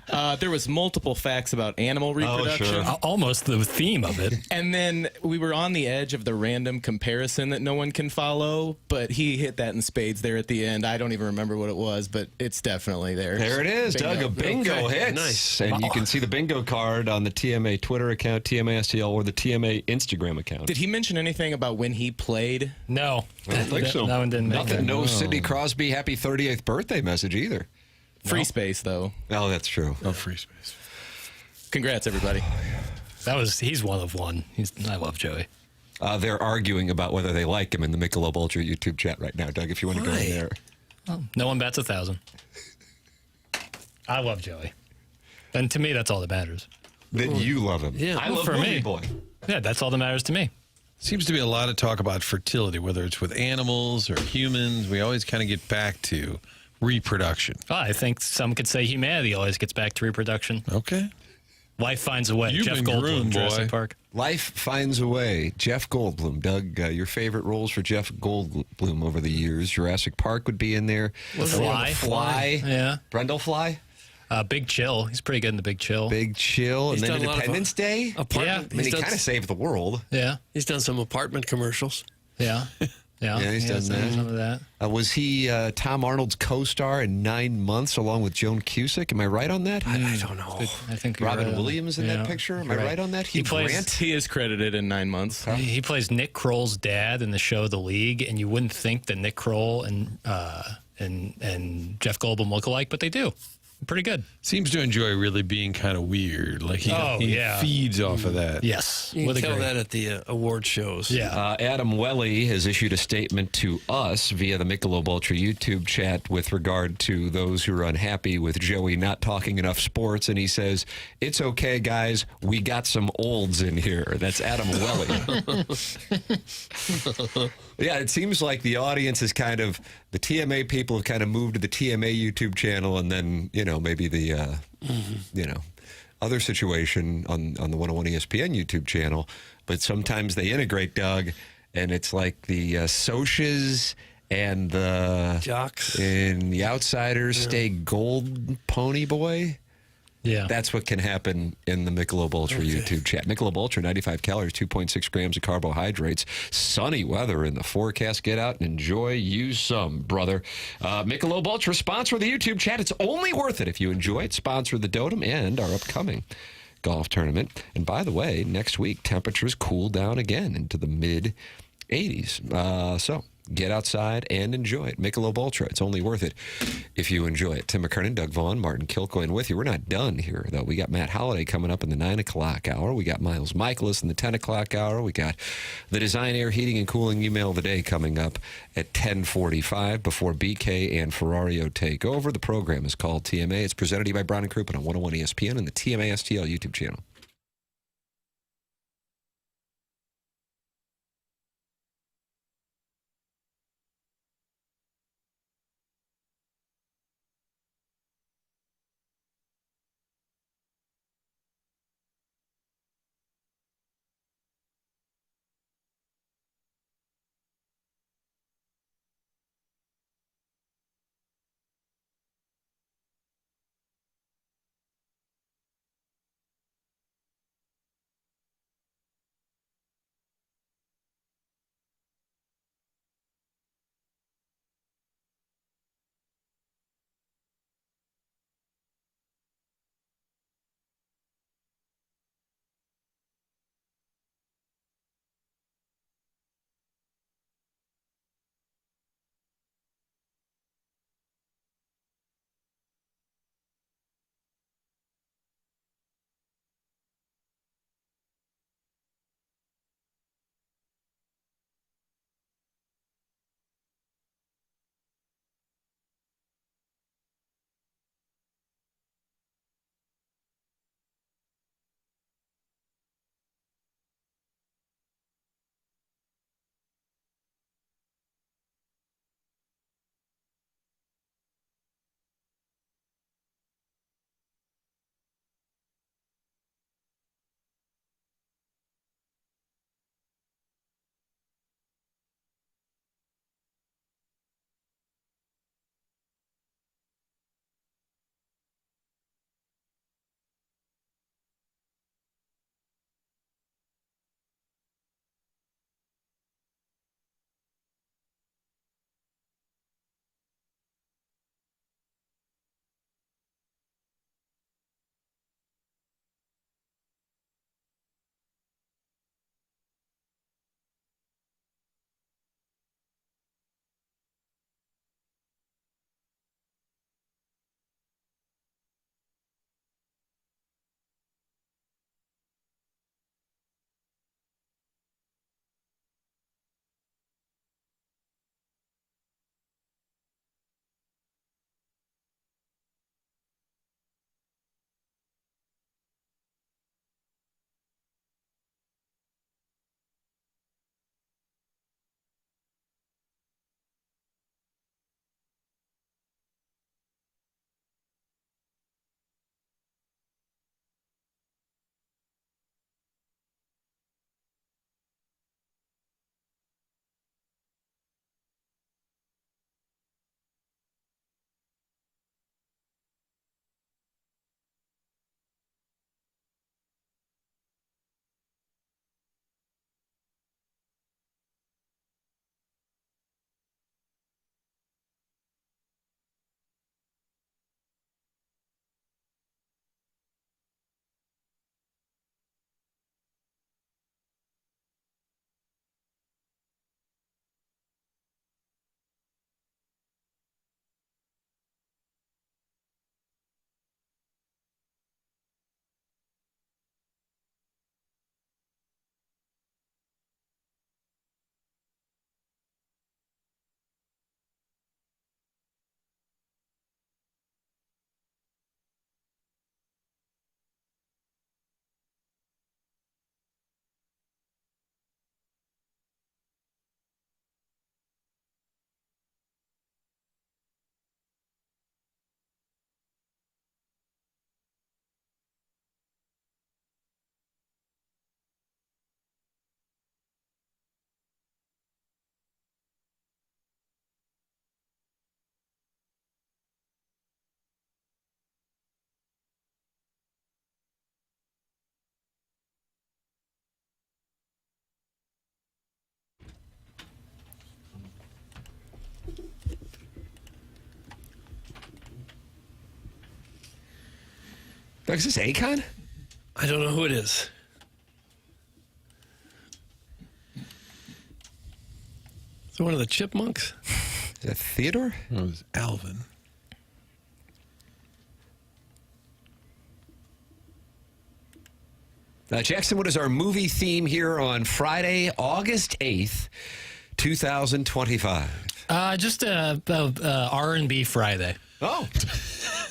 Yeah. There was multiple facts about animal reproduction. sure. Almost the theme of it. And then we were on the edge of the random comparison that no one can follow, but he hit that in spades there at the end. I don't even remember what it was, but it's definitely there. There it is, Doug. A bingo hits. Nice. And you can see the bingo card on the TMA Twitter account, TMA STL, or the TMA Instagram account. Did he mention anything about when he played? No. I don't think so. That one didn't make Nothing. it. No Sidney Crosby happy 38th birthday message either. Free space, though. Oh, that's true. No free space. Congrats, everybody. He's one of one. I love Joey. They're arguing about whether they like him in the Michelob Ultra YouTube chat right now, Doug, if you want to go in there. Well, no one bats 1,000. I love Joey. And to me, that's all that matters. That you love him. Yeah. I Well, love for Movie me. Boy. Yeah, that's all that matters to me. Seems to be a lot of talk about fertility, whether it's with animals or humans. We always kind of get back to reproduction. Oh, I think some could say humanity always gets back to reproduction. Okay. Life finds a way. You've Jeff been Goldblum, groomed, Jurassic boy. Park. Life finds a way. Jeff Goldblum. Doug, your favorite roles for Jeff Goldblum over the years? Jurassic Park would be in there. Fly. Fly. Yeah. Brundlefly. Big Chill. He's pretty good in the Big Chill. Big Chill. He's And then done a lot of Independence Day. apartment. I mean, he He's done kind of saved the world. Yeah. He's done some apartment commercials. Yeah. Yeah. Yeah, he's done that. Some of that. Was he Tom Arnold's co-star in 9 Months along with Joan Cusack? Am I right on that? I don't know. I think you're Robin right on Williams in yeah. that picture? Am I You're right on that? He plays- Grant? He is credited in 9 months. He plays Nick Kroll's dad in the show The League, and you wouldn't think that Nick Kroll and Jeff Goldblum look alike, but they do. Pretty good. Seems to enjoy really being kind of weird. Like he yeah. feeds off of that. Yes. You What can a tell great- that at the award shows. Yeah. Adam Welly has issued a statement to us via the Michelob Ultra YouTube chat with regard to those who are unhappy with Joey not talking enough sports. And he says, "It's okay, guys. We got some olds in here." That's Adam Welly. Yeah, it seems like the audience is kind of, the TMA people have kind of moved to the TMA YouTube channel, and then, maybe the, other situation on the 101 ESPN YouTube channel. But sometimes they integrate, Doug, and it's like the Soches and the Jocks. and the Outsiders stay gold pony boy. Yeah. That's what can happen in the Michelob Ultra YouTube chat. Michelob Ultra, 95 calories, 2.6 grams of carbohydrates. Sunny weather in the forecast. Get out and enjoy you some, brother. Michelob Ultra, sponsor the YouTube chat. It's only worth it if you enjoy it. Sponsor the Dotem and our upcoming golf tournament. And by the way, next week, temperatures cool down again into the mid-80s. So get outside and enjoy it. Michelob Ultra. It's only worth it if you enjoy it. Tim McKernan, Doug Vaughn, Martin Kilcoyne with you. We're not done here, though. We got Matt Holliday coming up in the 9 o'clock hour. We got Miles Mikolas in the 10 o'clock hour. We got the Design Air Heating and Cooling email of the day coming up at 10:45 before BK and Ferrario take over. The program is called TMA. It's presented to you by Brown & Crouppen on 101 ESPN and the TMA STL YouTube channel. Is this Akon? I don't know who it is. Is it one of the Chipmunks? Is that Theodore? It was Alvin. Jackson, what is our movie theme here on Friday, August 8th, 2025? Just R&B Friday. Oh.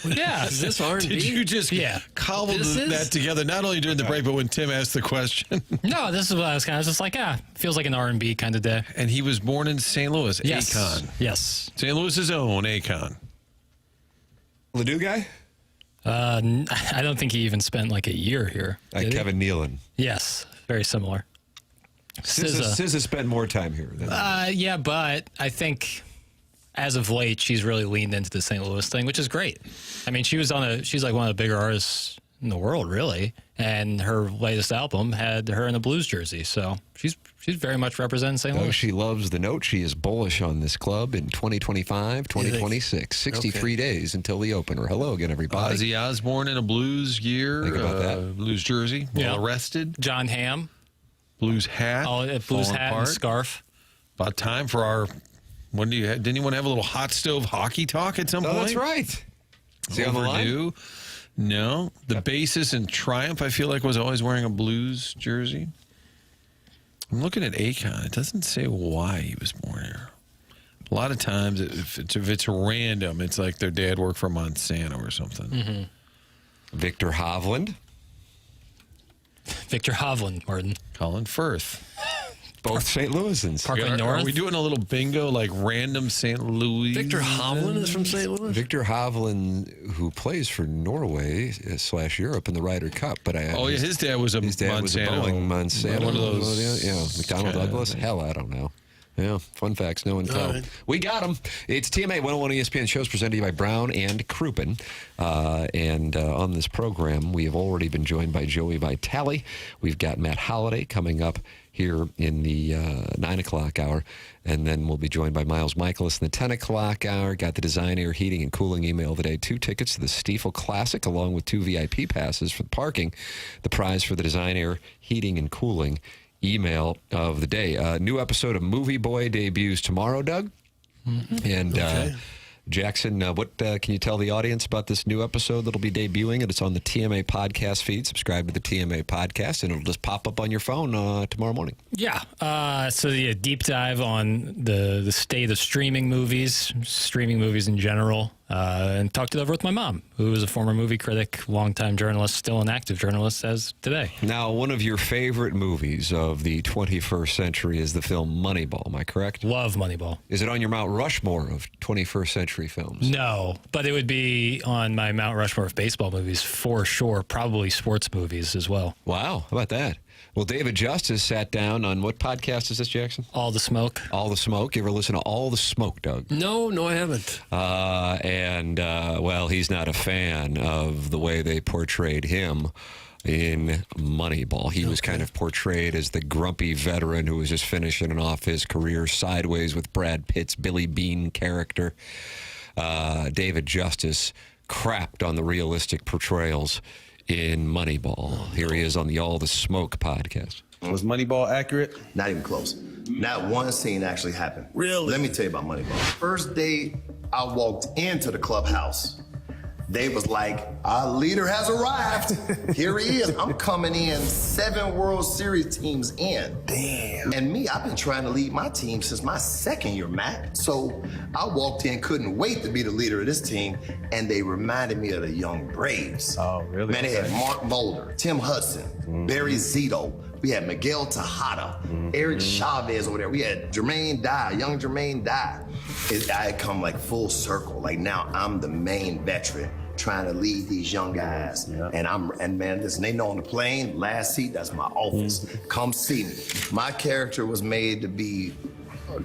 Yeah. Is this R&B? Did you just cobble that together, not only during the break, but when Tim asked the question? No, this is what I was kind of just like, feels like an R&B kind of day. And he was born in St. Louis, Yes. Akon. Yes. St. Louis's own Akon. Ledoux guy? I don't think he even spent like a year here. Kevin Nealon. Yes, very similar. SZA spent more time here. Yeah, but I think as of late, she's really leaned into the St. Louis thing, which is great. I mean, she's like one of the bigger artists in the world, really. And her latest album had her in a blues jersey. So she's very much representing St. Louis. She loves the note. She is bullish on this club in 2025, 2026. 63 days until the opener. Hello again, everybody. Ozzy Osbourne in a blues gear. Think about that. Blues jersey. Well arrested. John Hamm. Blues hat. Blues hat and scarf. About time for our... Didn't anyone have a little hot stove hockey talk at some point? That's right. Is he on the line? No. The bassist in Triumph, I feel like, was always wearing a blues jersey. I'm looking at Akon. It doesn't say why he was born here. A lot of times, if it's random, it's like their dad worked for Monsanto or something. Mm-hmm. Victor Hovland. Victor Hovland, Martin. Colin Firth. Both St. Louisans. Parkway North. Are we doing a little bingo, like random St. Louis? Victor Hovland is from St. Louis? Victor Hovland, who plays for Norway / Europe in the Ryder Cup. But his dad was a Monsanto. Was a Boeing Monsanto. One of those. Yeah, McDonnell Douglas. Hell, I don't know. Yeah, fun facts, no one tell. Right. We got them. It's TMA 101 ESPN shows presented to you by Brown and Crouppen. And on this program, we have already been joined by Joey Vitale. We've got Matt Holliday coming up here in the 9 o'clock hour. And then we'll be joined by Miles Mikolas in the 10 o'clock hour. Got the Design Air Heating and Cooling email today. 2 tickets to the Stiefel Classic along with 2 VIP passes for the parking. The prize for the Design Air Heating and Cooling email of the day. New episode of Movie Boy debuts tomorrow, Doug. Mm-hmm. And Jackson, what can you tell the audience about this new episode that'll be debuting? And it's on the TMA podcast feed. Subscribe to the TMA podcast, and it'll just pop up on your phone tomorrow morning. Yeah. So the deep dive on the state of streaming movies in general, and talked it over with my mom, who is a former movie critic, longtime journalist, still an active journalist as today. Now, one of your favorite movies of the 21st century is the film Moneyball. Am I correct? Love Moneyball. Is it on your Mount Rushmore of 21st century films? No, but it would be on my Mount Rushmore of baseball movies for sure. Probably sports movies as well. Wow. How about that? Well, David Justice sat down on what podcast is this, Jackson? All the Smoke. All the Smoke. You ever listen to All the Smoke, Doug? No, I haven't. Well, he's not a fan of the way they portrayed him in Moneyball. He was kind of portrayed as the grumpy veteran who was just finishing off his career sideways with Brad Pitt's Billy Bean character. David Justice crapped on the realistic portrayals in Moneyball. Here he is on the All the Smoke podcast. Was Moneyball accurate? Not even close. Not one scene actually happened. Really? Let me tell you about Moneyball. First day I walked into the clubhouse, they was like, our leader has arrived. Here he is. I'm coming in 7 World Series teams in. Damn. And me, I've been trying to lead my team since my second year, Matt. So I walked in, couldn't wait to be the leader of this team, and they reminded me of the young Braves. Oh, really? Man, they had Mark Mulder, Tim Hudson, Barry Zito. We had Miguel Tejada, Eric Chavez over there. We had Jermaine Dye, young Jermaine Dye. I had come like full circle. Like now I'm the main veteran trying to lead these young guys. Yeah. And man, listen, they know on the plane, last seat, that's my office. Come see me. My character was made to be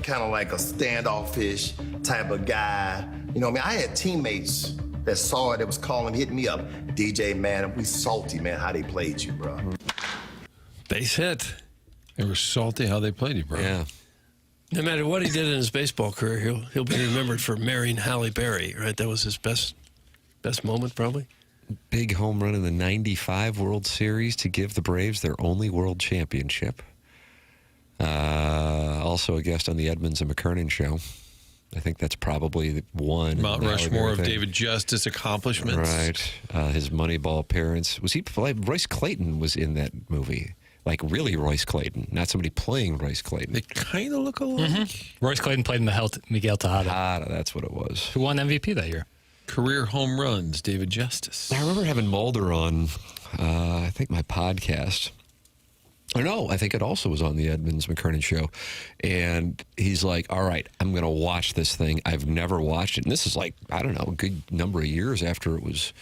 kind of like a standoffish type of guy. You know what I mean? I had teammates that saw it, that was calling, hitting me up. DJ, man, we salty, man, how they played you, bro. Base hit. They were salty how they played you, bro. Yeah. No matter what he did in his baseball career, he'll be remembered for marrying Halle Berry, right? That was his best moment, probably. big home run in the 95 World Series to give the Braves their only world championship. Also a guest on the Edmonds and McKernan show. I think that's probably the one. Mount Rushmore of David Justice accomplishments. Right. His Moneyball appearance. Royce Clayton was in that movie. Like really Royce Clayton, not somebody playing Royce Clayton. They kind of look alike. Royce Clayton played Miguel Tejada. That's what it was. Who won MVP that year? Career home runs, David Justice. I remember having Mulder on, I think my podcast. Or no, I think it also was on the Edmonds McKernan show. And he's like, all right, I'm going to watch this thing. I've never watched it. And this is like, I don't know, a good number of years after it was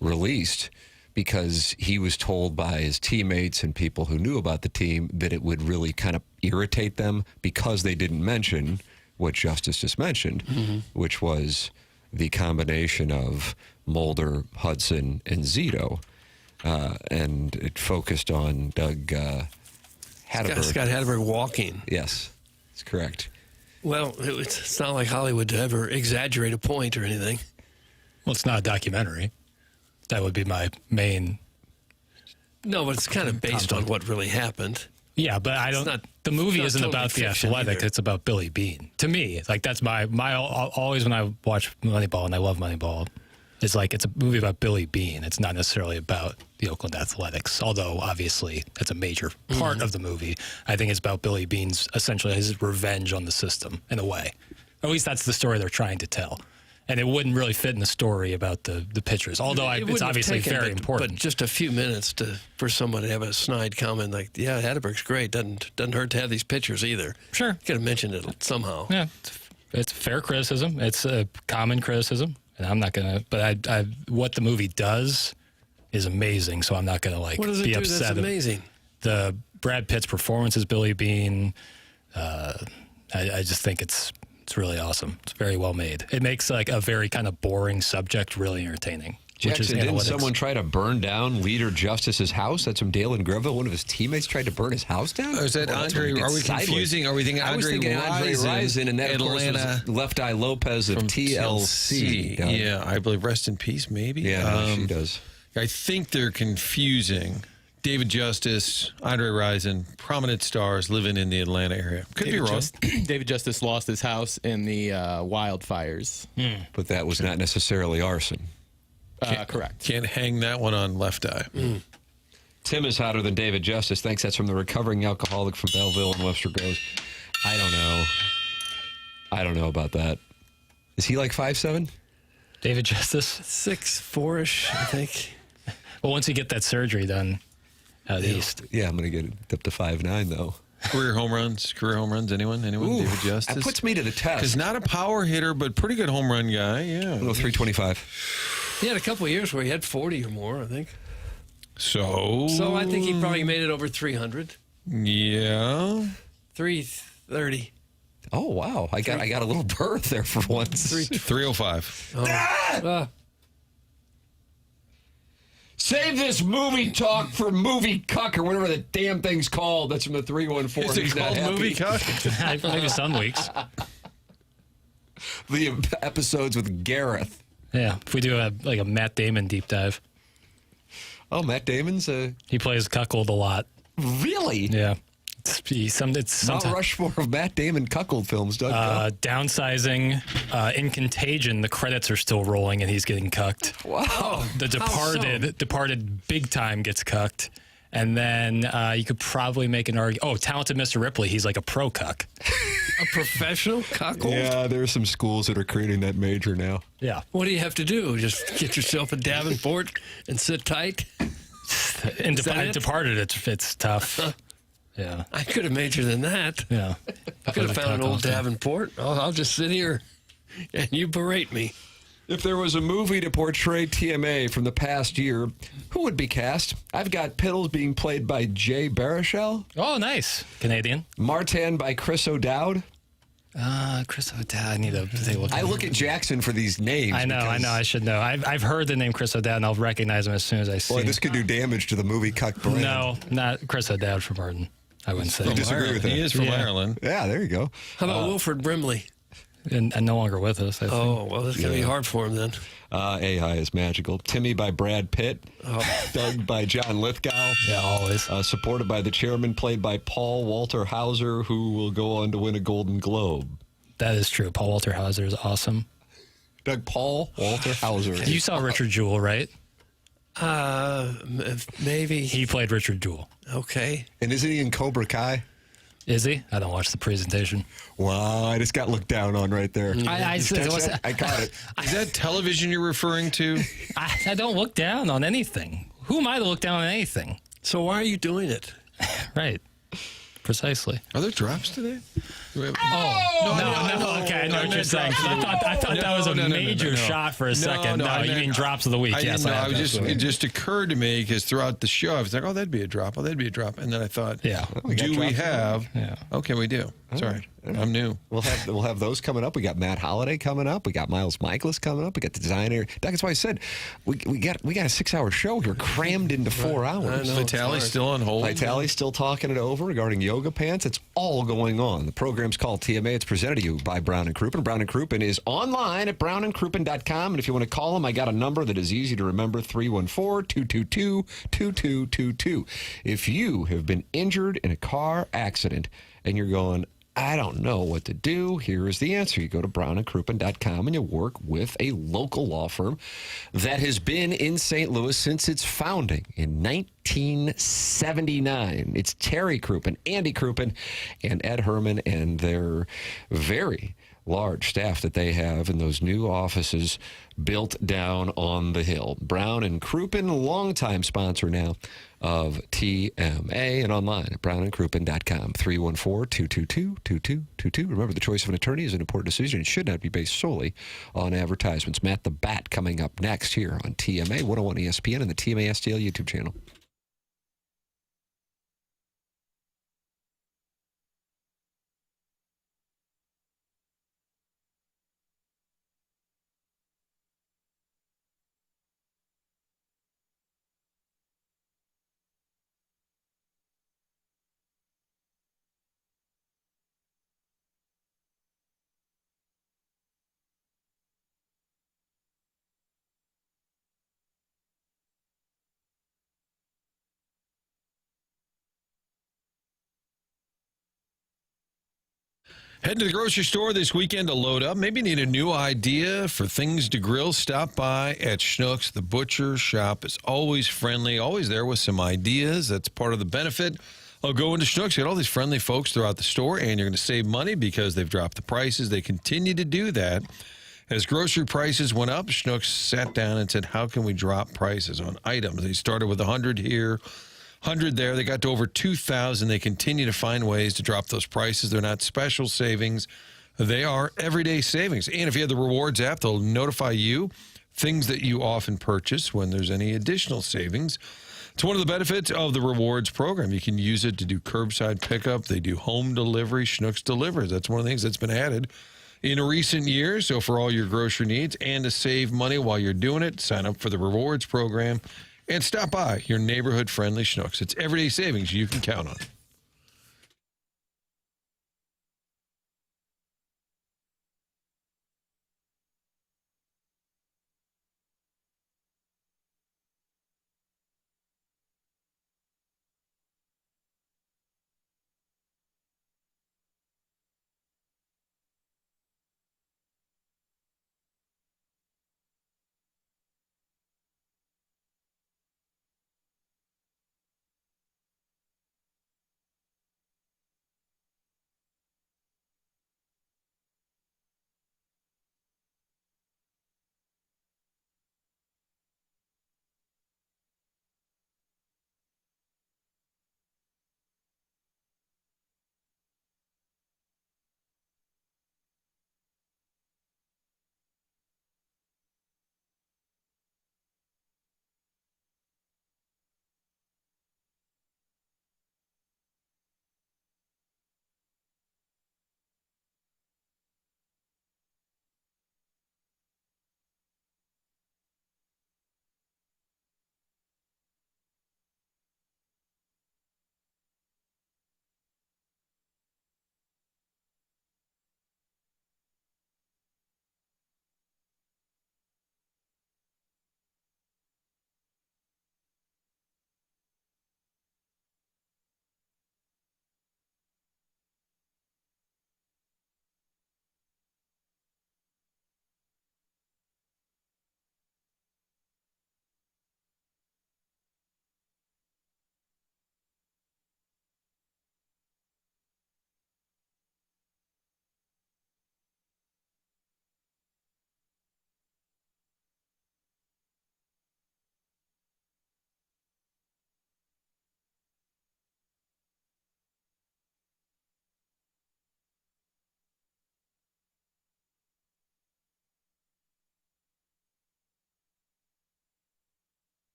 released, because he was told by his teammates and people who knew about the team that it would really kind of irritate them because they didn't mention what Justice just mentioned, which was the combination of Mulder, Hudson, and Zito. And it focused on Doug Hatterberg. Scott Hatterberg walking. Yes, that's correct. Well, it's not like Hollywood to ever exaggerate a point or anything. Well, it's not a documentary. That would be my main. No, but it's kind of based on what really happened. Yeah, but I don't. The movie isn't totally about the fiction athletic. either. It's about Billy Beane. To me, like that's my always when I watch Moneyball, and I love Moneyball. It's like it's a movie about Billy Beane. It's not necessarily about the Oakland Athletics, although obviously that's a major part of the movie. I think it's about Billy Beane's essentially his revenge on the system in a way. Or at least that's the story they're trying to tell. And it wouldn't really fit in the story about the pitchers, although it's obviously very important. But just a few minutes for someone to have a snide comment like, yeah, Hatterberg's great. Doesn't hurt to have these pitchers either. Sure. Could have mentioned it somehow. Yeah, it's fair criticism. It's a common criticism. And I'm not going to, but what the movie does is amazing, so I'm not going to What does it be do upset. that's amazing? The Brad Pitt's performance as Billy Beane, I just think it's really awesome. It's very well made. It makes like a very kind of boring subject really entertaining. Jackson, didn't someone try to burn down Leader Justice's house? That's from Dale and Greville. One of his teammates tried to burn his house down? Or is that Andre? Are we confusing? Are we thinking I was thinking Andre Rison, and that, Atlanta, of course, was Left Eye Lopez of from TLC. Yeah, I believe Rest in Peace, maybe. Yeah, she does. I think they're confusing David Justice, Andre Rison, prominent stars living in the Atlanta area. Could be wrong. David Justice lost his house in the wildfires. But that was not necessarily arson. Correct. Can't hang that one on Left Eye. Tim is hotter than David Justice. Thanks. That's from the recovering alcoholic from Belleville and Webster Groves. I don't know. I don't know about that. Is he like 5'7"? David Justice? 6'4"-ish, I think. Well, once you get that surgery done, at least. Yeah, I'm going to get it up to 5'9", though. Career home runs, anyone? Ooh, David Justice? that puts me to the test. Because not a power hitter, but pretty good home run guy, yeah. I'll go 325. He had a couple of years where he had 40 or more, I think. So I think he probably made it over 300. Yeah. 330. Oh, wow. I got a little berth there for once. 305. Oh. Save this movie talk for Movie Cuck or whatever the damn thing's called. That's from the 314. Is it He's not called happy. Movie Cuck? Maybe some weeks. The episodes with Gareth. Yeah, if we do a Matt Damon deep dive. Oh, Matt Damon's he plays cuckold a lot. Really? Yeah. It's Mount Rushmore of Matt Damon cuckold films, Doug. Downsizing. In Contagion, the credits are still rolling and he's getting cucked. Wow. The Departed big time gets cucked. And then you could probably make an argument. Oh, Talented Mr. Ripley, he's like a pro cuck. A professional cuckold? Yeah, there are some schools that are creating that major now. Yeah. What do you have to do? Just get yourself a Davenport and sit tight? In Departed, it's tough. Yeah. I could have majored in that. Yeah. I could have found an old Davenport. I'll just sit here and you berate me. If there was a movie to portray TMA from the past year, who would be cast? I've got Piddles being played by Jay Baruchel. Oh, nice. Canadian. Martin by Chris O'Dowd. Chris O'Dowd. I need to take a look. I look at Jackson for these names. I know. I should know. I've heard the name Chris O'Dowd, and I'll recognize him as soon as I see him. This could do damage to the movie Cuck brand. No, not Chris O'Dowd from Martin. I wouldn't say. I disagree with that. He is from Ireland. Yeah, there you go. How about Wilfred Brimley? and no longer with us. I think. Oh, well, that's going to be hard for him then. AI is magical. Timmy by Brad Pitt. Doug by John Lithgow. Yeah, always. Supported by the chairman, played by Paul Walter Hauser, who will go on to win a Golden Globe. That is true. Paul Walter Hauser is awesome. Doug, Paul Walter Hauser. You saw Richard Jewell, right? Maybe. He played Richard Jewell. Okay. And isn't he in Cobra Kai? Is he? I don't watch the presentation. Wow, I just got looked down on right there. I caught it. Is that television you're referring to? I don't look down on anything. Who am I to look down on anything? So why are you doing it? Right. Precisely. Are there drops today? No. Okay, I know what you're saying. I thought that was a major shot for a second. No, you mean drops of the week. Yes, it just occurred to me because throughout the show, I was like, oh, that'd be a drop. Oh, that'd be a drop. And then I thought, do we have? Yeah. Okay, we do. Sorry. I'm new. We'll have those coming up. We got Matt Holliday coming up. We got Miles Mikolas coming up. We got the designer. That's why I said we got a 6-hour show here crammed into 4 hours. Vitale's still on hold. Vitale's still talking it over regarding yoga pants. It's all going on. The program's called TMA. It's presented to you by Brown and Crouppen. Brown and Crouppen is online at brownandcrouppen.com. And if you want to call them, I got a number that is easy to remember: 314-222-2222. If you have been injured in a car accident and you're going, I don't know what to do, here is the answer. You go to brownandcrouppen.com and you work with a local law firm that has been in St. Louis since its founding in 1979. It's Terry Crouppen, Andy Crouppen, and Ed Herman, and their very large staff that they have in those new offices built down on the hill. Brown and Crouppen, longtime sponsor now of TMA, and online at brownandcrouppen.com. 314-222-2222. Remember, the choice of an attorney is an important decision. It should not be based solely on advertisements. Matt the Bat coming up next here on TMA 101 ESPN and the TMA STL YouTube channel. Head to the grocery store this weekend to load up. Maybe you need a new idea for things to grill. Stop by at Schnucks. The butcher shop is always friendly, always there with some ideas. That's part of the benefit of going to Schnucks. You got all these friendly folks throughout the store, and you're going to save money because they've dropped the prices. They continue to do that. As grocery prices went up, Schnucks sat down and said, how can we drop prices on items? They started with 100 here, 100 there. They got to over 2,000. They continue to find ways to drop those prices. They're not special savings. They are everyday savings. And if you have the Rewards app, they'll notify you things that you often purchase when there's any additional savings. It's one of the benefits of the Rewards program. You can use it to do curbside pickup. They do home delivery. Schnucks delivers. That's one of the things that's been added in recent years. So for all your grocery needs and to save money while you're doing it, sign up for the Rewards program. And stop by your neighborhood-friendly Schnucks. It's everyday savings you can count on.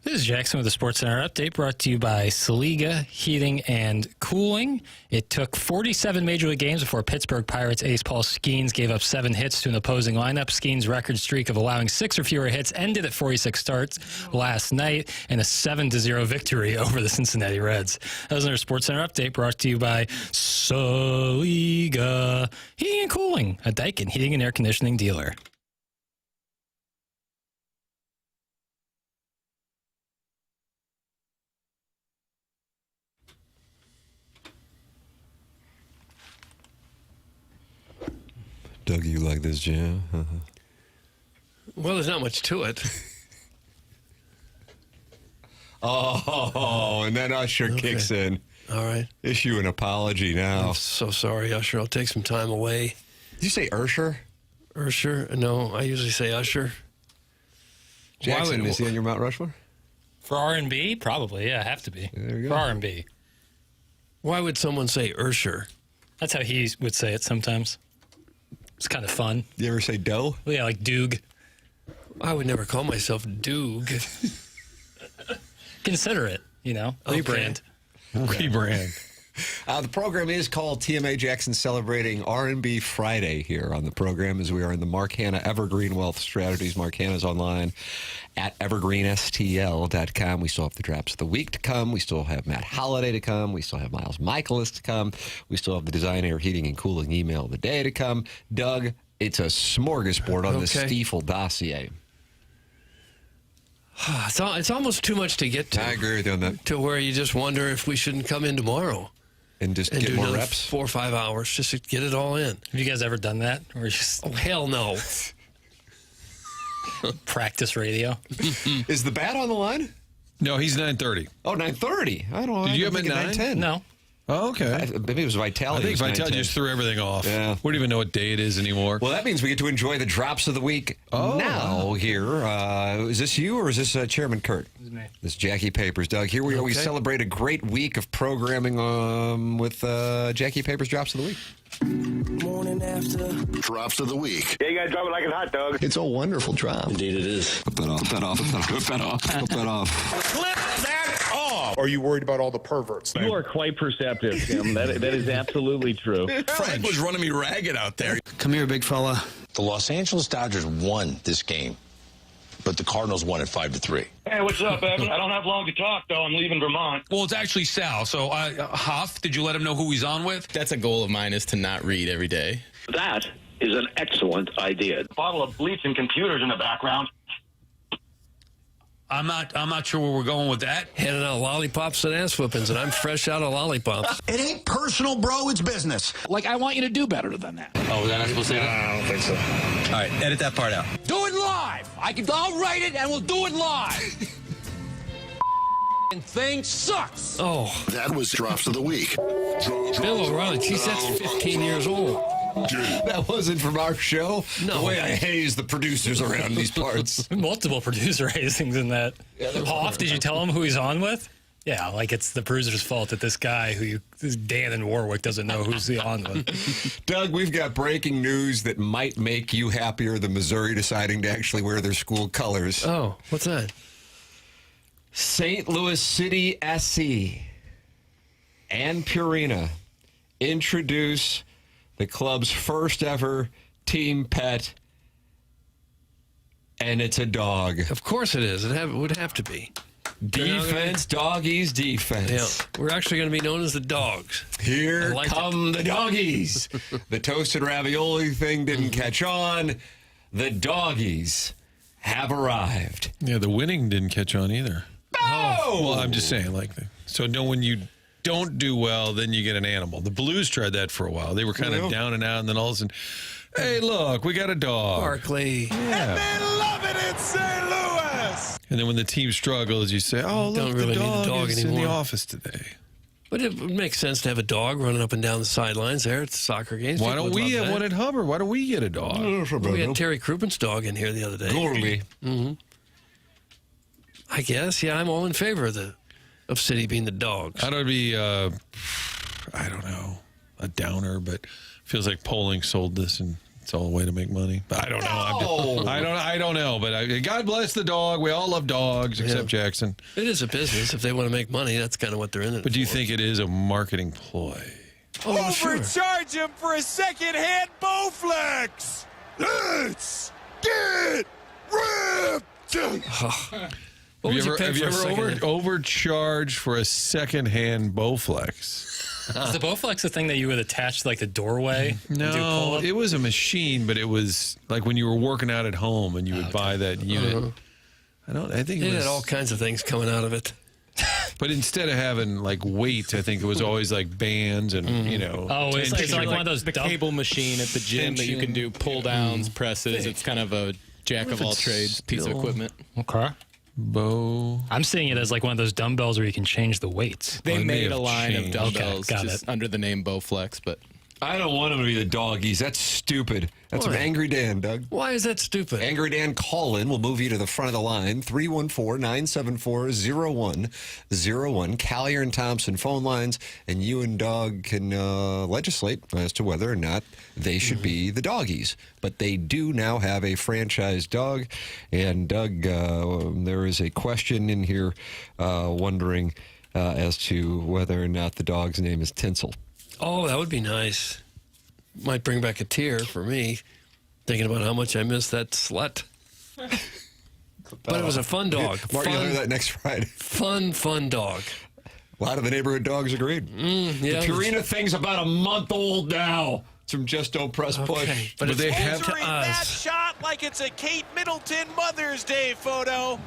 This is Jackson with the Sports Center update brought to you by Saliga Heating and Cooling. It took 47 Major League games before Pittsburgh Pirates ace Paul Skeens gave up 7 hits to an opposing lineup. Skeens' record streak of allowing 6 or fewer hits ended at 46 starts last night in a 7-0 victory over the Cincinnati Reds. That was another Sports Center update brought to you by Saliga Heating and Cooling, a Daikin heating and air conditioning dealer. Doug, you like this jam? Well, there's not much to it. Oh, and then Usher kicks in. All right. Issue an apology now. I'm so sorry, Usher. I'll take some time away. Did you say Ursher? Ursher? No, I usually say Usher. Jackson, is he on your Mount Rushmore? For R&B? Probably, yeah, have to be. There you go. For R&B. Why would someone say Ursher? That's how he would say it sometimes. It's kind of fun. You ever say dough? Well, yeah, like Doog. I would never call myself Doog. Consider it, you know, rebrand. Rebrand. The program is called TMA Jackson Celebrating R&B Friday here on the program as we are in the Mark Hanna Evergreen Wealth Strategies. Mark Hanna's online at evergreenstl.com. We still have the drops of the week to come. We still have Matt Holliday to come. We still have Miles Mikolas to come. We still have the Design Air Heating and Cooling email of the day to come. Doug, it's a smorgasbord on the Stiefel dossier. It's almost too much to get to. I agree with you on that. To where you just wonder if we shouldn't come in tomorrow. And just and get do more another reps? 4 or 5 hours just to get it all in. Have you guys ever done that? Or just Oh, hell no. practice radio? Is the bat on the line? No, he's 9:30. Oh, 9:30. I don't know. Did you have him at 9:10? No. Oh, okay. Maybe it was Vitale. I think Vitale just threw everything off. Yeah. We don't even know what day it is anymore. Well, that means we get to enjoy the drops of the week now here. Is this you or is this Chairman Kurt? This is me. This is Jackie Papers. Doug, here we are. We Okay. celebrate a great week of programming with Jackie Papers Drops of the Week. Morning After. Drops of the week. Yeah, you gotta drop it like a hot dog. It's a wonderful drop. Indeed it is. Put that off. Put that off. Put that off. Put that off. Clip that off. Are you worried about all the perverts? You are quite perceptive, Tim. That is absolutely true. Frank was running me ragged out there. Come here, big fella. The Los Angeles Dodgers won this game, but the Cardinals won it 5-3. Hey, what's up, Evan? I don't have long to talk, though. I'm leaving Vermont. Well, it's actually Sal. So, Huff, did you let him know who he's on with? That's a goal of mine, is to not read every day. That is an excellent idea. Bottle of bleach and computers in the background. I'm not sure where we're going with that. Handing out lollipops and ass whippings, and I'm fresh out of lollipops. It ain't personal, bro. It's business. Like, I want you to do better than that. Oh, was I not supposed to say that? I don't think so. All right, edit that part out. Do it live. I'll write it and we'll do it live. Thing sucks. Oh, That was Drops of the Week. Bill O'Reilly, geez, that's 15 years old. That wasn't from our show. No. The way I haze the producers around these parts. Multiple producer hazings in that. Hoff, did you tell him who he's on with? Yeah, like it's the producer's fault that this guy this Dan in Warwick doesn't know who's he on with. Doug, we've got breaking news that might make you happier than Missouri deciding to actually wear their school colors. Oh, what's that? St. Louis City SC and Purina introduce the club's first ever team pet, and it's a dog. Of course it is. It would have to be. Defense, doggies, defense. Yeah, we're actually going to be known as the Dogs. Here come the doggies. The toasted ravioli thing didn't catch on. The doggies have arrived. Yeah, the winning didn't catch on either. Oh! Well, I'm just saying, when you don't do well, then you get an animal. The Blues tried that for a while. They were kind of down and out, and then all of a sudden, hey, look, we got a dog. Barkley. Yeah. They love it in St. Louis. And then when the team struggles, you say, oh, look, Don't really the need a dog dog is in anymore. the office today. But it would make sense to have a dog running up and down the sidelines there at the soccer games. Why People don't would we love have that. one at Hubbard? Why don't we get a dog? We had Terry Krupin's dog in here the other day. Gorley. Mm-hmm. I guess, yeah, I'm all in favor of City being the Dogs. I don't be, I don't know, a downer, but feels like polling sold this in It's all a way to make money. I don't know. I don't know. But God bless the dog. We all love dogs, except Jackson. It is a business. If they want to make money, that's kind of what they're in it But do you for. think it is a marketing ploy? Oh, sure. Overcharge him for a second-hand Bowflex. Let's get ripped. What would you pay have for you a ever second-hand? overcharged for a second-hand Bowflex? Is the Bowflex the thing that you would attach to, like, the doorway? and do No, pull-up? it was a machine, but it was like when you were working out at home and you would buy that unit. I think It it was had all kinds of things coming out of it. But instead of having like weights, I think it was always like bands and Oh, it's like one of those the cable machine at the gym that you can do pull downs, presses. It's kind of a jack of all trades piece of equipment. Okay. Bow. I'm seeing it as like one of those dumbbells where you can change the weights. They Well, it may made a have line changed. of dumbbells Okay, got just under the name Bowflex, but I don't want them to be the doggies. That's stupid. That's from Why? Angry Dan, Doug. Why is that stupid? Angry Dan call-in will move you to the front of the line. 314-974-0101. Collier and Thompson phone lines, and you and Doug can legislate as to whether or not they should be the doggies. But they do now have a franchise dog. And Doug, there is a question in here wondering as to whether or not the dog's name is Tinsel. Oh, that would be nice. Might bring back a tear for me, thinking about how much I miss that slut. But it was a fun dog. Mark, you'll hear that next Friday. Fun dog. A lot of the neighborhood dogs agreed. Yeah, The Purina thing's about a month old now. It's from Just Don't Press Push. But it's they have to That us. shot like it's a Kate Middleton Mother's Day photo.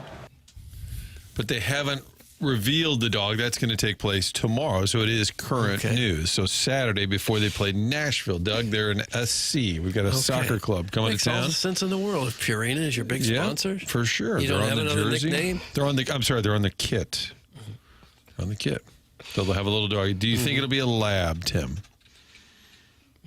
But they haven't revealed the dog. That's going to take place tomorrow, so it is current news. So Saturday before they play Nashville, Doug, they're in SC. We've got a soccer club coming Makes to all town. the sense in the world. If Purina is your big sponsor, for sure. You They're don't on have the another jersey. nickname? They're on the. I'm sorry, they're on the kit. On the kit. So they'll have a little dog. Do you think it'll be a lab, Tim?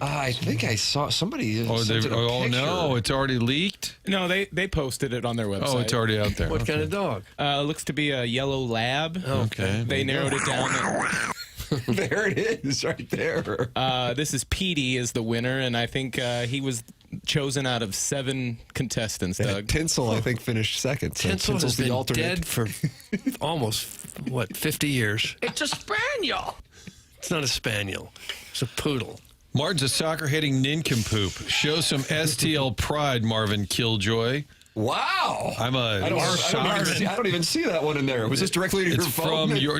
I think I saw somebody. Oh, sent it a oh picture. no, it's already leaked. no, they posted it on their website. Oh, it's already out there. What kind of dog? Looks to be a yellow lab. Okay. They narrowed it down. There it is, right there. This is Petey is the winner, and I think he was chosen out of 7 contestants, Doug. Tinsel, I think, finished second. So Tinsel has Tinsel's the been alternate. dead for almost, 50 years. It's a spaniel. It's not a spaniel. It's a poodle. Martin's a soccer-hitting nincompoop. Show some STL pride, Marvin Killjoy. Wow. I'm I don't even see that one in there. Was this directly to your It's phone? from your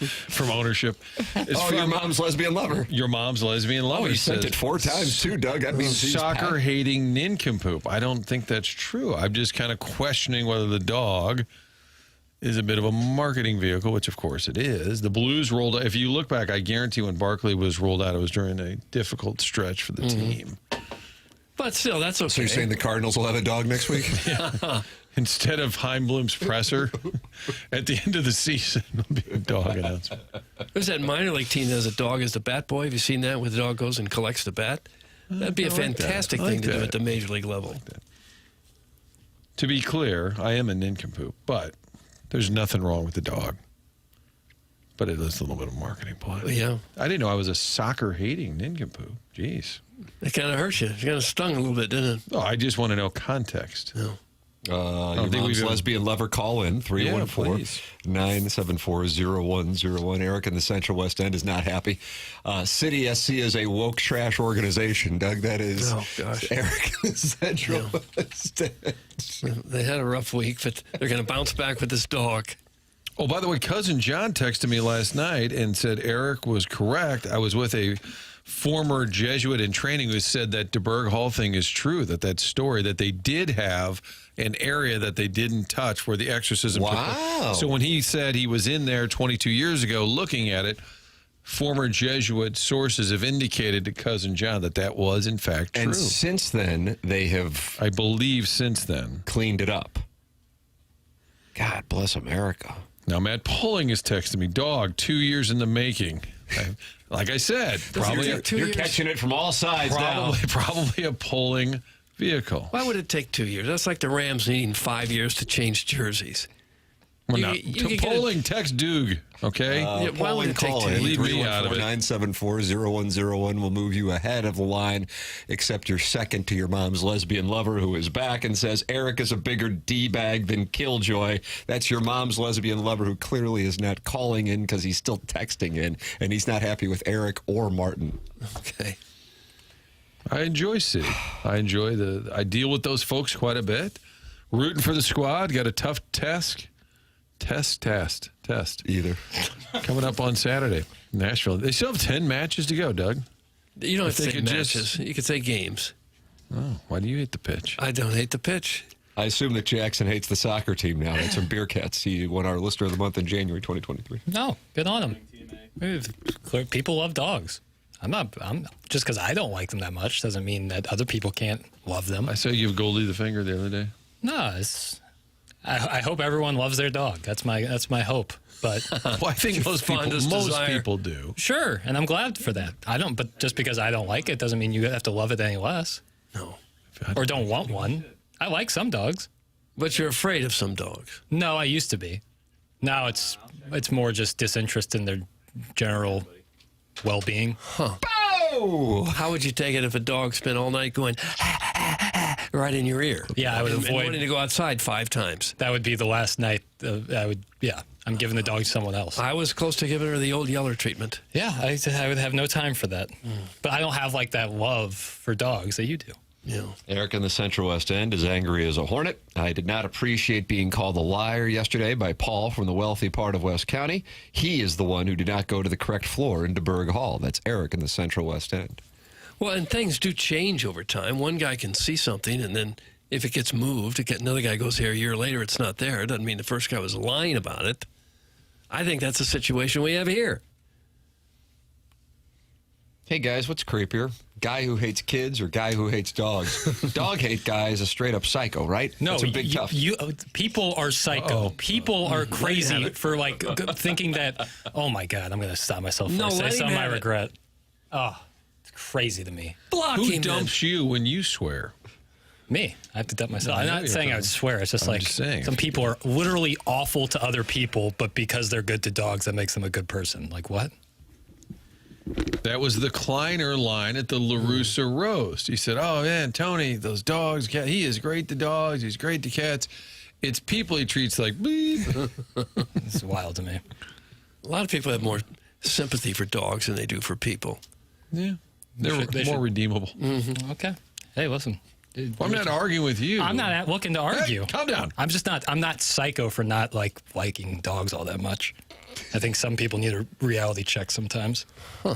from ownership. It's your mom's lesbian lover. Your mom's lesbian lover. Oh, you sent says, it 4 times too, Doug. That means he's soccer-hating nincompoop. I don't think that's true. I'm just kind of questioning whether the dog is a bit of a marketing vehicle, which of course it is. The Blues rolled out. If you look back, I guarantee when Barkley was rolled out, it was during a difficult stretch for the team. But still, that's okay. So you're saying the Cardinals will have a dog next week? Instead of Heimblum's presser, at the end of the season, there'll be a dog announcement. There's that minor league team that has a dog as the bat boy. Have you seen that, where the dog goes and collects the bat? That'd be a fantastic thing to do at the major league level. To be clear, I am a nincompoop, but there's nothing wrong with the dog. But it is a little bit of marketing play. Yeah. I didn't know I was a soccer-hating nincompoop. Jeez. It kind of hurt you. It kind of stung a little bit, didn't it? Oh, I just want to know context. No. Your mom's lesbian lover, call in 314-974-0101. Eric in the Central West End is not happy. City SC is a woke trash organization, Doug. That is Eric in the Central West End. They had a rough week, but they're going to bounce back with this dog. Oh, by the way, Cousin John texted me last night and said Eric was correct. I was with a former Jesuit in training who said that DeBerg Hall thing is true, that story, that they did have an area that they didn't touch where the exorcism took place. So when he said he was in there 22 years ago looking at it, former Jesuit sources have indicated to Cousin John that was, in fact, true. And since then, they have... I believe since then. Cleaned it up. God bless America. Now, Matt Pulling is texting me, dog, 2 years in the making. Like I said, probably you're catching it from all sides now. Probably a Pulling vehicle. Why would it take 2 years? That's like the Rams needing 5 years to change jerseys. Well, You- no. you could get Polling, text Doug, okay? Yeah, why would Polling it take call two? Leave me out of it. 974-0101 will move you ahead of the line, except you're second to your mom's lesbian lover who is back and says Eric is a bigger D-bag than Killjoy. That's your mom's lesbian lover who clearly is not calling in because he's still texting in, and he's not happy with Eric or Martin. Okay. I enjoy City. I deal with those folks quite a bit. Rooting for the squad. Got a tough test. Either. Coming up on Saturday, Nashville. They still have 10 matches to go, Doug. You don't have to If they say could matches. just- You could say games. Oh, why do you hate the pitch? I don't hate the pitch. I assume that Jackson hates the soccer team now. That's from Beer Cats. He won our Lister of the Month in January 2023. No, good on him. People love dogs. I'm just because I don't like them that much doesn't mean that other people can't love them. I saw you give Goldie the finger the other day. No, I hope everyone loves their dog. That's my hope. But Well, I think most people do. Sure, and I'm glad for that. But just because I don't like it doesn't mean you have to love it any less. No. Or don't want one. I like some dogs. But you're afraid of some dogs. No, I used to be. Now it's more just disinterest in their general well-being. Huh. Oh! How would you take it if a dog spent all night going right in your ear? Yeah, I would and avoid wanting to go outside 5 times. That would be the last night. I'm giving the dog to someone else. I was close to giving her the old Yeller treatment. Yeah, I would have no time for that. But I don't have like that love for dogs that you do. Yeah. Eric in the Central West End is angry as a hornet. I did not appreciate being called a liar yesterday by Paul from the wealthy part of West County. He is the one who did not go to the correct floor in DeBerg Hall. That's Eric in the Central West End. Well, and things do change over time. One guy can see something, and then if it gets moved, another guy goes here a year later, it's not there. It doesn't mean the first guy was lying about it. I think that's the situation we have here. Hey, guys, what's creepier? Guy who hates kids or guy who hates dogs? Dog hate guy is a straight-up psycho, right? No, That's a big tough. People are psycho. People are crazy for thinking that, oh, my God, I'm going to stop myself for say something I regret. Oh, it's crazy to me. Who dumps you when you swear? Me. I have to dump myself. No, I'm I know not you're saying I would swear. It's just I'm just saying. some people are literally awful to other people, but because they're good to dogs, that makes them a good person. Like what? That was the Kleiner line at the LaRussa roast. He said, oh, man, Tony, those dogs, he is great to dogs. He's great to cats. It's people he treats like bleep. It's wild to me. A lot of people have more sympathy for dogs than they do for people. Yeah. They're more redeemable. Mm-hmm. Okay. Hey, listen. Well, I'm not arguing with you. I'm not looking to argue. Hey, calm down. I'm not psycho for not liking dogs all that much. I think some people need a reality check sometimes. Huh.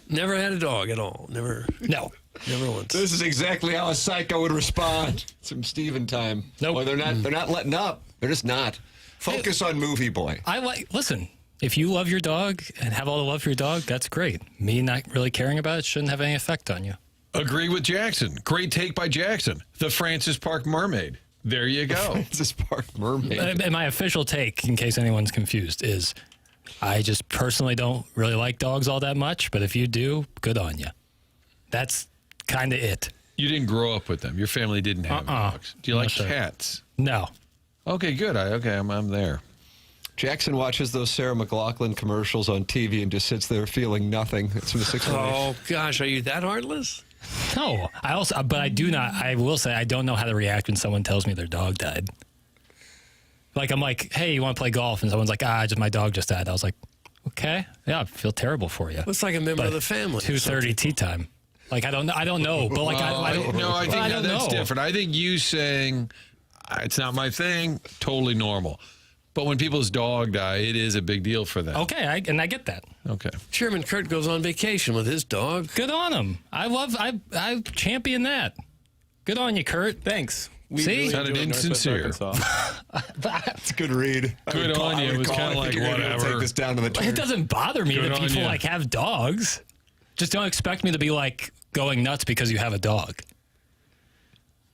Never had a dog at all. Never. No. Never once. This is exactly how a psycho would respond. Some Steven time. Nope. Well, they're not letting up. They're just not. Focus on movie boy. Listen, if you love your dog and have all the love for your dog, that's great. Me not really caring about it shouldn't have any effect on you. Agree with Jackson. Great take by Jackson. The Francis Park Mermaid. There you go. Francis Park Mermaid. And my official take, in case anyone's confused, is I just personally don't really like dogs all that much, but if you do, good on you. That's kind of it. You didn't grow up with them. Your family didn't have dogs. Do you like cats? No. Okay, good. I'm there. Jackson watches those Sarah McLachlan commercials on TV and just sits there feeling nothing. It's from the 60s. Oh, gosh. Are you that heartless? No. I will say I don't know how to react when someone tells me their dog died. Like, I'm like, hey, you want to play golf? And someone's like, my dog just died. I was like, okay. Yeah, I feel terrible for you. Looks like a member of the family. 2:30 tea time. Like, I don't know. But, like, I don't know. I think that's different. I think you saying, it's not my thing, totally normal. But when people's dog die, it is a big deal for them. Okay, and I get that. Okay. Chairman Kurt goes on vacation with his dog. Good on him. I champion that. Good on you, Kurt. Thanks. See? Sounded insincere. It's a good read. Good on you. It was kind of like, whatever. Take this down to the turn. It doesn't bother me that people have dogs. Just don't expect me to be like going nuts because you have a dog.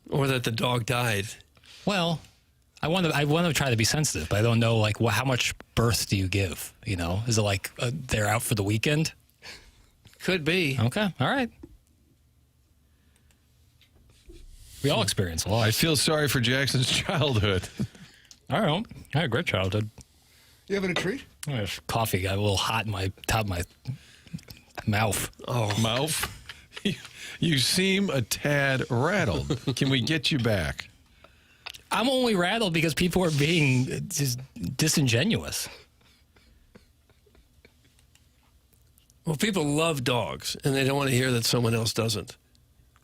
Or that the dog died. Well, I want to try to be sensitive, but I don't know how much birth do you give? You know, is it like they're out for the weekend? Could be. Okay, all right. We all experience a lot. I feel sorry for Jackson's childhood. I don't. I had a great childhood. You having a treat? Coffee got a little hot in my top of my mouth. Oh, mouth. You seem a tad rattled. Can we get you back? I'm only rattled because people are being just disingenuous. Well, people love dogs, and they don't want to hear that someone else doesn't.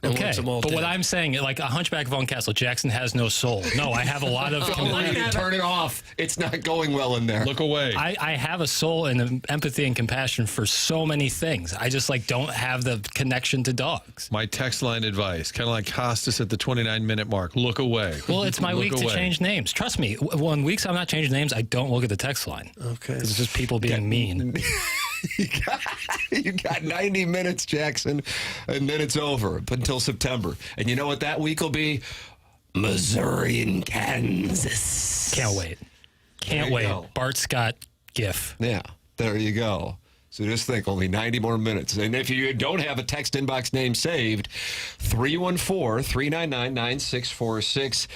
And Okay, wants them all but what dead. I'm saying, like a Hunchback of Vaughn Castle, Jackson has no soul. No, I have a lot of... Turn it off. It's not going well in there. Look away. I have a soul and empathy and compassion for so many things. I just don't have the connection to dogs. My text line advice, kind of like Costas at the 29-minute mark. Look away. Well, it's my week to change names. Trust me, when weeks I'm not changing names, I don't look at the text line. Okay. It's just people being mean. You got 90 minutes, Jackson, and then it's over until September. And you know what that week will be? Missouri and Kansas. Can't wait. Can't wait. Bart Scott gif. Yeah, there you go. So just think, only 90 more minutes. And if you don't have a text inbox name saved, 314-399-9646.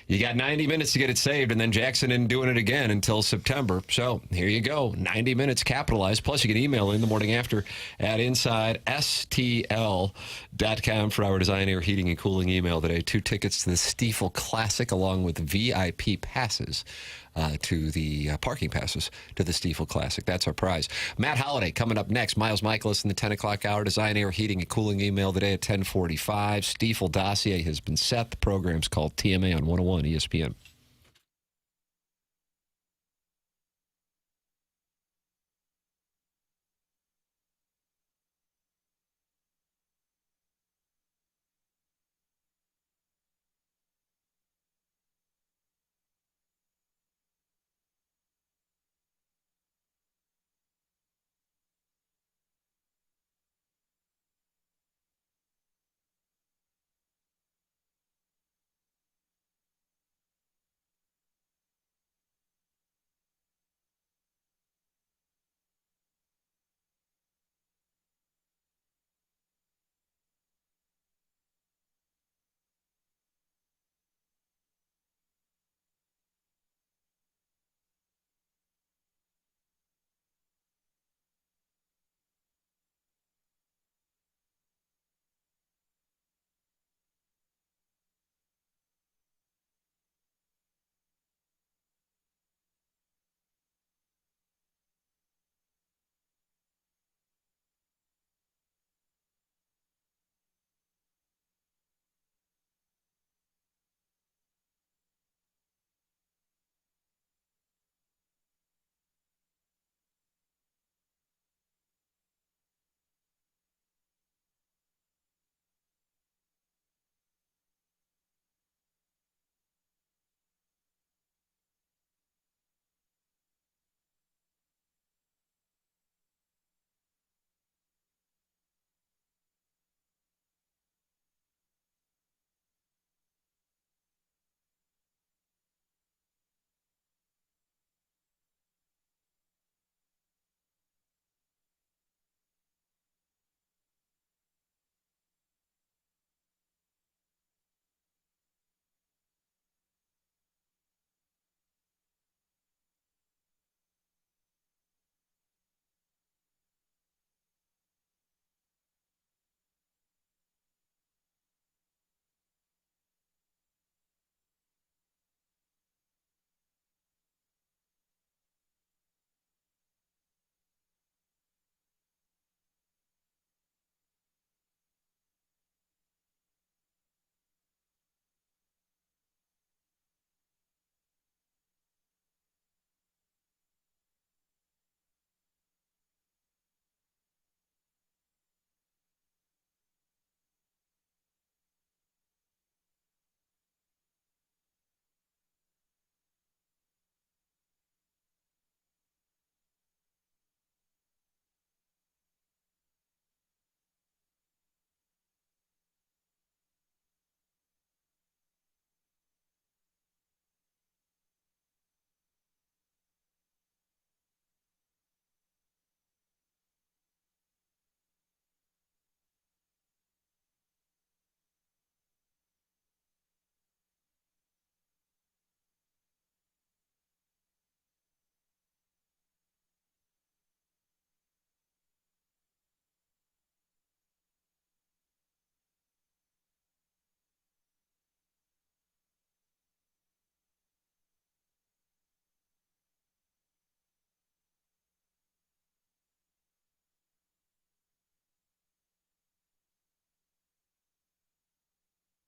You got 90 minutes to get it saved, and then Jackson isn't doing it again until September. So here you go, 90 minutes capitalized. Plus, you can email in the morning after at InsideSTL.com for our Design, Air, Heating, and Cooling email today. 2 tickets to the Stiefel Classic along with VIP passes. To the parking passes to the Stiefel Classic. That's our prize. Matt Holliday coming up next. Miles Mikolas in the 10 o'clock hour. Design, Air, Heating, and Cooling email today at 10:45. Stiefel dossier has been set. The program's called TMA on 101 ESPN.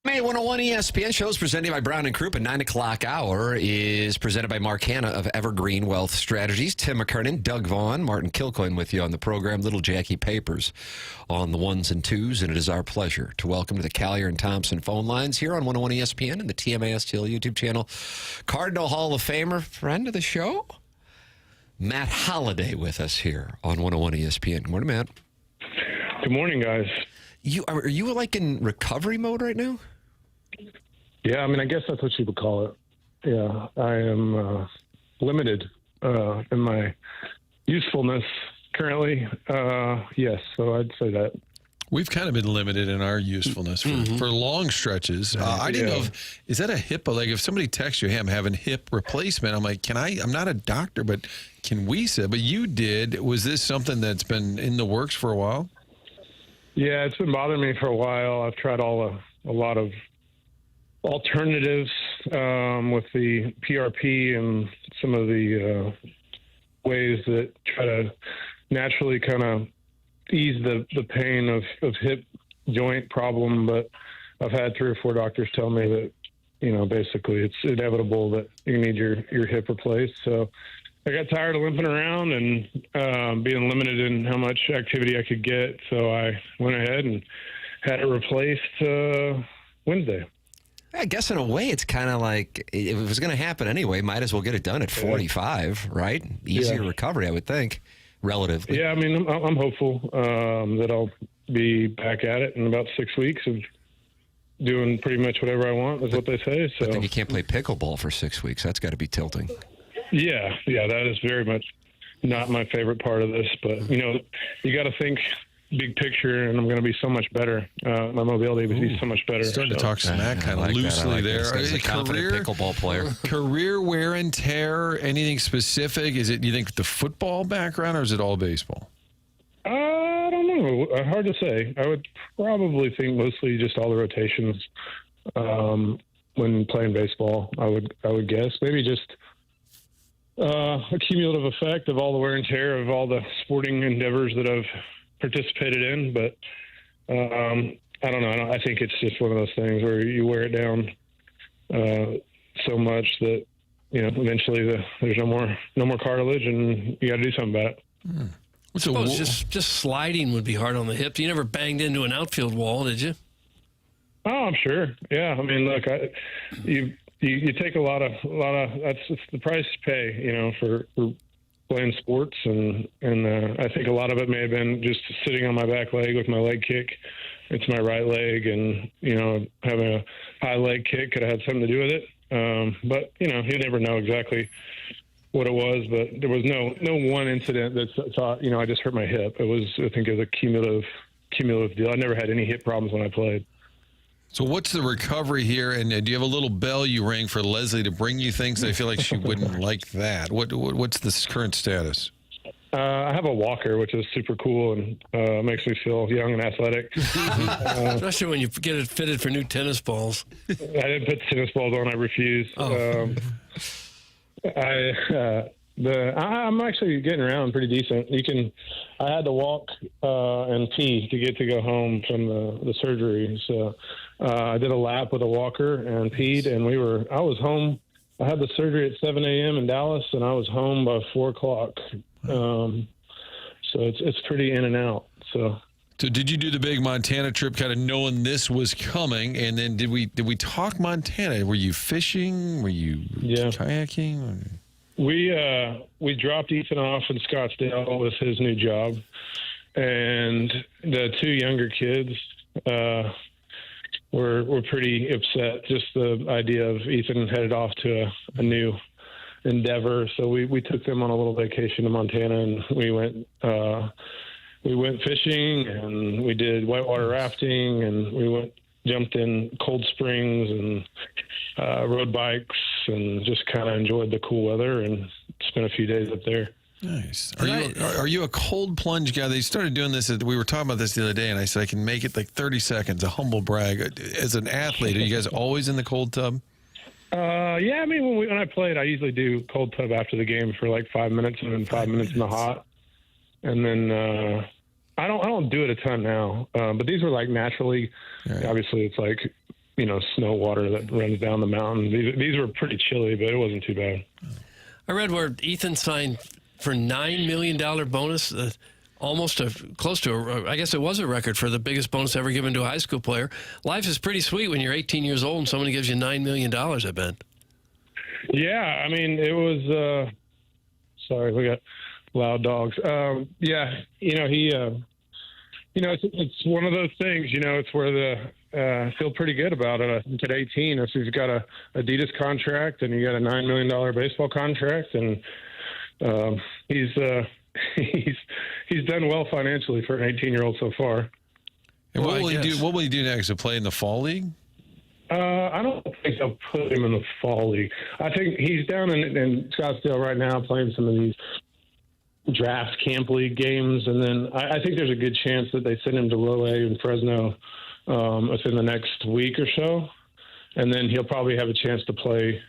May 101 ESPN shows presented by Brown and Croup. At 9 o'clock hour is presented by Mark Hanna of Evergreen Wealth Strategies. Tim McKernan, Doug Vaughn, Martin Kilcoyne with you on the program. Little Jackie Papers on the ones and twos. And it is our pleasure to welcome to the Collier and Thompson phone lines here on 101 ESPN and the TMA STL YouTube channel. Cardinal Hall of Famer, friend of the show, Matt Holliday with us here on 101 ESPN. Good morning, Matt. Good morning, guys. Are you like in recovery mode right now? Yeah, I mean, I guess that's what you would call it. Yeah, I am limited in my usefulness currently. Yes, so I'd say that. We've kind of been limited in our usefulness for long stretches. I didn't know is that a hip? Like if somebody texts you, hey, I'm having hip replacement, I'm like, I'm not a doctor, but can we say? But you did. Was this something that's been in the works for a while? Yeah, it's been bothering me for a while. I've tried a lot of alternatives with the PRP and some of the ways that try to naturally kind of ease the pain of hip joint problem. But I've had 3 or 4 doctors tell me that, basically it's inevitable that you need your hip replaced. So I got tired of limping around and being limited in how much activity I could get. So I went ahead and had it replaced Wednesday. I guess in a way, it's kind of like if it was going to happen anyway, might as well get it done at 45, right? Easier recovery, I would think, relatively. Yeah, I mean, I'm hopeful that I'll be back at it in about 6 weeks of doing pretty much whatever I want, is what they say. So. But then you can't play pickleball for 6 weeks. That's got to be tilting. Yeah, that is very much not my favorite part of this. But, you got to think big picture, and I'm going to be so much better. My mobility will be so much better. Starting to talk smack kind of loosely there. He's a confident pickleball player. Career wear and tear, anything specific? Is it, you think, the football background, or is it all baseball? I don't know. Hard to say. I would probably think mostly just all the rotations when playing baseball. I would guess. Maybe just a cumulative effect of all the wear and tear of all the sporting endeavors that I've participated in, but I don't know. I think it's just one of those things where you wear it down so much that eventually there's no more cartilage, and you got to do something about it. I suppose just sliding would be hard on the hip. You never banged into an outfield wall, did you? Oh, I'm sure. Yeah, I mean, look, you take a lot of it's the price to pay, for playing sports, and I think a lot of it may have been just sitting on my back leg with my leg kick. It's my right leg, and having a high leg kick could have had something to do with it. But you never know exactly what it was. But there was no one incident that thought I just hurt my hip. I think it was a cumulative deal. I never had any hip problems when I played. So what's the recovery here? And do you have a little bell you rang for Leslie to bring you things? I feel like she wouldn't like that. What's the current status? I have a walker, which is super cool and makes me feel young and athletic. Especially when you get it fitted for new tennis balls. I didn't put tennis balls on. I refused. Oh. I'm actually getting around pretty decent. I had to walk and pee to get to go home from the surgery. So I did a lap with a walker and peed, and I was home. I had the surgery at 7 a.m. in Dallas, and I was home by 4 o'clock. So it's pretty in and out. So did you do the big Montana trip kind of knowing this was coming? And then did we talk Montana? Were you fishing? Were you kayaking? We dropped Ethan off in Scottsdale with his new job, and the 2 younger kids were pretty upset. Just the idea of Ethan headed off to a new endeavor. So we took them on a little vacation to Montana, and we went fishing, and we did whitewater rafting, and we jumped in cold springs and rode bikes, and just kind of enjoyed the cool weather and spent a few days up there. Nice. Are you a cold plunge guy? They started doing this. We were talking about this the other day, and I said I can make it like 30 seconds. A humble brag. As an athlete, are you guys always in the cold tub? Yeah. I mean, when I played, I usually do cold tub after the game for like 5 minutes, and then 5 minutes in the hot, and then I don't do it a ton now. But these were like naturally. Right. Obviously, it's like snow water that runs down the mountain. These were pretty chilly, but it wasn't too bad. I read where Ethan signed for $9 million bonus, close to, I guess it was a record for the biggest bonus ever given to a high school player. Life is pretty sweet when you're 18 years old and somebody gives you $9 million, I bet. Yeah, I mean, it was, sorry, we got loud dogs. Yeah, it's one of those things, it's where feel pretty good about it. I think at 18, if he's got a Adidas contract and you got a $9 million baseball contract, and he's done well financially for an 18-year-old so far. And what will he do? What will he do next? To play in the fall league? I don't think they'll put him in the fall league. I think he's down in Scottsdale right now playing some of these draft camp league games, and then I think there's a good chance that they send him to low A in Fresno within the next week or so, and then he'll probably have a chance to play.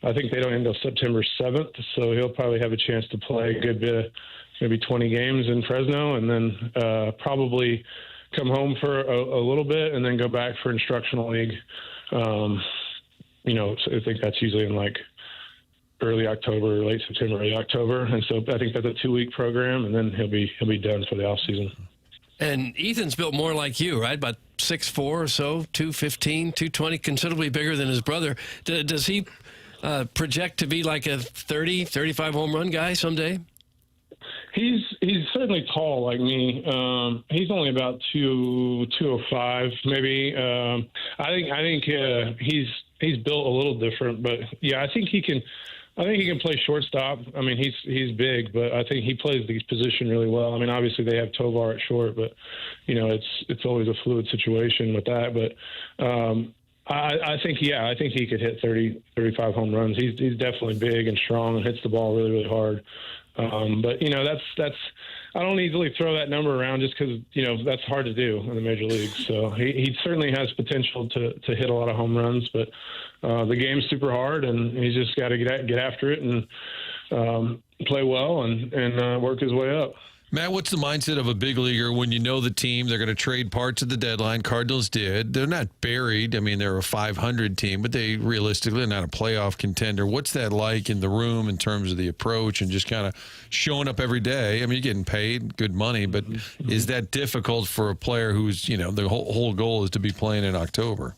I think they don't end until September 7th, so he'll probably have a chance to play a good bit, maybe 20 games in Fresno, and then probably come home for a little bit and then go back for instructional league. So I think that's usually in like early October, late September, early October. And so I think that's a 2-week program, and then he'll be done for the off season. And Ethan's built more like you, right? About 6'4" or so, 215, 220, considerably bigger than his brother. Does he project to be like a 30, 35 home run guy someday? He's certainly tall like me. He's only about 205 maybe. I think he's built a little different, but yeah, I think he can play shortstop. I mean, he's big, but I think he plays the position really well. I mean, obviously they have Tovar at short, but it's always a fluid situation with that. But I think he could hit 30, 35 home runs. He's definitely big and strong and hits the ball really, really hard. But that's I don't easily throw that number around just because that's hard to do in the major leagues. So he certainly has potential to hit a lot of home runs, but the game's super hard, and he's just got to get after it and play well and work his way up. Matt, what's the mindset of a big leaguer when you know the team, they're going to trade parts at the deadline? Cardinals did. They're not buried. I mean, they're a 500 team, but they realistically are not a playoff contender. What's that like in the room in terms of the approach and just kind of showing up every day? I mean, you're getting paid good money, but is that difficult for a player who's, the whole goal is to be playing in October?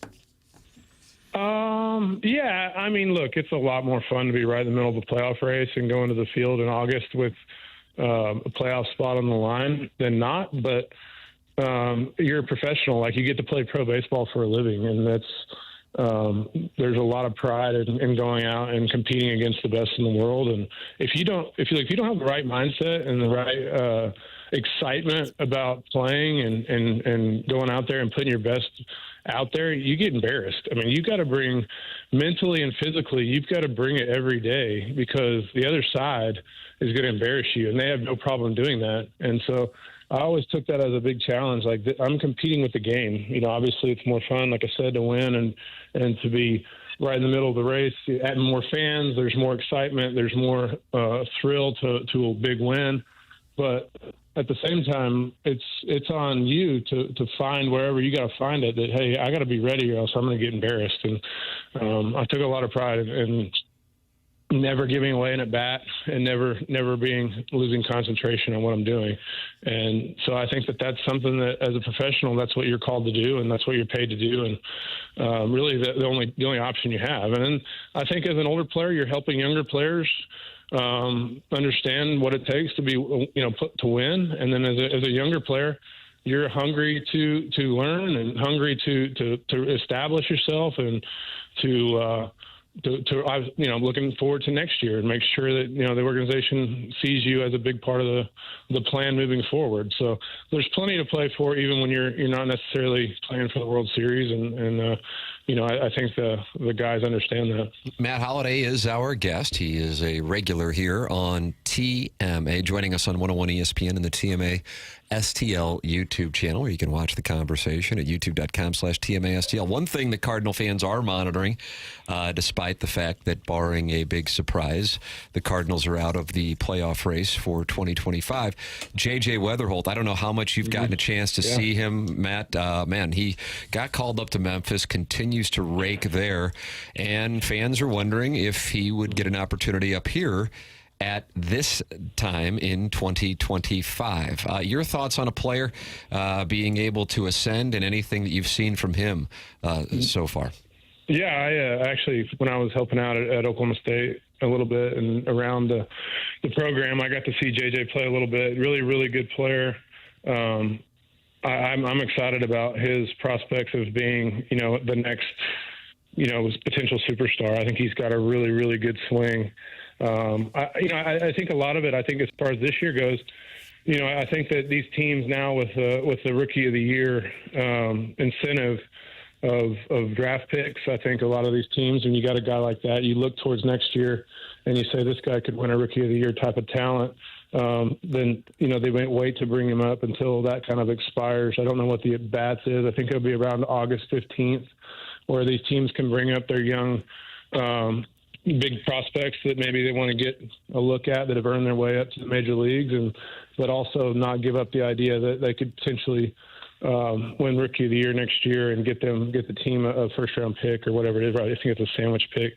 Yeah, I mean, look, it's a lot more fun to be right in the middle of a playoff race and go into the field in August with a playoff spot on the line than not, but you're a professional. Like, you get to play pro baseball for a living, and that's there's a lot of pride in going out and competing against the best in the world. And if you don't have the right mindset and the right excitement about playing and going out there and putting your best out there, you get embarrassed. I mean, you've got to bring mentally and physically, you've got to bring it every day, because the other side is going to embarrass you, and they have no problem doing that. And so I always took that as a big challenge. Like, I'm competing with the game. obviously it's more fun, like I said, to win and to be right in the middle of the race, adding more fans. There's more excitement. There's more thrill to a big win. But at the same time, it's on you to find wherever you got to find it that, hey, I got to be ready or else I'm going to get embarrassed. And I took a lot of pride in never giving away an at bat and never losing concentration on what I'm doing. And so I think that that's something that, as a professional, that's what you're called to do, and that's what you're paid to do. And really the only option you have. And then I think as an older player, you're helping younger players understand what it takes to be, to win. And then as a younger player, you're hungry to learn and hungry to establish yourself and to looking forward to next year and make sure that, the organization sees you as a big part of the plan moving forward. So there's plenty to play for, even when you're not necessarily playing for the World Series. And I think the guys understand that. Matt Holliday is our guest. He is a regular here on TMA, joining us on 101 ESPN and the TMA STL YouTube channel, where you can watch the conversation at youtube.com/TMASTL. One thing that Cardinal fans are monitoring, despite the fact that, barring a big surprise, the Cardinals are out of the playoff race for 2025. J.J. Weatherholt, I don't know how much you've gotten a chance to see him, Matt. Man, he got called up to Memphis, continues to rake there, and fans are wondering if he would get an opportunity up here at this time in 2025. Your thoughts on a player being able to ascend and anything that you've seen from him so far? Yeah, I actually, when I was helping out at Oklahoma State a little bit and around the program, I got to see JJ play a little bit. Really, really good player. I'm excited about his prospects of being, the next, potential superstar. I think he's got a really, really good swing. I think a lot of it, as far as this year goes, I think that these teams now with the Rookie of the Year incentive of draft picks, I think a lot of these teams, when you got a guy like that, you look towards next year and you say this guy could win a Rookie of the Year type of talent. Then they might wait to bring him up until that kind of expires. I don't know what the at-bats is. I think it'll be around August 15th, where these teams can bring up their young big prospects that maybe they want to get a look at, that have earned their way up to the major leagues, but also not give up the idea that they could potentially win Rookie of the Year next year and get the team a first-round pick or whatever it is. Right? I think it's a sandwich pick.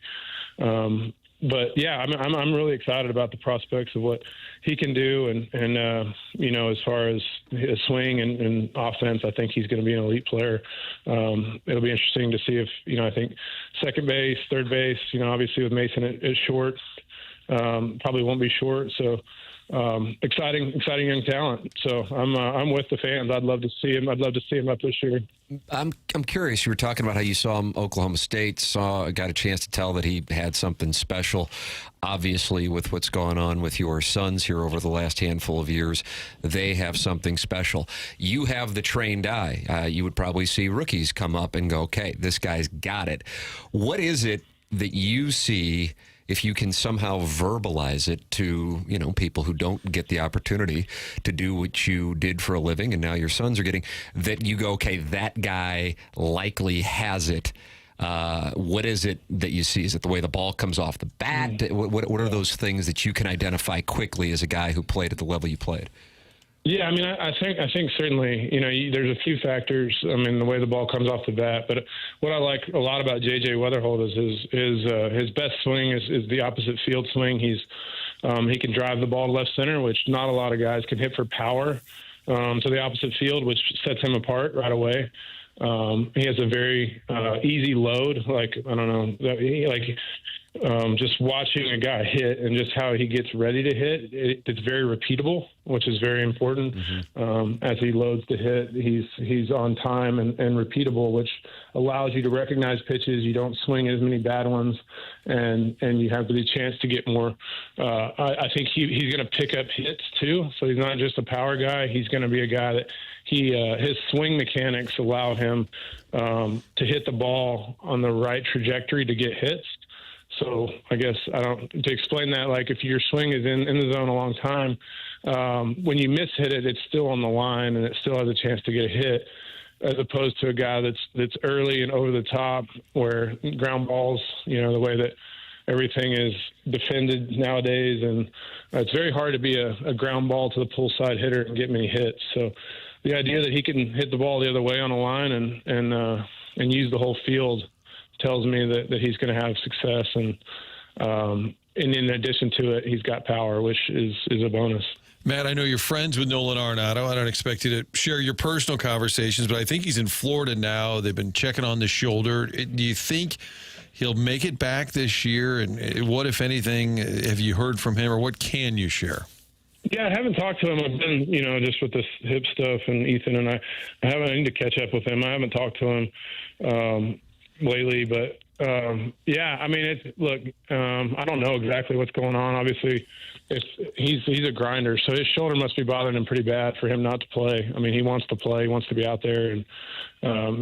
But yeah, I'm really excited about the prospects of what he can do, and as far as his swing and offense, I think he's going to be an elite player. It'll be interesting to see if I think second base, third base, obviously with Mason at short, probably won't be short. So exciting young talent. So I'm with the fans. I'd love to see him. I'd love to see him up this year. I'm curious. You were talking about how you saw him Oklahoma State, got a chance to tell that he had something special. Obviously, with what's gone on with your sons here over the last handful of years, they have something special. You have the trained eye. You would probably see rookies come up and go, okay, this guy's got it. What is it that you see, if you can somehow verbalize it to, people who don't get the opportunity to do what you did for a living and now your sons are getting, that you go, okay, that guy likely has it. What is it that you see? Is it the way the ball comes off the bat? What are those things that you can identify quickly as a guy who played at the level you played? Yeah, I think certainly, there's a few factors. The way the ball comes off the bat. But what I like a lot about J.J. Weatherholt is his best swing is the opposite field swing. He can drive the ball to left center, which not a lot of guys can hit for power to the opposite field, which sets him apart right away. He has a very easy load. Just watching a guy hit and just how he gets ready to hit, it's very repeatable, which is very important. As he loads to hit, he's on time and repeatable, which allows you to recognize pitches. You don't swing as many bad ones, and you have the chance to get more. I think he's going to pick up hits too, so he's not just a power guy. He's going to be a guy that his swing mechanics allow him to hit the ball on the right trajectory to get hits. So I guess to explain that, like if your swing is in the zone a long time, when you miss hit it, it's still on the line and it still has a chance to get a hit, as opposed to a guy that's early and over the top, where ground balls, the way that everything is defended nowadays, and it's very hard to be a ground ball to the pull side hitter and get many hits. So the idea that he can hit the ball the other way on a line and use the whole field tells me that he's going to have success, and in addition to it, he's got power, which is a bonus. Matt, I know you're friends with Nolan Arenado. I don't expect you to share your personal conversations, but I think he's in Florida now. They've been checking on the shoulder. Do you think he'll make it back this year? And what, if anything, have you heard from him, or what can you share? Yeah, I haven't talked to him. I've been, just with this hip stuff, and Ethan and I need to catch up with him. I haven't talked to him lately, but Yeah, I mean, I don't know exactly what's going on. Obviously, he's a grinder, so his shoulder must be bothering him pretty bad for him not to play. I mean, he wants to play, he wants to be out there, and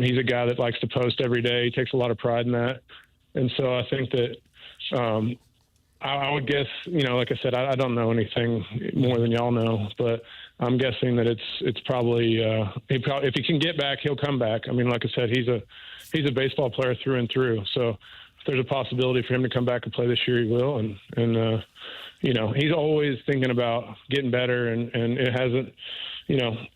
he's a guy that likes to post every day. He takes a lot of pride in that, and so I think that I would guess, like I said, I don't know anything more than y'all know, but I'm guessing that it's probably if he can get back, he'll come back. I mean, like I said, he's a baseball player through and through. So if there's a possibility for him to come back and play this year, he will. And he's always thinking about getting better, and it hasn't.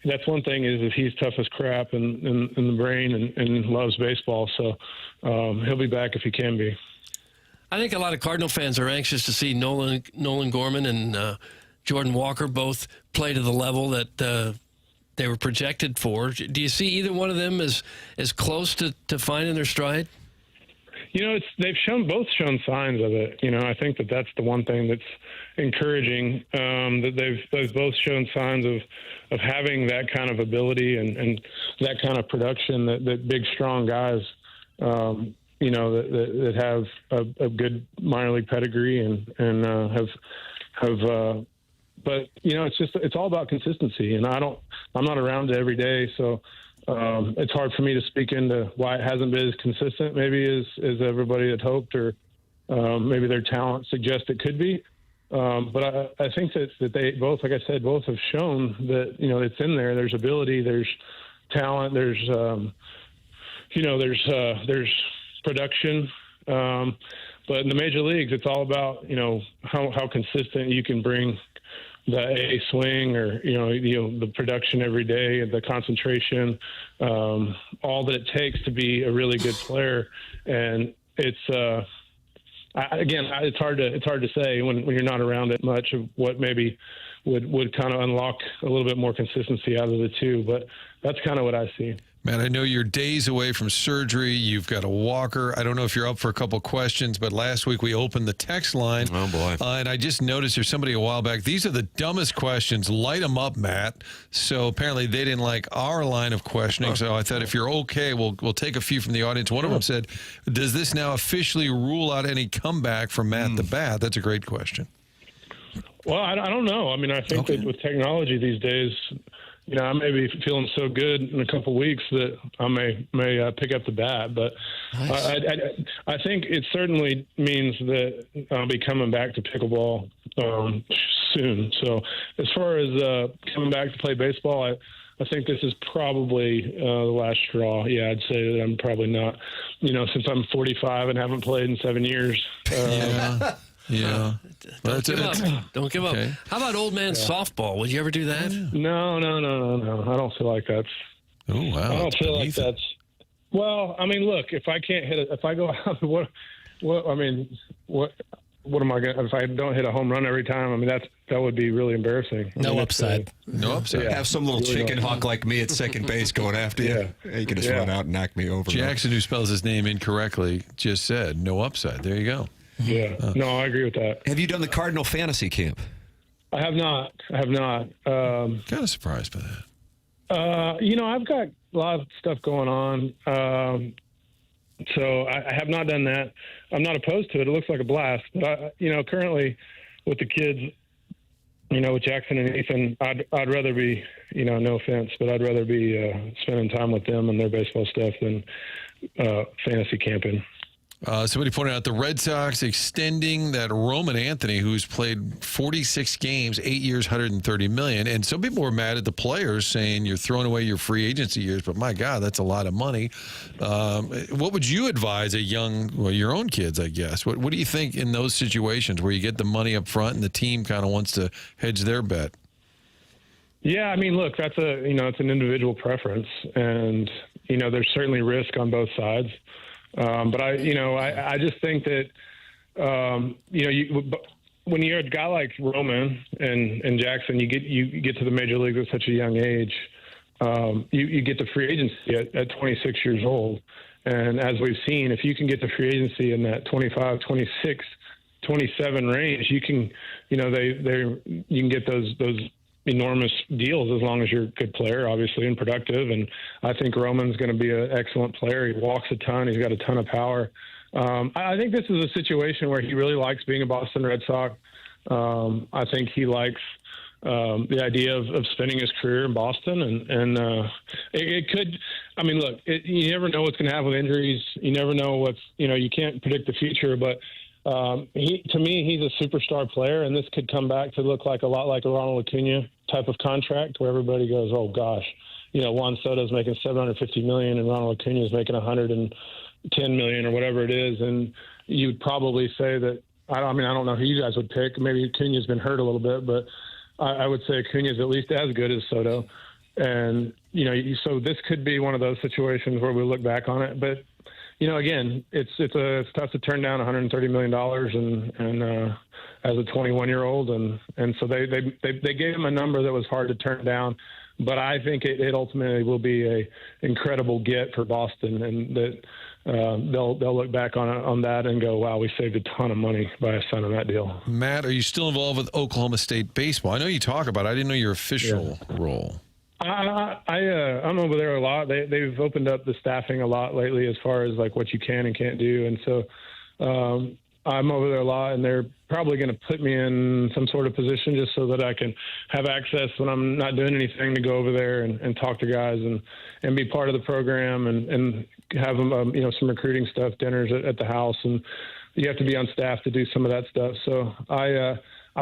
That's one thing is that he's tough as crap in the brain and loves baseball. So he'll be back if he can be. I think a lot of Cardinal fans are anxious to see Nolan Gorman and Jordan Walker both play to the level that they were projected for. Do you see either one of them as close to finding their stride? They've both shown signs of it. I think that's the one thing that's encouraging, that they've both shown signs of having that kind of ability and that kind of production that big, strong guys, that have a good minor league pedigree and have but it's all about consistency, and I'm not around it every day, so it's hard for me to speak into why it hasn't been as consistent maybe as everybody had hoped, or maybe their talent suggests it could be. But I think that they both, like I said, both have shown that it's in there. There's ability, there's talent, there's there's production. But in the major leagues, it's all about how consistent you can bring the A swing, or the production every day, and the concentration, all that it takes to be a really good player. And it's it's hard to say when you're not around it much of what maybe would kind of unlock a little bit more consistency out of the two. But that's kind of what I see. Man, I know you're days away from surgery. You've got a walker. I don't know if you're up for a couple questions, but last week we opened the text line. Oh, boy. And I just noticed there's somebody a while back. These are the dumbest questions. Light them up, Matt. So apparently they didn't like our line of questioning. So I thought if you're okay, we'll take a few from the audience. One of them said, does this now officially rule out any comeback from Matt the Bat? That's a great question. Well, I don't know. I mean, I think that with technology these days, I may be feeling so good in a couple of weeks that I may pick up the bat, but nice. I think it certainly means that I'll be coming back to pickleball soon. So as far as coming back to play baseball, I think this is probably the last straw. Yeah, I'd say that I'm probably not, since I'm 45 and haven't played in 7 years. Yeah. Don't give up. Don't give up. Okay. How about old man softball? Would you ever do that? No. I don't feel like that's. Oh, wow. I don't feel like that's. Well, I mean, look, if I can't hit it, if I go out, what am I going to, if I don't hit a home run every time? I mean, that would be really embarrassing. No upside. No upside. Have some little chicken hawk like me at second base going after you. Yeah. You can just run out and knock me over. Jackson, who spells his name incorrectly, just said no upside. There you go. Yeah. No, I agree with that. Have you done the Cardinal Fantasy Camp? I have not. Kind of surprised by that. I've got a lot of stuff going on. So I have not done that. I'm not opposed to it. It looks like a blast. But, currently with the kids, with Jackson and Ethan, I'd rather be, no offense, but I'd rather be spending time with them and their baseball stuff than fantasy camping. Somebody pointed out the Red Sox extending that Roman Anthony, who's played 46 games, 8 years, $130 million. And some people were mad at the players saying you're throwing away your free agency years, but my God, that's a lot of money. What would you advise your own kids, I guess? What do you think in those situations where you get the money up front and the team kind of wants to hedge their bet? Yeah, I mean, look, that's it's an individual preference, and there's certainly risk on both sides. But I just think that, when you're a guy like Roman and Jackson, you get to the major leagues at such a young age. You get to free agency at 26 years old. And as we've seen, if you can get to free agency in that 25, 26, 27 range, you can, you can get those enormous deals as long as you're a good player, obviously, and productive. And I think Roman's going to be an excellent player. He walks a ton. He's got a ton of power. I think this is a situation where he really likes being a Boston Red Sox. I think he likes the idea of spending his career in Boston, and it could. I mean, look, you never know what's going to happen with injuries. You never know you can't predict the future. But to me, he's a superstar player, and this could come back to look like a lot like a Ronald Acuna type of contract, where everybody goes, "Oh gosh, Juan Soto's making $750 million, and Ronald Acuna is making $110 million, or whatever it is," and you'd probably say that. I don't know who you guys would pick. Maybe Acuna's been hurt a little bit, but I would say Acuna's at least as good as Soto. And, so this could be one of those situations where we look back on it. But, again, it's tough to turn down $130 million and as a 21-year-old. And so they gave him a number that was hard to turn down. But I think it ultimately will be a incredible get for Boston, and that they'll look back on that and go, wow, we saved a ton of money by signing that deal. Matt, are you still involved with Oklahoma State baseball? I know you talk about it. I didn't know your official role. I'm over there a lot. They've opened up the staffing a lot lately as far as like what you can and can't do. And so I'm over there a lot, and they're probably going to put me in some sort of position just so that I can have access when I'm not doing anything to go over there and talk to guys and be part of the program and have them, some recruiting stuff, dinners at the house. And you have to be on staff to do some of that stuff. So I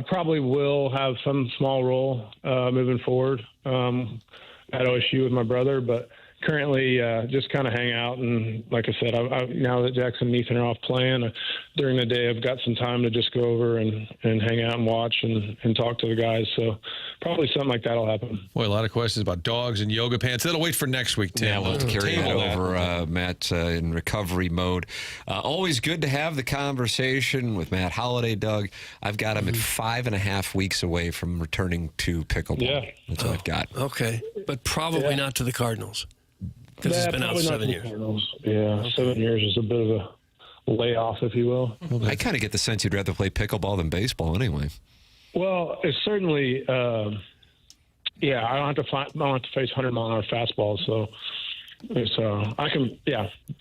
probably will have some small role moving forward at OSU with my brother, but currently just kind of hang out. And like I said, now that Jackson and Ethan are off playing, during the day I've got some time to just go over and hang out and watch and talk to the guys. So probably something like that will happen. Boy, a lot of questions about dogs and yoga pants. That'll wait for next week, Tim. Yeah, we'll have to carry that over, Matt, in recovery mode. Always good to have the conversation with Matt Holliday, Doug. I've got him at 5.5 weeks away from returning to pickleball. Yeah. That's what I've got. Okay, but probably not to the Cardinals. Because it's been out 7 years. Yeah, 7 years is a bit of a layoff, if you will. I kind of get the sense you'd rather play pickleball than baseball anyway. Well, it's certainly, I don't have to face 100-mile-an-hour fastballs, so it's I can,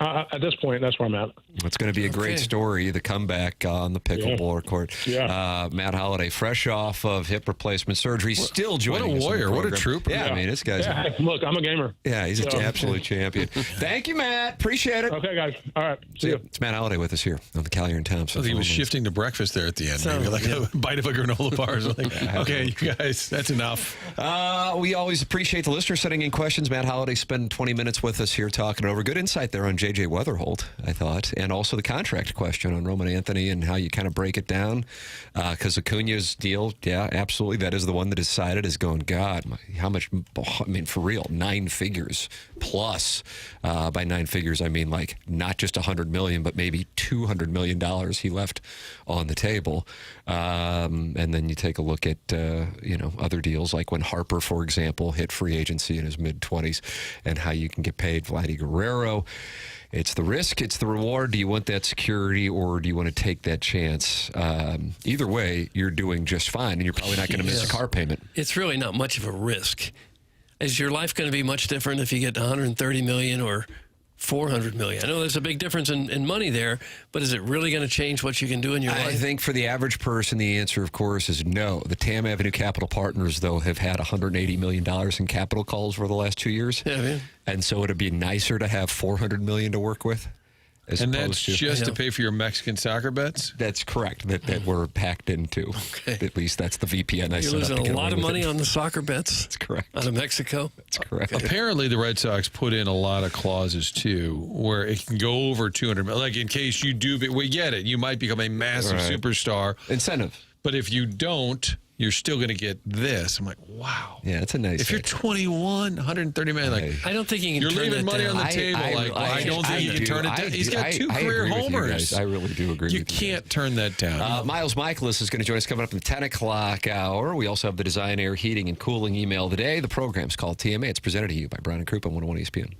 at this point, that's where I'm at. It's going to be a great story, the comeback on the pickleball court. Yeah. Matt Holliday, fresh off of hip replacement surgery, still joining us. What a warrior, what a trooper. Yeah, I mean, this guy's... Yeah, look, I'm a gamer. Yeah, he's an absolute champion. Thank you, Matt. Appreciate it. Okay, guys. All right. See you. It's Matt Holliday with us here on the Callier and Thompson. I think he was shifting to breakfast there at the end. Maybe like a bite of a granola bar or something. Okay, you guys, that's enough. We always appreciate the listeners sending in questions. Matt Holliday spent 20 minutes with us here talking over. Good insight there on J.J. Weatherholt, I thought, and also the contract question on Roman Anthony and how you kind of break it down. Because Acuna's deal, yeah, absolutely, that is the one that decided is going, God, how much, I mean, for real, 9 figures plus. By 9 figures, I mean like not just $100 million, but maybe $200 million he left on the table. And then you take a look at, other deals like when Harper, for example, hit free agency in his mid-20s and how you can get paid. Vladdy Guerrero. It's the risk, it's the reward. Do you want that security or do you want to take that chance? Either way, you're doing just fine, and you're probably not going to miss a car payment. It's really not much of a risk. Is your life going to be much different if you get $130 million or $400 million? I know there's a big difference in money there, but is it really going to change what you can do in your life? I think for the average person, the answer, of course, is no. The Tam Avenue Capital Partners, though, have had $180 million in capital calls for the last 2 years. Yeah, man. And so it'd be nicer to have $400 million to work with. And that's just to pay for your Mexican soccer bets? That's correct, that we're packed into. Okay. At least that's the VPN I set up. You're losing a lot of money on the soccer bets? That's correct. Out of Mexico? That's correct. Apparently, the Red Sox put in a lot of clauses, too, where it can go over $200 million. Like, in case you do, we get it. You might become a massive superstar. Incentive. But if you don't, you're still going to get this. I'm like, wow. Yeah, it's a nice. If you're 21, $130 million, like I don't think you can. You're turn leaving money on the table. I don't think you can turn it down. He's got 2 career homers. I really do agree. You can't turn that down. Miles Mikolas is going to join us coming up in the 10 o'clock hour. We also have the Design Air Heating and Cooling email of the day. The program's called TMA. It's presented to you by Brown and Croup on 101 ESPN.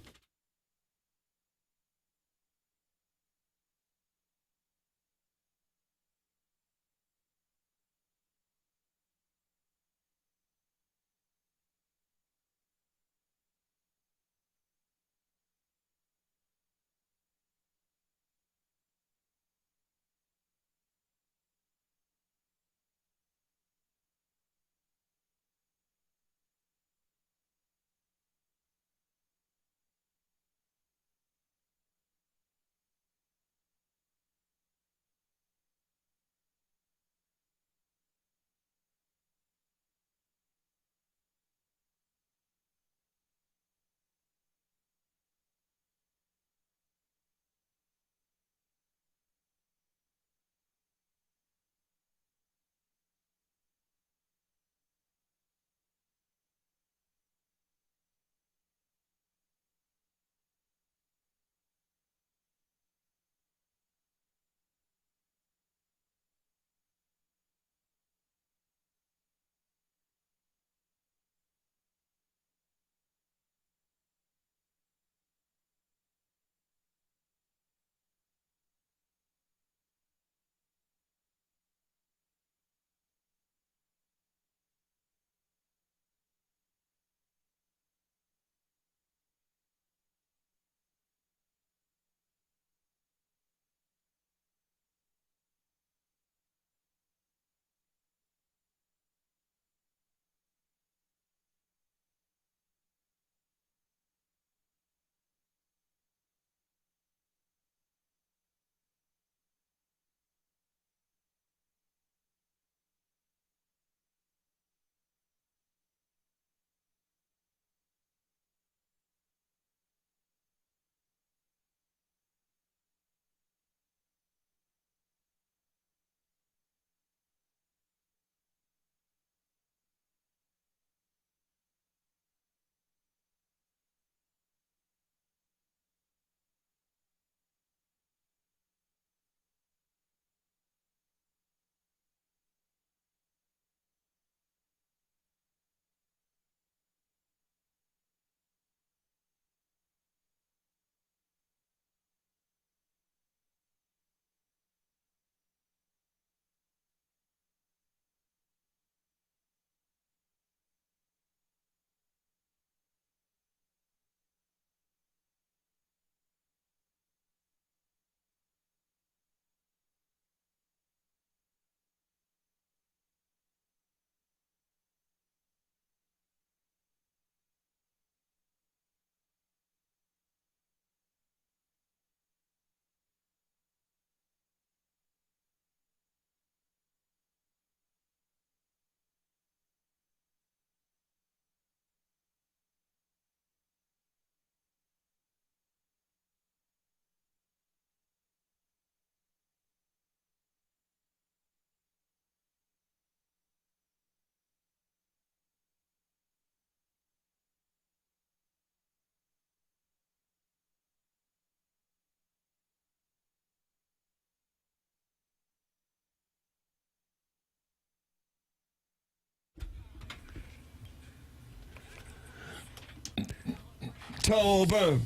Tober.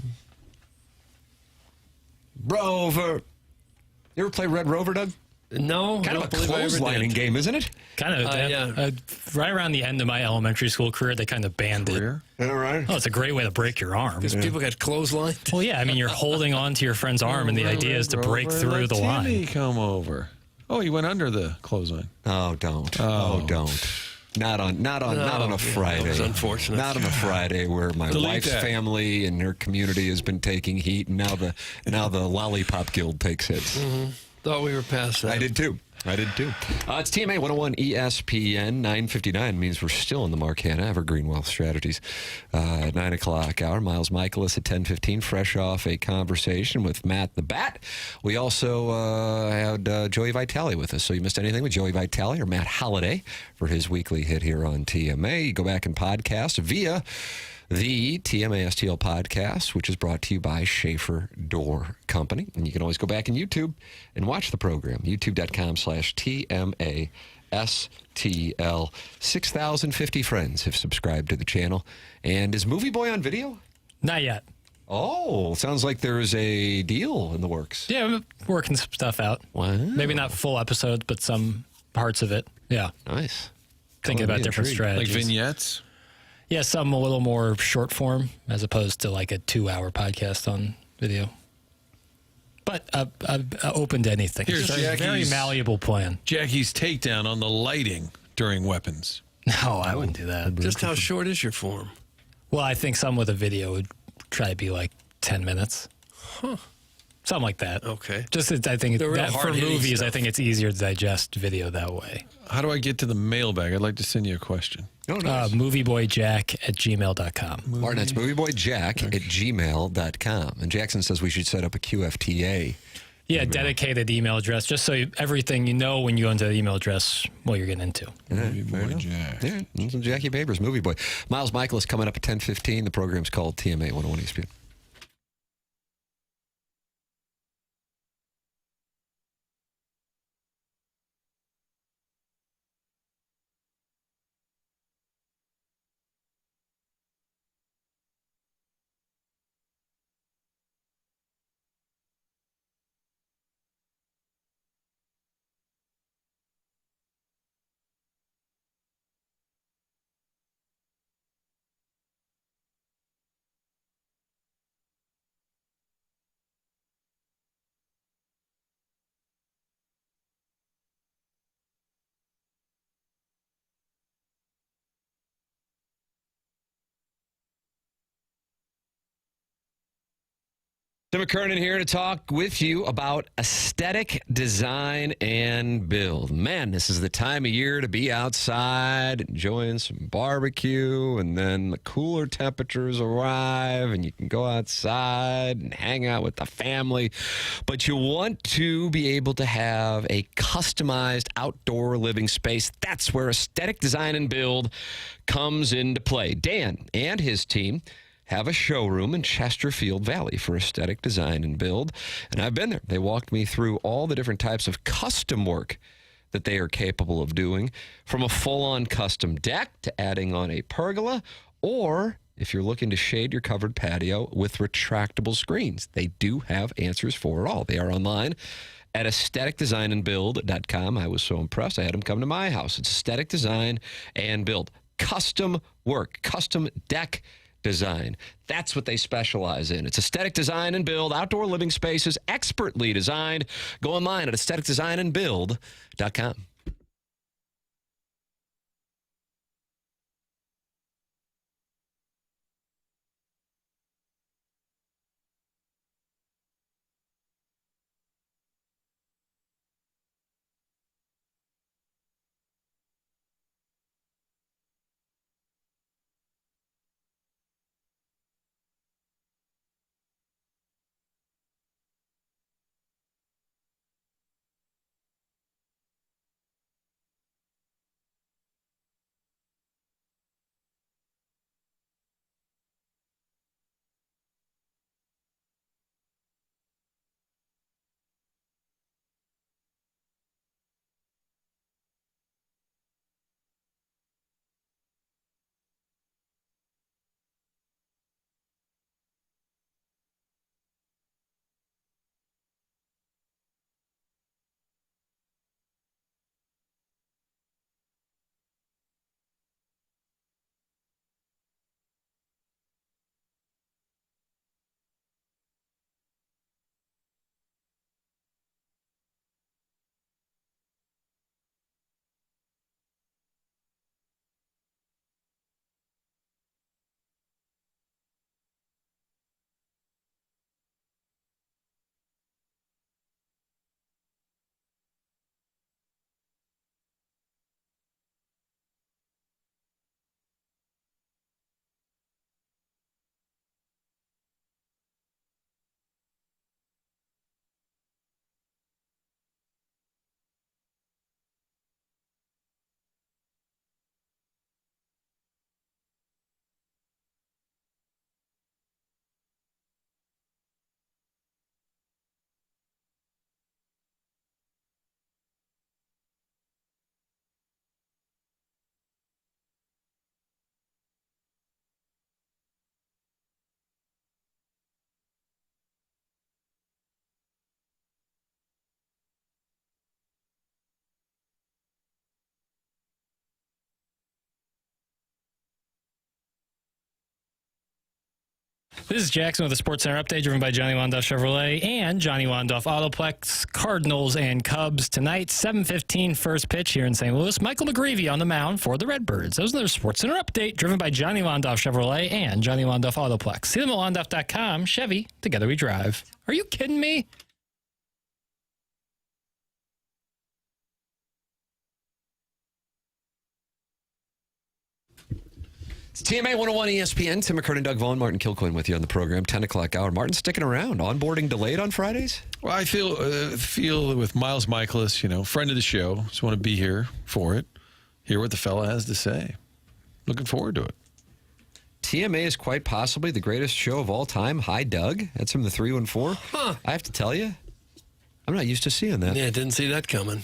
Rover. You ever play Red Rover, Doug? No, Kind of a clotheslining game, isn't it? Kind of. Right around the end of my elementary school career, they kind of banned it. All right. Oh, it's a great way to break your arm. Because people got clotheslined. Well, yeah. I mean, you're holding on to your friend's arm, and the idea is to break through the line. Timmy come over. Oh, he went under the clothesline. Oh, don't. Oh, don't. Not on a Friday. That was unfortunate. Not on a Friday where my wife's family and her community has been taking heat, and now the Lollipop Guild takes hits. Mm-hmm. Thought we were past that. I did too. It's TMA 101 ESPN 9:59 means we're still in the Mark Hanna Evergreen Wealth Strategies 9 o'clock hour. Miles Mikolas at 10:15, fresh off a conversation with Matt the Bat. We also had Joey Vitale with us. So you missed anything with Joey Vitale or Matt Holliday for his weekly hit here on TMA. You go back and podcast via the TMA STL podcast, which is brought to you by Schaefer Door Company. And you can always go back in YouTube and watch the program, youtube.com/TMA STL. 6,050 friends have subscribed to the channel. And is Movie Boy on video? Not yet. Oh, sounds like there's a deal in the works. Yeah, I'm working some stuff out. Wow. Maybe not full episodes, but some parts of it. Yeah. Nice. Thinking about different strategies. Like vignettes? Yeah, some a little more short form as opposed to like a 2-hour podcast on video. But I'm open to anything. Here's it's a very malleable plan. Jackie's takedown on the lighting during weapons. No, I wouldn't do that. Just how short is your form? Well, I think some with a video would try to be like 10 minutes. Huh. Something like that. Okay. Just I think The real that for hard-hitting movies, stuff. I think it's easier to digest video that way. How do I get to the mailbag? I'd like to send you a question. Oh, nice. Movieboyjack@gmail.com. Martin, that's movieboyjack@gmail.com. And Jackson says we should set up a QFTA. Yeah, dedicated email address, just so everything you know when you go into the email address, what you're getting into. Movie Boy Jack. Yeah, some Jackie Babers, Movie Boy. Miles Mikolas coming up at 10:15. The program's called TMA 101 ESPN. McKernan here to talk with you about aesthetic design and build. Man, this is the time of year to be outside enjoying some barbecue, and then the cooler temperatures arrive and you can go outside and hang out with the family. But you want to be able to have a customized outdoor living space. That's where aesthetic design and build comes into play. Dan and his team have a showroom in Chesterfield Valley for aesthetic design and build. And I've been there. They walked me through all the different types of custom work that they are capable of doing, from a full-on custom deck to adding on a pergola, or if you're looking to shade your covered patio with retractable screens. They do have answers for it all. They are online at aestheticdesignandbuild.com. I was so impressed. I had them come to my house. It's aesthetic design and build. Custom work, custom deck design. That's what they specialize in. It's aesthetic design and build, outdoor living spaces, expertly designed. Go online at aestheticdesignandbuild.com. This is Jackson with the Sports Center update, driven by Johnny Wandoff Chevrolet and Johnny Wandoff Autoplex. Cardinals and Cubs tonight, 7:15 first pitch here in St. Louis. Michael McGreevy on the mound for the Redbirds. That was another Sports Center update, driven by Johnny Wandoff Chevrolet and Johnny Wandoff Autoplex. See them at wandoff.com. Chevy, together we drive. Are you kidding me? It's TMA 101 ESPN. Tim McKernan, Doug Vaughn, Martin Kilcoyne with you on the program. 10 o'clock hour. Martin sticking around. Onboarding delayed on Fridays? Well, I feel with Miles Mikolas, friend of the show. Just want to be here for it. Hear what the fella has to say. Looking forward to it. TMA is quite possibly the greatest show of all time. Hi, Doug. That's from the 314. Huh. I have to tell you, I'm not used to seeing that. Yeah, didn't see that coming.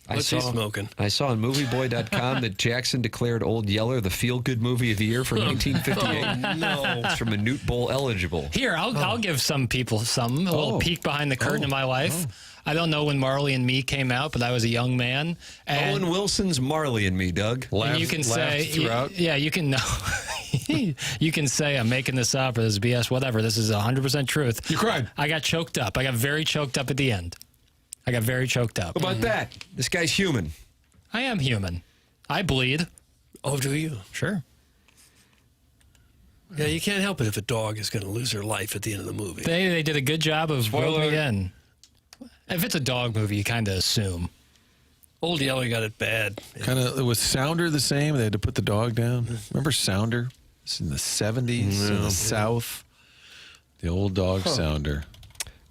What's he smoking? I saw on movieboy.com that Jackson declared Old Yeller the feel-good movie of the year for 1958. Oh, no. It's from a Newt Bowl eligible. Here, I'll give some people something. A little peek behind the curtain of my life. I don't know when Marley and Me came out, but I was a young man. And Owen Wilson's Marley and Me, Doug. And you can say, you can know. You can say I'm making this up or this is BS, whatever. This is 100% truth. You cried. I got choked up. I got very choked up at the end. I got very choked up. How about that? This guy's human. I am human. I bleed. Oh, do you? Sure. Yeah, you can't help it if a dog is going to lose her life at the end of the movie. They did a good job of roping me in. If it's a dog movie, you kind of assume. Old Yeller got it bad. Kind of, was Sounder the same? They had to put the dog down. Remember Sounder? It's in the 70s in the South. The old dog Sounder.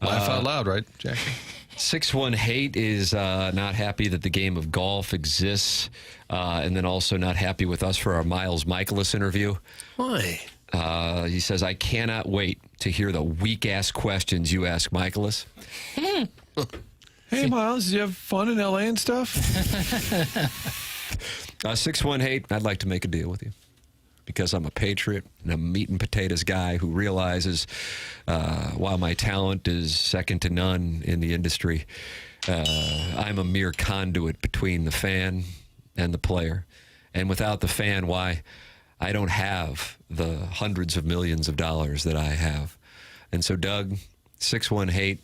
Laugh out loud, right, Jackson? 6-1 Hate is not happy that the game of golf exists, and then also not happy with us for our Miles Mikolas interview. Why? He says, I cannot wait to hear the weak-ass questions you ask Mikolas. Hey, Miles, did you have fun in L.A. and stuff? 6-1 Hate, I'd like to make a deal with you. Because I'm a patriot and a meat and potatoes guy who realizes while my talent is second to none in the industry, I'm a mere conduit between the fan and the player. And without the fan, why, I don't have the hundreds of millions of dollars that I have. And so, Doug, 6-1 Hate,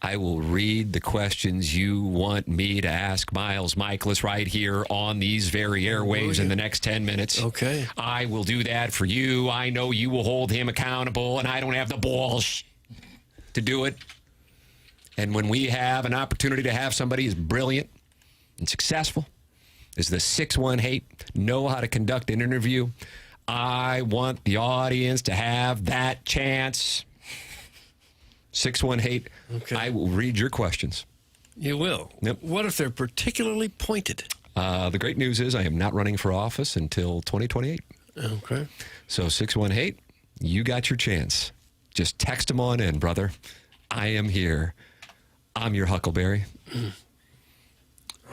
I will read the questions you want me to ask Miles Mikolas right here on these very airwaves in the next 10 minutes. Okay. I will do that for you. I know you will hold him accountable, and I don't have the balls to do it. And when we have an opportunity to have somebody as brilliant and successful as the 6-1 Hate know how to conduct an interview, I want the audience to have that chance. 6-1 Hate, okay. I will read your questions. You will? Yep. What if they're particularly pointed? The great news is I am not running for office until 2028. Okay. So 6-1 Hate, you got your chance. Just text them on in, brother. I am here. I'm your Huckleberry.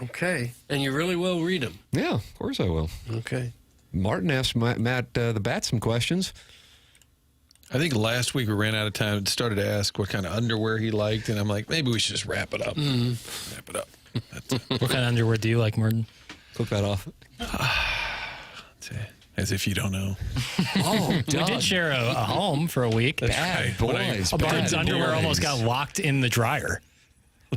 Okay. And you really will read them? Yeah, of course I will. Okay. Martin asked Matt the Bat some questions. I think last week we ran out of time. Started to ask what kind of underwear he liked, and I'm like, maybe we should just wrap it up. Wrap it up. What kind of underwear do you like, Martin? Click that off. As if you don't know. Oh, we did share a home for a week. Bad boys. Martin's underwear almost got locked in the dryer.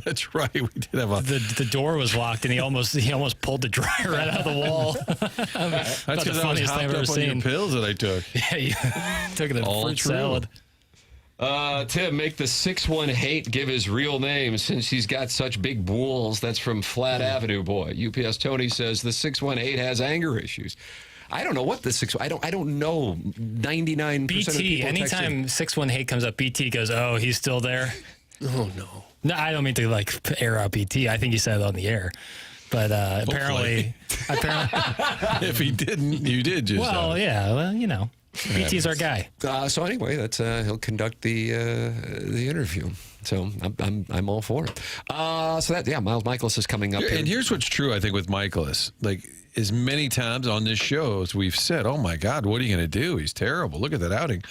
That's right. We did have a the door was locked, and he almost pulled the dryer right out of the wall. That's because I was hopped up on your pills that I took. Yeah, you took it in a fruit salad. Tim, make the 6-1 Hate give his real name since he's got such big balls. That's from Flat Avenue Boy. UPS Tony says the 6-1 Hate has anger issues. I don't know what the 6. I don't know. 99% BT. of people. Anytime 6-1 Hate comes up, BT goes, "Oh, he's still there." Oh no. No, I don't mean to air out BT. I think he said it on the air, but apparently, if he didn't, you did just. Well, yeah. Well, BT's our guy. So anyway, that's he'll conduct the interview. So I'm all for it. So Miles Mikolas is coming up here. And here's what's true, I think, with Mikolas. Like, as many times on this show as we've said, oh my God, what are you going to do? He's terrible. Look at that outing.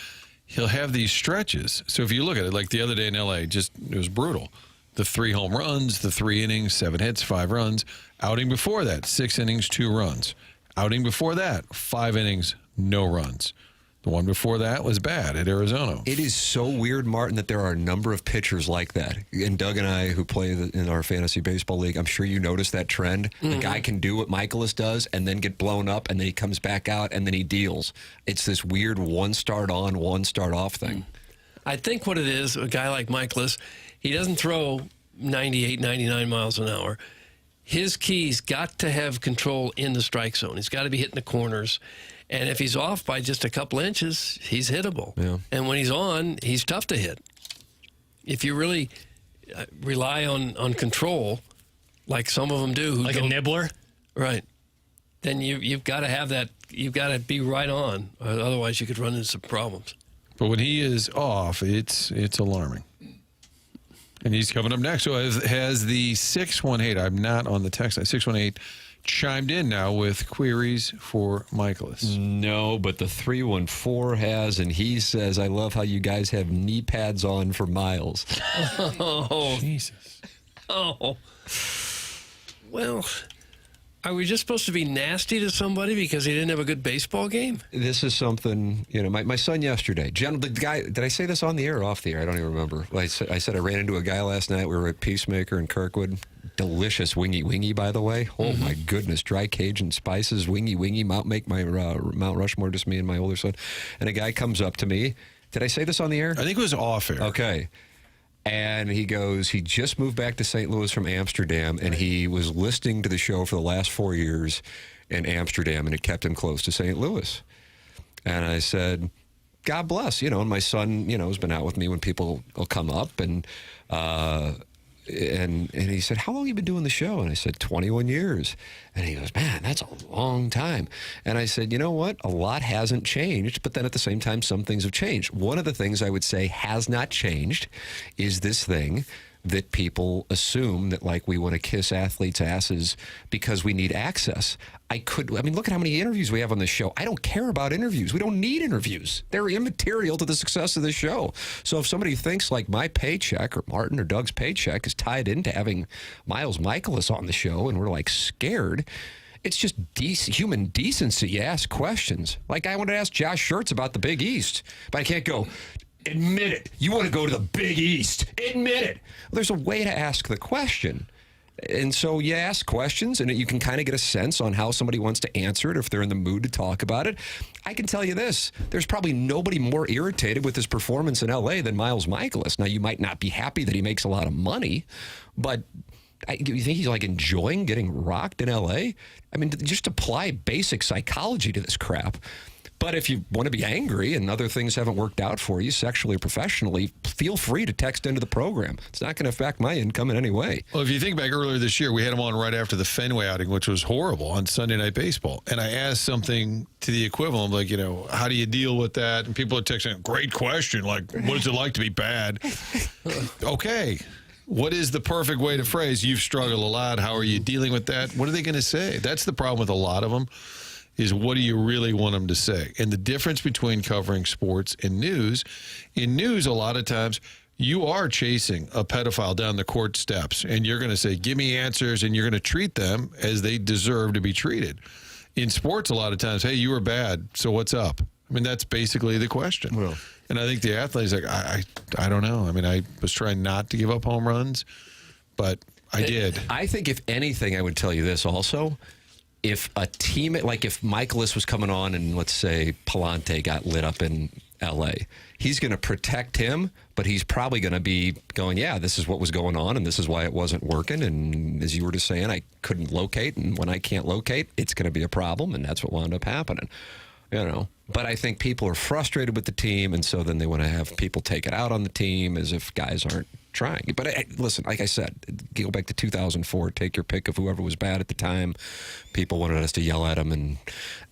He'll have these stretches. So if you look at it, like the other day in L.A., it was brutal. The 3 home runs, the 3 innings, 7 hits, 5 runs. Outing before that, 6 innings, 2 runs. Outing before that, 5 innings, no runs. The one before that was bad at Arizona. It is so weird, Martin, that there are a number of pitchers like that. And Doug and I, who play in our fantasy baseball league, I'm sure you noticed that trend. The guy can do what Mikolas does and then get blown up, and then he comes back out, and then he deals. It's this weird one start on, one start off thing. I think what it is, a guy like Mikolas, he doesn't throw 98, 99 miles an hour. His key's got to have control in the strike zone. He's got to be hitting the corners. And if he's off by just a couple inches, he's hittable. Yeah. And when he's on, he's tough to hit. If you really rely on control, like some of them do. Like a nibbler? Right. Then you've got to have that. You've got to be right on. Otherwise, you could run into some problems. But when he is off, it's alarming. And he's coming up next. So has the 618, I'm not on the text line, 618, chimed in now with queries for Mikolas? No, but the 314 has, and he says, I love how you guys have knee pads on for Miles. Oh, Jesus. Oh. Well, are we just supposed to be nasty to somebody because he didn't have a good baseball game? This is something, my son yesterday, the guy, did I say this on the air or off the air? I don't even remember. I said I ran into a guy last night. We were at Peacemaker in Kirkwood. Delicious wingy, by the way. Oh, my goodness. Dry Cajun spices, wingy. Make my Mount Rushmore, just me and my older son. And a guy comes up to me. Did I say this on the air? I think it was off air. Okay. And he goes, he just moved back to St. Louis from Amsterdam, and he was listening to the show for the last 4 years in Amsterdam, and it kept him close to St. Louis. And I said, God bless, and my son, has been out with me when people will come up, and he said, how long have you been doing the show? And I said, 21 years. And he goes, man, that's a long time. And I said, you know what? A lot hasn't changed, but then at the same time, some things have changed. One of the things I would say has not changed is this thing that people assume that, like, we want to kiss athletes' asses because we need access. Look at how many interviews we have on this show. I don't care about interviews. We don't need interviews. They're immaterial to the success of this show. So if somebody thinks like my paycheck or Martin or Doug's paycheck is tied into having Miles Mikolas on the show and we're like scared, it's just human decency. You ask questions. Like I wanted to ask Josh Schertz about the Big East, but I can't go, admit it. You want to go to the Big East. Admit it. Well, there's a way to ask the question. And so you ask questions, and you can kind of get a sense on how somebody wants to answer it, if they're in the mood to talk about it. I can tell you this. There's probably nobody more irritated with his performance in L.A. than Miles Mikolas. Now, you might not be happy that he makes a lot of money, but you think he's like enjoying getting rocked in L.A.? I mean, just apply basic psychology to this crap. But if you want to be angry and other things haven't worked out for you sexually or professionally, feel free to text into the program. It's not going to affect my income in any way. Well, if you think back earlier this year, we had him on right after the Fenway outing, which was horrible on Sunday Night Baseball. And I asked something to the equivalent, like, how do you deal with that? And people are texting, great question. Like, what is it like to be bad? Okay. What is the perfect way to phrase, you've struggled a lot. How are you dealing with that? What are they going to say? That's the problem with a lot of them. Is what do you really want them to say? And the difference between covering sports and news, in news, a lot of times you are chasing a pedophile down the court steps, and you're going to say, give me answers, and you're going to treat them as they deserve to be treated. In sports, a lot of times, hey, you were bad, so what's up? I mean, that's basically the question. Well, and I think the athlete's like, I don't know. I mean, I was trying not to give up home runs, but I did. I think if anything, I would tell you this also. If a team, like if Mikolas was coming on and let's say Palante got lit up in L.A., he's going to protect him, but he's probably going to be going, yeah, this is what was going on and this is why it wasn't working. And as you were just saying, I couldn't locate. And when I can't locate, it's going to be a problem. And that's what wound up happening, But I think people are frustrated with the team. And so then they want to have people take it out on the team as if guys aren't trying. But listen, like I said, go back to 2004, take your pick of whoever was bad at the time. People wanted us to yell at them, and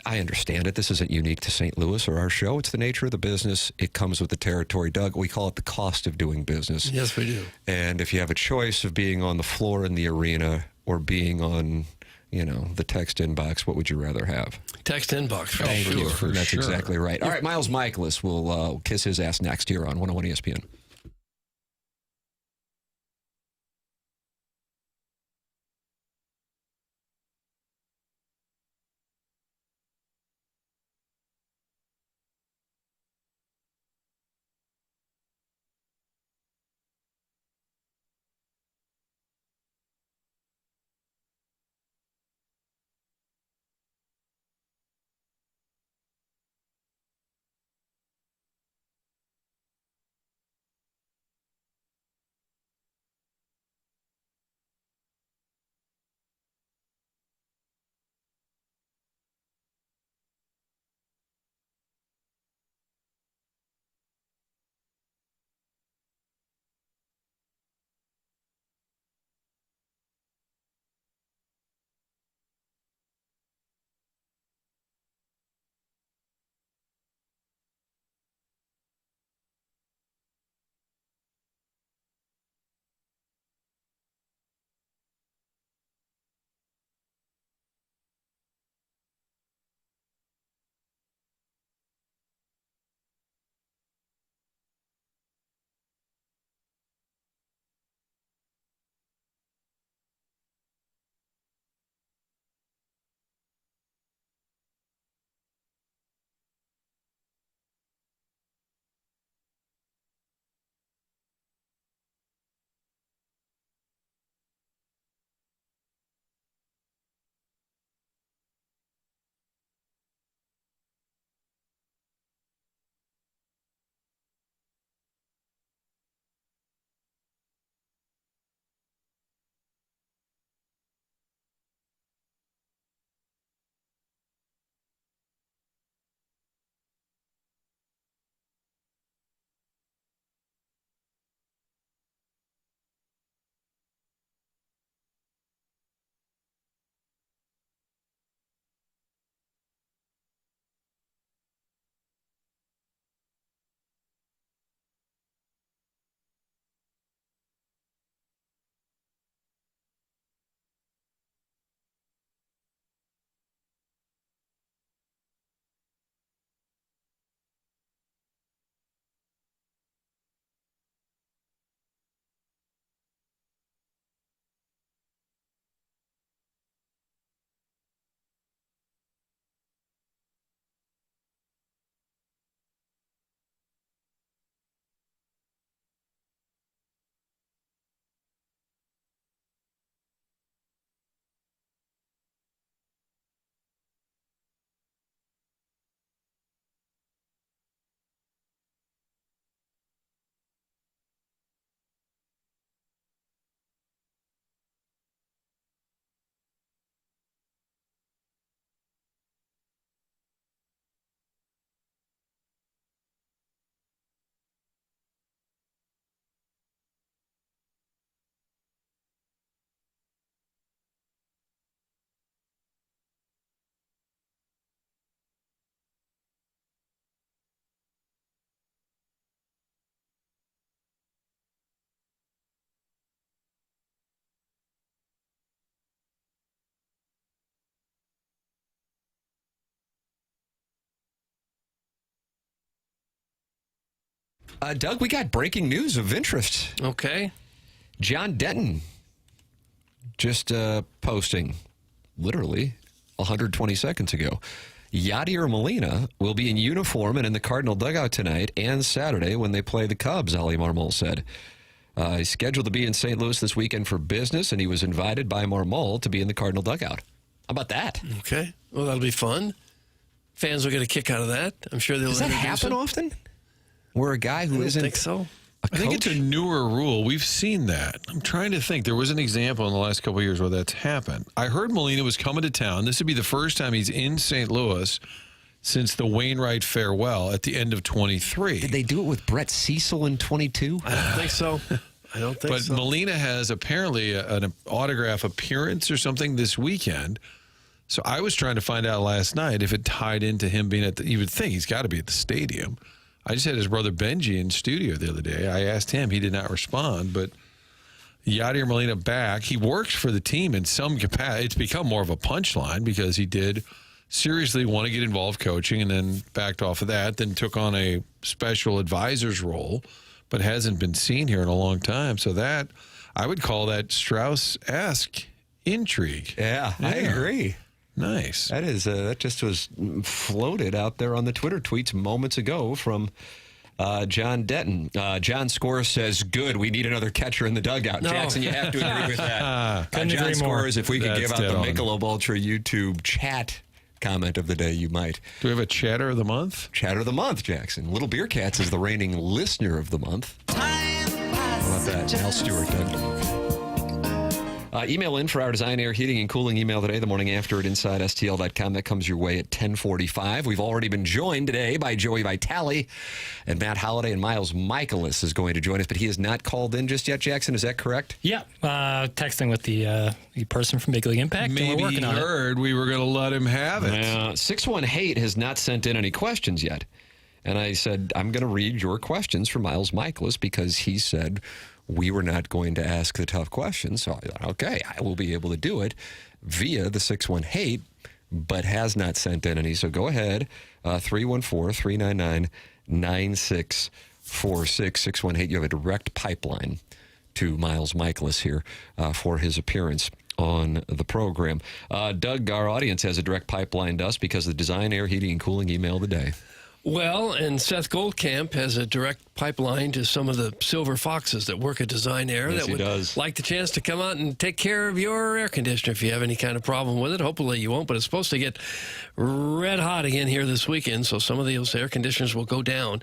I understand it. This isn't unique to St. Louis or our show. It's the nature of the business. It comes with the territory. Doug, we call it the cost of doing business. Yes, we do. And if you have a choice of being on the floor in the arena or being on the text inbox, what would you rather have? Text inbox, for Thank sure. you. That's exactly right. All right, Miles Mikolas will kiss his ass next here on 101 ESPN. Doug, we got breaking news of interest. Okay. John Denton just posting literally 120 seconds ago. Yadier Molina will be in uniform and in the Cardinal dugout tonight and Saturday when they play the Cubs, Ali Marmol said. He's scheduled to be in St. Louis this weekend for business, and he was invited by Marmol to be in the Cardinal dugout. How about that? Okay. Well, that'll be fun. Fans will get a kick out of that. I'm sure they'll. Does that happen often? Where a guy who isn't think so. I think it's a newer rule. We've seen that. I'm trying to think. There was an example in the last couple of years where that's happened. I heard Molina was coming to town. This would be the first time he's in St. Louis since the Wainwright farewell at the end of 23. Did they do it with Brett Cecil in 22? I don't think so. But Molina has apparently an autograph appearance or something this weekend. So I was trying to find out last night if it tied into him being you would think he's got to be at the stadium. I just had his brother Benji in studio the other day. I asked him. He did not respond. But Yadier Molina back. He works for the team in some capacity. It's become more of a punchline because he did seriously want to get involved coaching and then backed off of that, then took on a special advisor's role, but hasn't been seen here in a long time. So that, I would call that Strauss-esque intrigue. Yeah, I agree. Nice. That is that just was floated out there on the Twitter tweets moments ago from John Denton. John Scores says, good, we need another catcher in the dugout. No. Jackson, you have to agree with that. Couldn't John agree more. Scores, if we could That's give out dead the on. Michelob Ultra YouTube chat comment of the day, you might. Do we have a chatter of the month? Chatter of the month, Jackson. Little Beer Cats is the reigning listener of the month. How about that? Al Stewart done. Email in for our Design, Air, Heating, and Cooling email today, the morning after at InsideSTL.com. That comes your way at 10:45. We've already been joined today by Joey Vitale, and Matt Holliday and Miles Mikolas is going to join us, but he has not called in just yet, Jackson. Is that correct? Yeah, texting with the person from Big League Impact, and Maybe we're working he on it. heard we were going to let him have it. 61 Hate has not sent in any questions yet. And I said, I'm going to read your questions for Miles Mikolas because he said we were not going to ask the tough questions. So I thought, okay, I will be able to do it via the 61 Hate, but has not sent in any. So go ahead, 314-399-9646. 61 Hate. You have a direct pipeline to Miles Mikolas here for his appearance on the program. Doug, our audience has a direct pipeline to us because of the Design, Air, Heating, and Cooling email of the day. Well, and Seth Goldcamp has a direct pipeline to some of the silver foxes that work at Design Air Yes, that he would does. like the chance to come out and take care of your air conditioner if you have any kind of problem with it. Hopefully you won't, but it's supposed to get red hot again here this weekend, so some of those air conditioners will go down.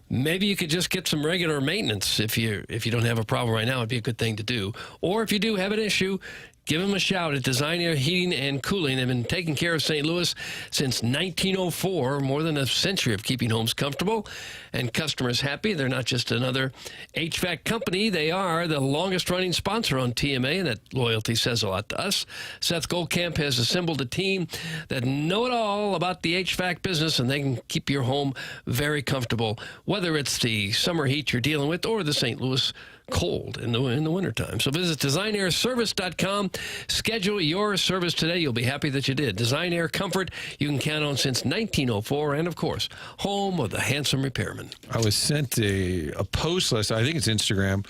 Maybe you could just get some regular maintenance if you don't have a problem right now. It'd be a good thing to do. Or if you do have an issue, give them a shout at Design, Air, Heating, and Cooling. They've been taking care of St. Louis since 1904, more than a century of keeping homes comfortable and customers happy. They're not just another HVAC company. They are the longest-running sponsor on TMA, and that loyalty says a lot to us. Seth Goldcamp has assembled a team that know it all about the HVAC business, and they can keep your home very comfortable, whether it's the summer heat you're dealing with or the St. Louis cold in the wintertime. So visit designairservice.com. Schedule your service today. You'll be happy that you did. Design Air Comfort you can count on since 1904, and of course, home of the handsome repairman. I was sent a post last, I think it's Instagram,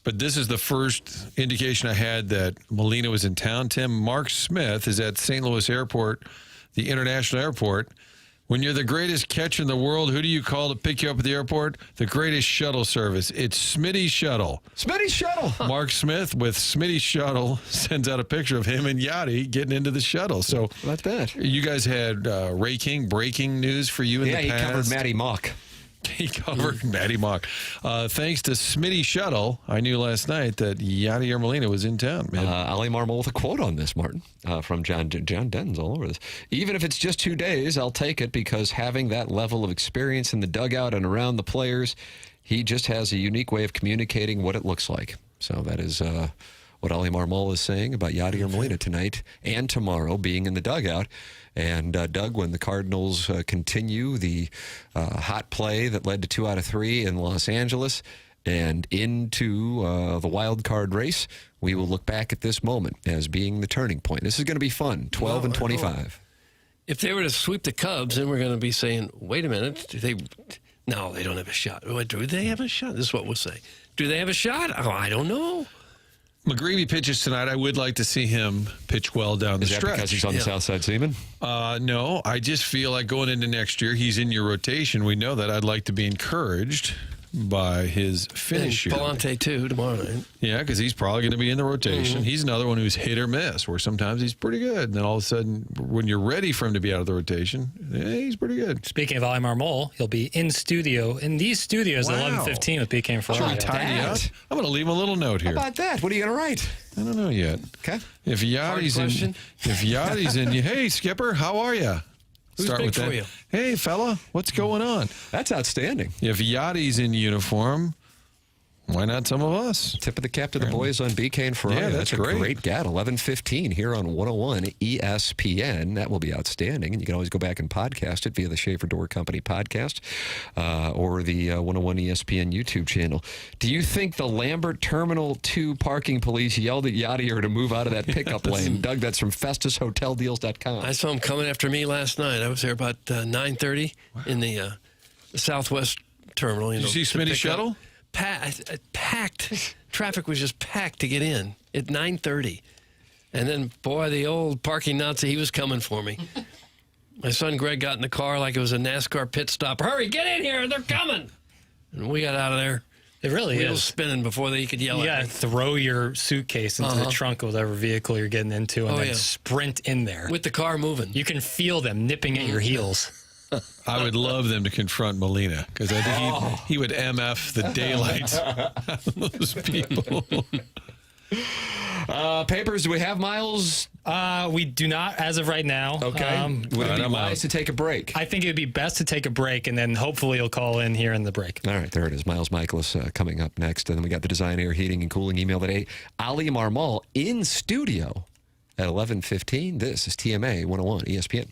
but this is the first indication I had that Molina was in town. Tim, Mark Smith is at St. Louis Airport, the international airport. When you're the greatest catcher in the world, who do you call to pick you up at the airport? The greatest shuttle service. It's Smitty's Shuttle. Smitty's Shuttle. Mark Smith with Smitty's Shuttle sends out a picture of him and Yachty getting into the shuttle. So about that. You guys had breaking news for you in the past. Yeah, he covered Matty Mock. He covered Matty Mock. Thanks to Smitty Shuttle, I knew last night that Yadier Molina was in town, man. Ali Marmol with a quote on this, Martin, from John Denton's all over this. Even if it's just 2 days, I'll take it because having that level of experience in the dugout and around the players, he just has a unique way of communicating what it looks like. So that is what Ali Marmol is saying about Yadier Molina tonight and tomorrow being in the dugout. And, Doug, when the Cardinals continue the hot play that led to 2 out of 3 in Los Angeles and into the wild card race, we will look back at this moment as being the turning point. This is going to be fun, 12 and 25. If they were to sweep the Cubs, then we're going to be saying, wait a minute, No, they don't have a shot. Do they have a shot? This is what we'll say. Do they have a shot? Oh, I don't know. McGreevy pitches tonight. I would like to see him pitch well down the Is that stretch. because he's on the south side seaming? No, I just feel like going into next year, he's in your rotation. We know that. I'd like to be encouraged by his finish And here. Palante, too, tomorrow night. Yeah, because he's probably going to be in the rotation. He's another one who's hit or miss, where sometimes he's pretty good. And then all of a sudden, when you're ready for him to be out of the rotation, he's pretty good. Speaking of Yadier Molina, he'll be in these studios at 11:15 with BK and Should we Ferrari. tidy up? I'm going to leave him a little note here. How about that? What are you going to write? I don't know yet. Okay. If Yadi's in, hey, Skipper, how are you? Who's big for you? Hey, fella, what's going on? That's outstanding. If Yachty's in uniform, why not some of us? Tip of the cap to the boys on BK and Ferrari. Yeah, that's a great. great GAT. 11:15 here on 101 ESPN. That will be outstanding. And you can always go back and podcast it via the Schaefer Door Company podcast or the 101 ESPN YouTube channel. Do you think the Lambert Terminal 2 parking police yelled at Yadier to move out of that pickup lane? Doug, that's from FestusHotelDeals.com. I saw him coming after me last night. I was there about 9:30 in the Southwest Terminal. Did you see Smitty's shuttle? Packed. Traffic was just packed to get in at 9:30. And then, boy, the old parking Nazi, he was coming for me. My son Greg got in the car like it was a NASCAR pit stop. Hurry, get in here. They're coming. And we got out of there. It really Wheels is. spinning before they could yell at me. Throw your suitcase into the trunk of whatever vehicle you're getting into and then sprint in there. With the car moving. You can feel them nipping at your heels. I would love them to confront Molina because I think he would MF the daylight out of those people. Papers, do we have Miles? We do not as of right now. Okay. Would it be wise to take a break? I think it would be best to take a break, and then hopefully you'll call in here in the break. All right, there it is. Miles Mikolas coming up next. And then we got the Design Air Heating and Cooling email today. Ali Marmal in studio at 11:15. This is TMA 101 ESPN.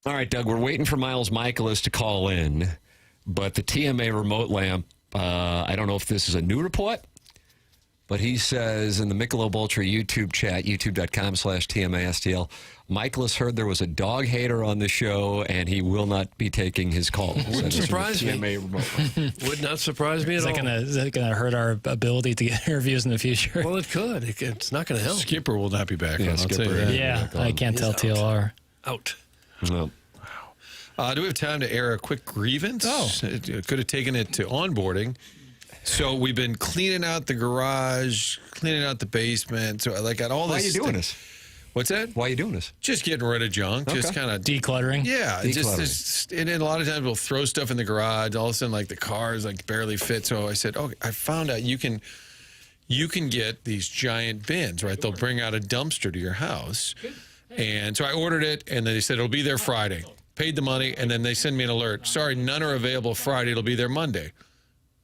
All right, Doug, we're waiting for Miles Mikolas to call in, but the TMA remote lamp I don't know if this is a new report, but he says in the Michelob Ultra YouTube chat, youtube.com/TMASTL, Mikolas heard there was a dog hater on the show, and he will not be taking his call. Wouldn't surprise me. Would not surprise me at all. Is that going to hurt our ability to get interviews in the future? Well, it could. It's not going to help. Skipper will not be back. Yeah, on, I'll tell you that. Yeah, I can't tell TLR. Out. Well, do we have time to air a quick grievance? It could have taken it to onboarding. So we've been cleaning out the garage, cleaning out the basement. So I got all this. why are you doing this? What's that? Why are you doing this? Just getting rid of junk. Okay. Just kind of decluttering. Yeah, Decluttering. and then a lot of times we'll throw stuff in the garage. All of a sudden, the cars barely fit. So I said, I found out you can get these giant bins, right? They'll bring out a dumpster to your house. And so I ordered it, and they said it'll be there Friday. Paid the money, and then they send me an alert. Sorry, none are available Friday. It'll be there Monday.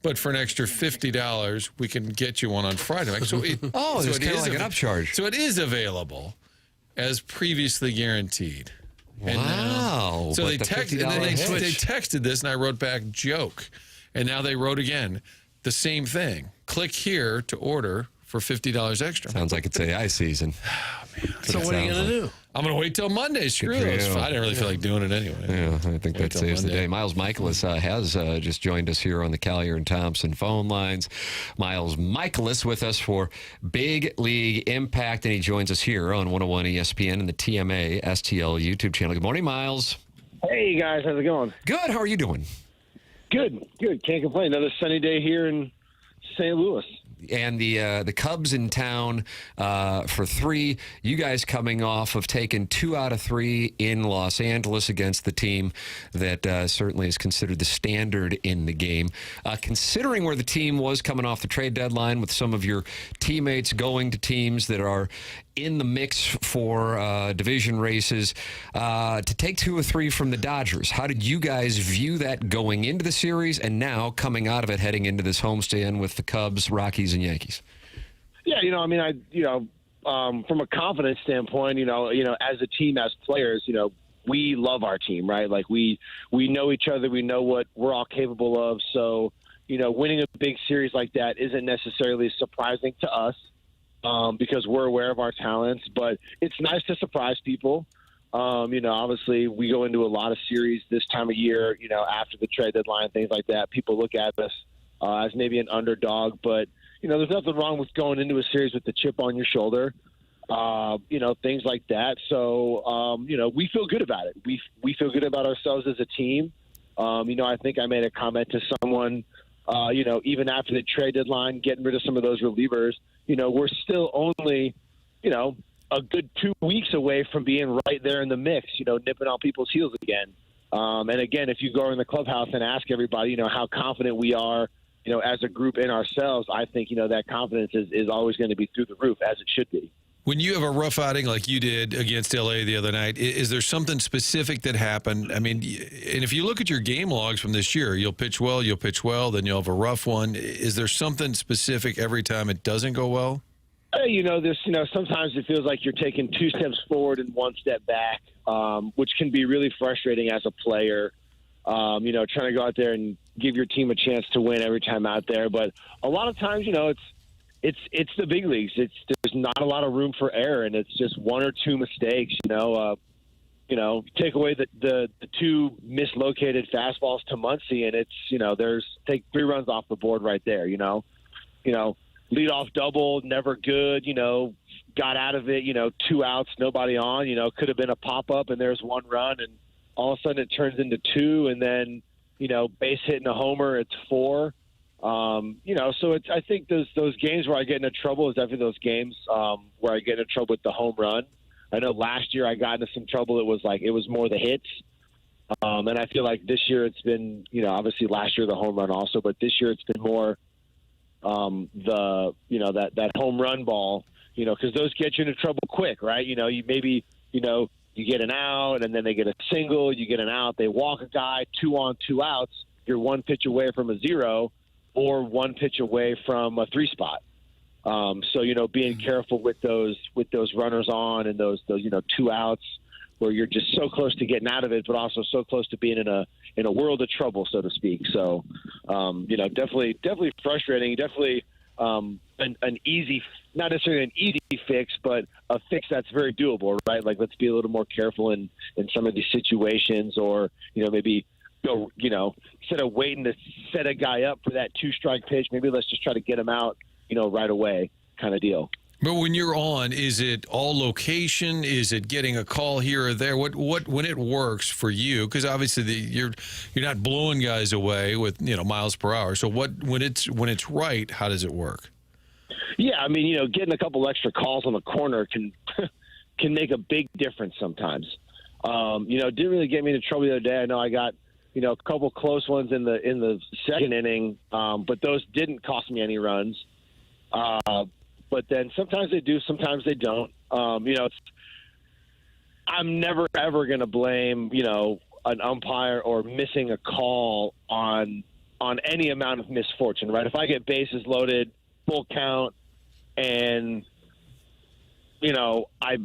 But for an extra $50, we can get you one on Friday. It's kind of like an upcharge. So it is available as previously guaranteed. And wow. so But they the texted, $50 they texted this, and I wrote back, joke. And now they wrote again, the same thing. Click here to order for $50 extra. Sounds like it's AI season. So what are you going to do? I'm going to wait till Monday. Screw those. I didn't really feel like doing it anyway. Yeah, I think that saves the day. Miles Mikolas has just joined us here on the Collier and Thompson phone lines. Miles Mikolas with us for Big League Impact, and he joins us here on 101 ESPN and the TMA STL YouTube channel. Good morning, Miles. Hey, guys. How's it going? Good. How are you doing? Good. Can't complain. Another sunny day here in St. Louis. And the Cubs in town for 3. You guys coming off of taking 2 out of 3 in Los Angeles against the team that certainly is considered the standard in the game. Considering where the team was coming off the trade deadline with some of your teammates going to teams that are in the mix for division races, to take 2 or 3 from the Dodgers, how did you guys view that going into the series and now coming out of it heading into this homestand with the Cubs, Rockies, and Yankees? Yeah, from a confidence standpoint, as a team, as players, we love our team, right? We know each other, we know what we're all capable of. So, winning a big series like that isn't necessarily surprising to us. Because we're aware of our talents, but it's nice to surprise people. Obviously we go into a lot of series this time of year, after the trade deadline, things like that. People look at us as maybe an underdog, but, there's nothing wrong with going into a series with the chip on your shoulder, things like that. So, we feel good about it. We feel good about ourselves as a team. I think I made a comment to someone, even after the trade deadline, getting rid of some of those relievers, we're still only, a good 2 weeks away from being right there in the mix, nipping on people's heels again. And again, if you go in the clubhouse and ask everybody, how confident we are, as a group in ourselves, I think, that confidence is always going to be through the roof, as it should be. When you have a rough outing like you did against LA the other night, is there something specific that happened? I mean, and if you look at your game logs from this year, you'll pitch well, then you'll have a rough one. Is there something specific every time it doesn't go well? Sometimes it feels like you're taking 2 steps forward and 1 step back, which can be really frustrating as a player. Trying to go out there and give your team a chance to win every time out there. But a lot of times, it's the big leagues. There's not a lot of room for error, and it's just 1 or 2 mistakes. Take away the 2 mislocated fastballs to Muncy, and it's take 3 runs off the board right there. Lead off double, never good. Got out of it. 2 outs, nobody on. Could have been a pop up, and there's 1 run, and all of a sudden it turns into 2, and then base hit and a homer, it's 4. So I think those games where I get into trouble is definitely those games where I get into trouble with the home run. I know last year I got into some trouble. It was more the hits. And I feel like this year it's been, obviously last year the home run also, but this year it's been more that home run ball, because those get you into trouble quick, right? You get an out and then they get a single, you get an out, they walk a guy, 2 on, 2 outs. You're 1 pitch away from a 0. Or 1 pitch away from a 3 spot. So, being careful with those runners on and those 2 outs where you're just so close to getting out of it, but also so close to being in in a world of trouble, so to speak. So, definitely frustrating. Definitely an easy, not necessarily an easy fix, but a fix that's very doable, right? Like, let's be a little more careful in some of these situations, or maybe go, instead of waiting to set a guy up for that 2-strike pitch, maybe let's just try to get him out, right away, kind of deal. But when you're on, is it all location? Is it getting a call here or there? What when it works for you? Because obviously you're not blowing guys away with miles per hour. So when it's right, how does it work? Yeah, I mean, getting a couple extra calls on the corner can make a big difference sometimes. It didn't really get me into trouble the other day. I know I got a couple close ones in the second inning, but those didn't cost me any runs. But then sometimes they do, sometimes they don't. I'm never ever going to blame an umpire or missing a call on any amount of misfortune, right? If I get bases loaded, full count, and I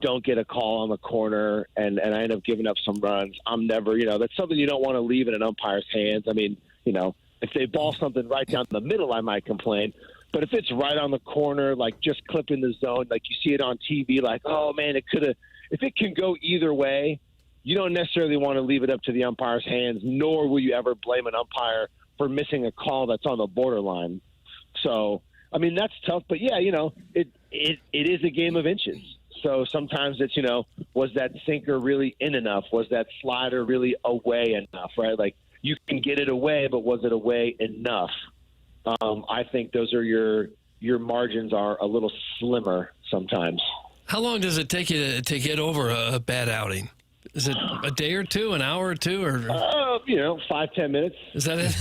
don't get a call on the corner and I end up giving up some runs, I'm never, that's something you don't want to leave in an umpire's hands. I mean, if they ball something right down the middle, I might complain. But if it's right on the corner, like just clipping the zone, like you see it on TV, like, oh man, it could have, if it can go either way, you don't necessarily want to leave it up to the umpire's hands, nor will you ever blame an umpire for missing a call that's on the borderline. So, I mean, that's tough, but yeah, it is a game of inches. So sometimes it's, was that sinker really in enough? Was that slider really away enough, right? Like, you can get it away, but was it away enough? I think those are your margins are a little slimmer sometimes. How long does it take you to get over a bad outing? Is it a day or two, an hour or two, or 5-10 minutes? Is that it?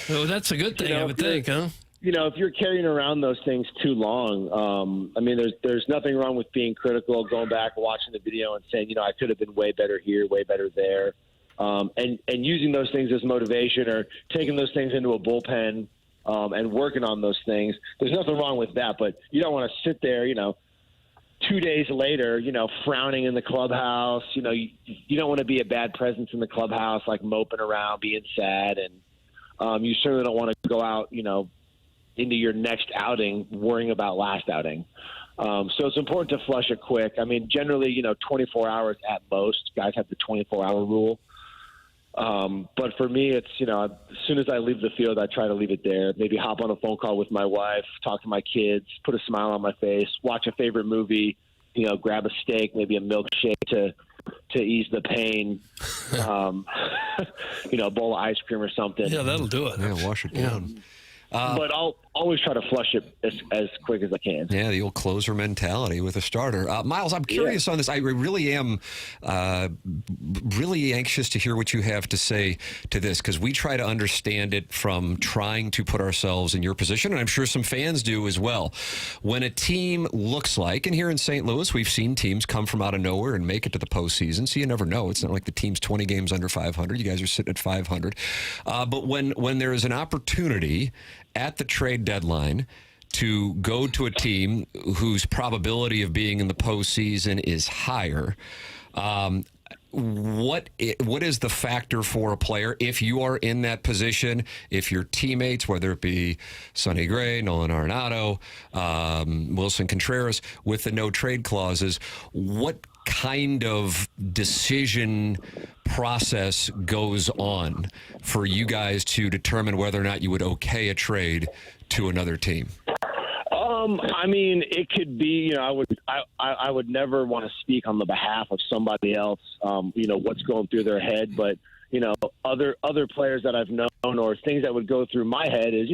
Well, that's a good thing, I would think, huh? If you're carrying around those things too long, I mean, there's nothing wrong with being critical, going back, watching the video, and saying, I could have been way better here, way better there. And using those things as motivation, or taking those things into a bullpen and working on those things. There's nothing wrong with that, but you don't want to sit there, 2 days later, frowning in the clubhouse. You don't want to be a bad presence in the clubhouse, like moping around, being sad. And you certainly don't want to go out, into your next outing worrying about last outing. So it's important to flush it quick. I mean, generally, 24 hours at most. Guys have the 24-hour rule. But for me, it's, as soon as I leave the field, I try to leave it there. Maybe hop on a phone call with my wife, talk to my kids, put a smile on my face, watch a favorite movie, grab a steak, maybe a milkshake to ease the pain, a bowl of ice cream or something. Yeah, that'll do it. Yeah, wash it down. But I'll always try to flush it as quick as I can. Yeah, the old closer mentality with a starter. Miles, I'm curious on this. I really am really anxious to hear what you have to say to this, because we try to understand it from trying to put ourselves in your position, and I'm sure some fans do as well. When a team looks like, and here in St. Louis, we've seen teams come from out of nowhere and make it to the postseason, so you never know. It's not like the team's 20 games under 500. You guys are sitting at 500. But when there is an opportunity at the trade deadline to go to a team whose probability of being in the postseason is higher, what is the factor for a player if you are in that position, if your teammates, whether it be Sonny Gray, Nolan Arenado, Wilson Contreras, with the no trade clauses, what kind of decision process goes on for you guys to determine whether or not you would okay a trade to another team? I mean, it could be, I would never want to speak on the behalf of somebody else, what's going through their head. But, other players that I've known, or things that would go through my head is,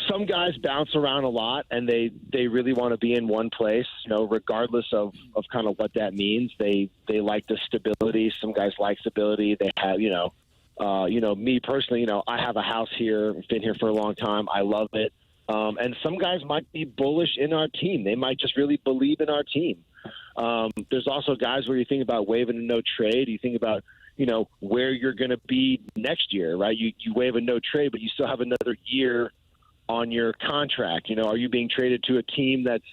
some guys bounce around a lot and they really want to be in one place, regardless of kind of what that means. They like the stability. Some guys like stability. They have, me personally, I have a house here, been here for a long time. I love it. And some guys might be bullish in our team. They might just really believe in our team. There's also guys where you think about waiving a no trade. You think about, where you're going to be next year, right? You waive a no trade, but you still have another year on your contract. Are you being traded to a team that's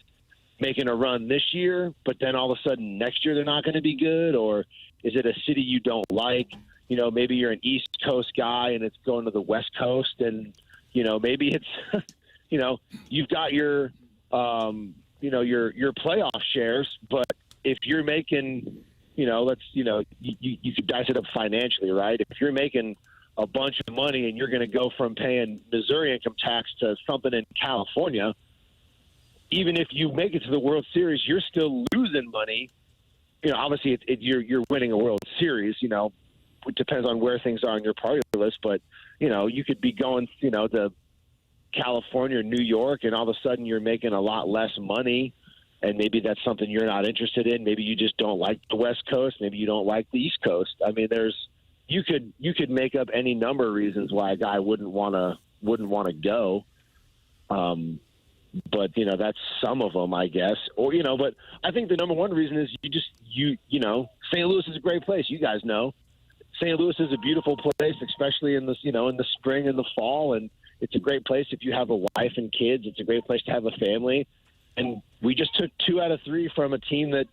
making a run this year, but then all of a sudden next year they're not going to be good? Or, Is it a city you don't like? You know, maybe you're an East Coast guy and it's going to the West Coast, and you know, maybe it's you know, you've got your you know, your playoff shares, but if you're making, you know, you could dice it up financially, right? If you're making a bunch of money and you're going to go from paying Missouri income tax to something in California, even if you make it to the World Series, you're still losing money. You know, obviously you're winning a World Series, you know, it depends on where things are on your priority list, but you know, you could be going, you know, to California or New York, and all of a sudden you're making a lot less money, and maybe that's something you're not interested in. Maybe you just don't like the West Coast. Maybe you don't like the East Coast. I mean, you could make up any number of reasons why a guy wouldn't want to go. But you know, that's some of them, I guess. Or you know, but I think the number one reason is you know, St. Louis is a great place. You guys know, St. Louis is a beautiful place, especially in this, you know, in the spring and the fall, and it's a great place if you have a wife and kids. It's a great place to have a family. And we just took 2 out of 3 from a team that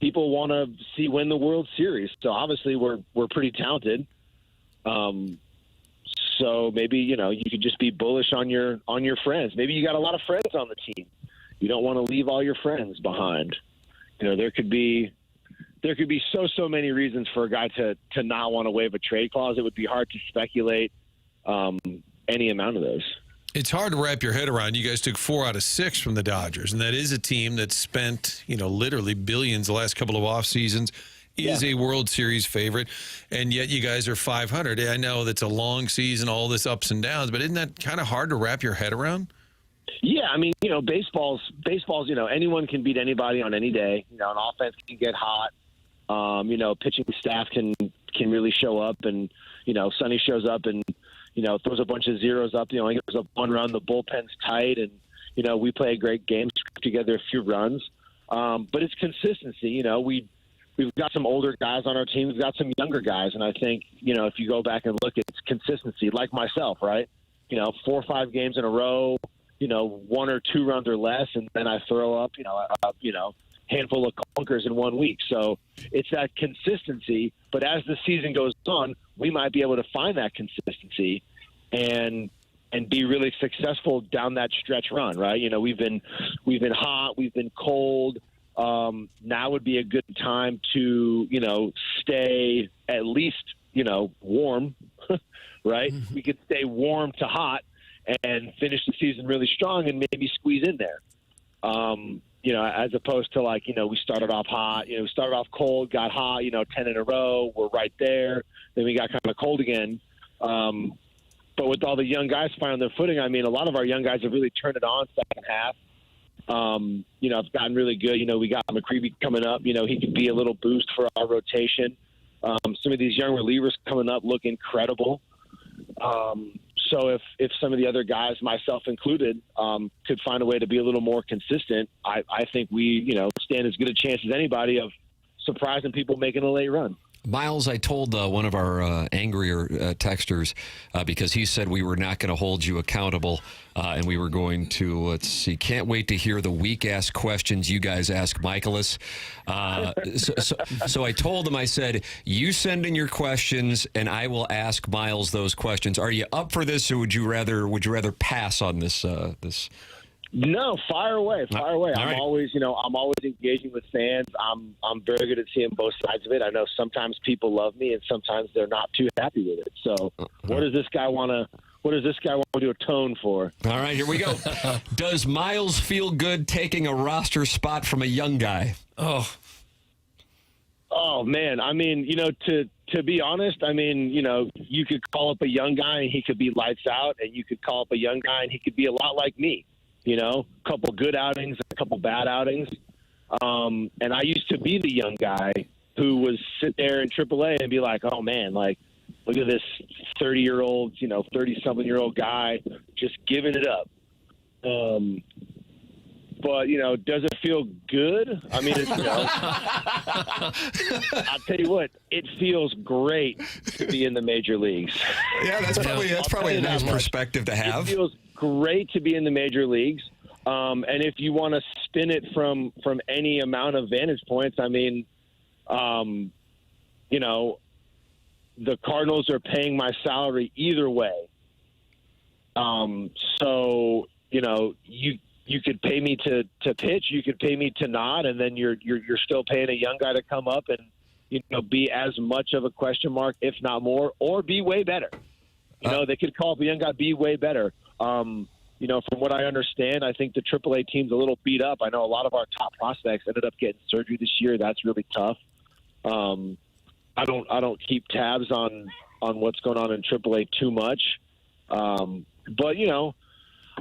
people want to see win the World Series. So obviously we're pretty talented. So maybe, you know, you could just be bullish on your friends. Maybe you got a lot of friends on the team. You don't want to leave all your friends behind. You know, there could be so many reasons for a guy to not want to waive a trade clause. It would be hard to speculate any amount of those. It's hard to wrap your head around. You guys took 4 out of 6 from the Dodgers, and that is a team that spent, you know, literally billions the last couple of off seasons, is a World Series favorite, and yet you guys are 500. I know that's a long season, all this ups and downs, but isn't that kind of hard to wrap your head around? Yeah, I mean, you know, baseball's, you know, anyone can beat anybody on any day. You know, an offense can get hot. You know, pitching staff can really show up, and, you know, Sonny shows up and, you know, throws a bunch of zeros up. You know, he gives up 1 run, the bullpen's tight, and, you know, we play a great game, scrape together a few runs. But it's consistency. You know, we've got some older guys on our team. We've got some younger guys. And I think, you know, if you go back and look, it's consistency, like myself, right? You know, 4 or 5 games in a row, you know, 1 or 2 runs or less, and then I throw up, you know, handful of clunkers in 1 week. So it's that consistency. But as the season goes on, we might be able to find that consistency and be really successful down that stretch run, right? You know, we've been hot, we've been cold. Now would be a good time to, you know, stay at least, you know, warm, right? Mm-hmm. We could stay warm to hot and finish the season really strong and maybe squeeze in there. You know, as opposed to, like, you know, we started off hot, you know, we started off cold, got hot, you know, 10 in a row, we're right there. Then we got kind of cold again. But with all the young guys finding their footing, I mean, a lot of our young guys have really turned it on second half. You know, it's gotten really good. You know, we got McCreevy coming up. You know, he could be a little boost for our rotation. Some of these young relievers coming up look incredible. So if some of the other guys, myself included, could find a way to be a little more consistent, I think we, you know, stand as good a chance as anybody of surprising people making a late run. Miles, I told one of our angrier texters because he said we were not going to hold you accountable and we were going to, let's see, can't wait to hear the weak-ass questions you guys ask Mikolas. So I told him, I said, you send in your questions and I will ask Miles those questions. Are you up for this, or would you rather pass on this? No, fire away. I'm right. always engaging with fans. I'm very good at seeing both sides of it. I know sometimes people love me and sometimes they're not too happy with it. So what does this guy want to atone for? All right, here we go. Does Miles feel good taking a roster spot from a young guy? Oh man. I mean, you know, to be honest, I mean, you know, you could call up a young guy and he could be lights out, and you could call up a young guy and he could be a lot like me. You know, a couple good outings, a couple bad outings. And I used to be the young guy who was sit there in AAA and be like, oh, man, like, look at this 30-year-old, you know, 30-something-year-old guy just giving it up. But, you know, does it feel good? I mean, it's, you know, I'll tell you what, it feels great to be in the major leagues. Yeah, that's probably a nice perspective to have. It feels great to be in the major leagues. And if you want to spin it from any amount of vantage points, I mean, the Cardinals are paying my salary either way. So, you could pay me to pitch, you could pay me to not, and then you're still paying a young guy to come up and, be as much of a question mark, if not more, or be way better. They could call up a young guy, be way better. From what I understand, I think the AAA team's a little beat up. I know a lot of our top prospects ended up getting surgery this year. That's really tough. I don't keep tabs on what's going on in AAA too much. But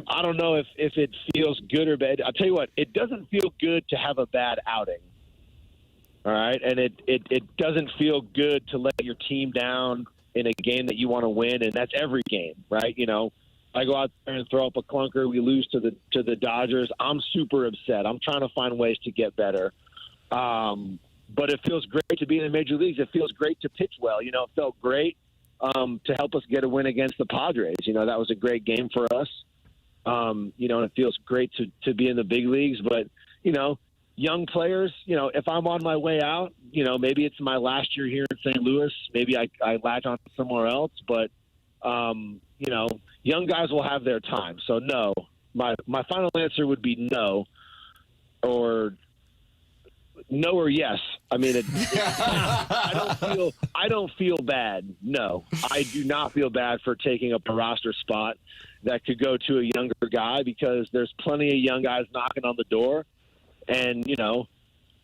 I don't know if it feels good or bad. I'll tell you what, it doesn't feel good to have a bad outing. All right. And it doesn't feel good to let your team down in a game that you want to win. And that's every game, right? I go out there and throw up a clunker. We lose to the Dodgers. I'm super upset. I'm trying to find ways to get better. But it feels great to be in the major leagues. It feels great to pitch well. It felt great to help us get a win against the Padres. That was a great game for us. And it feels great to be in the big leagues. But, young players, if I'm on my way out, maybe it's my last year here in St. Louis. Maybe I latch on somewhere else. But, young guys will have their time. So, no. My final answer would be no or yes. I mean, I don't feel bad. No, I do not feel bad for taking up a roster spot that could go to a younger guy because there's plenty of young guys knocking on the door, and he'll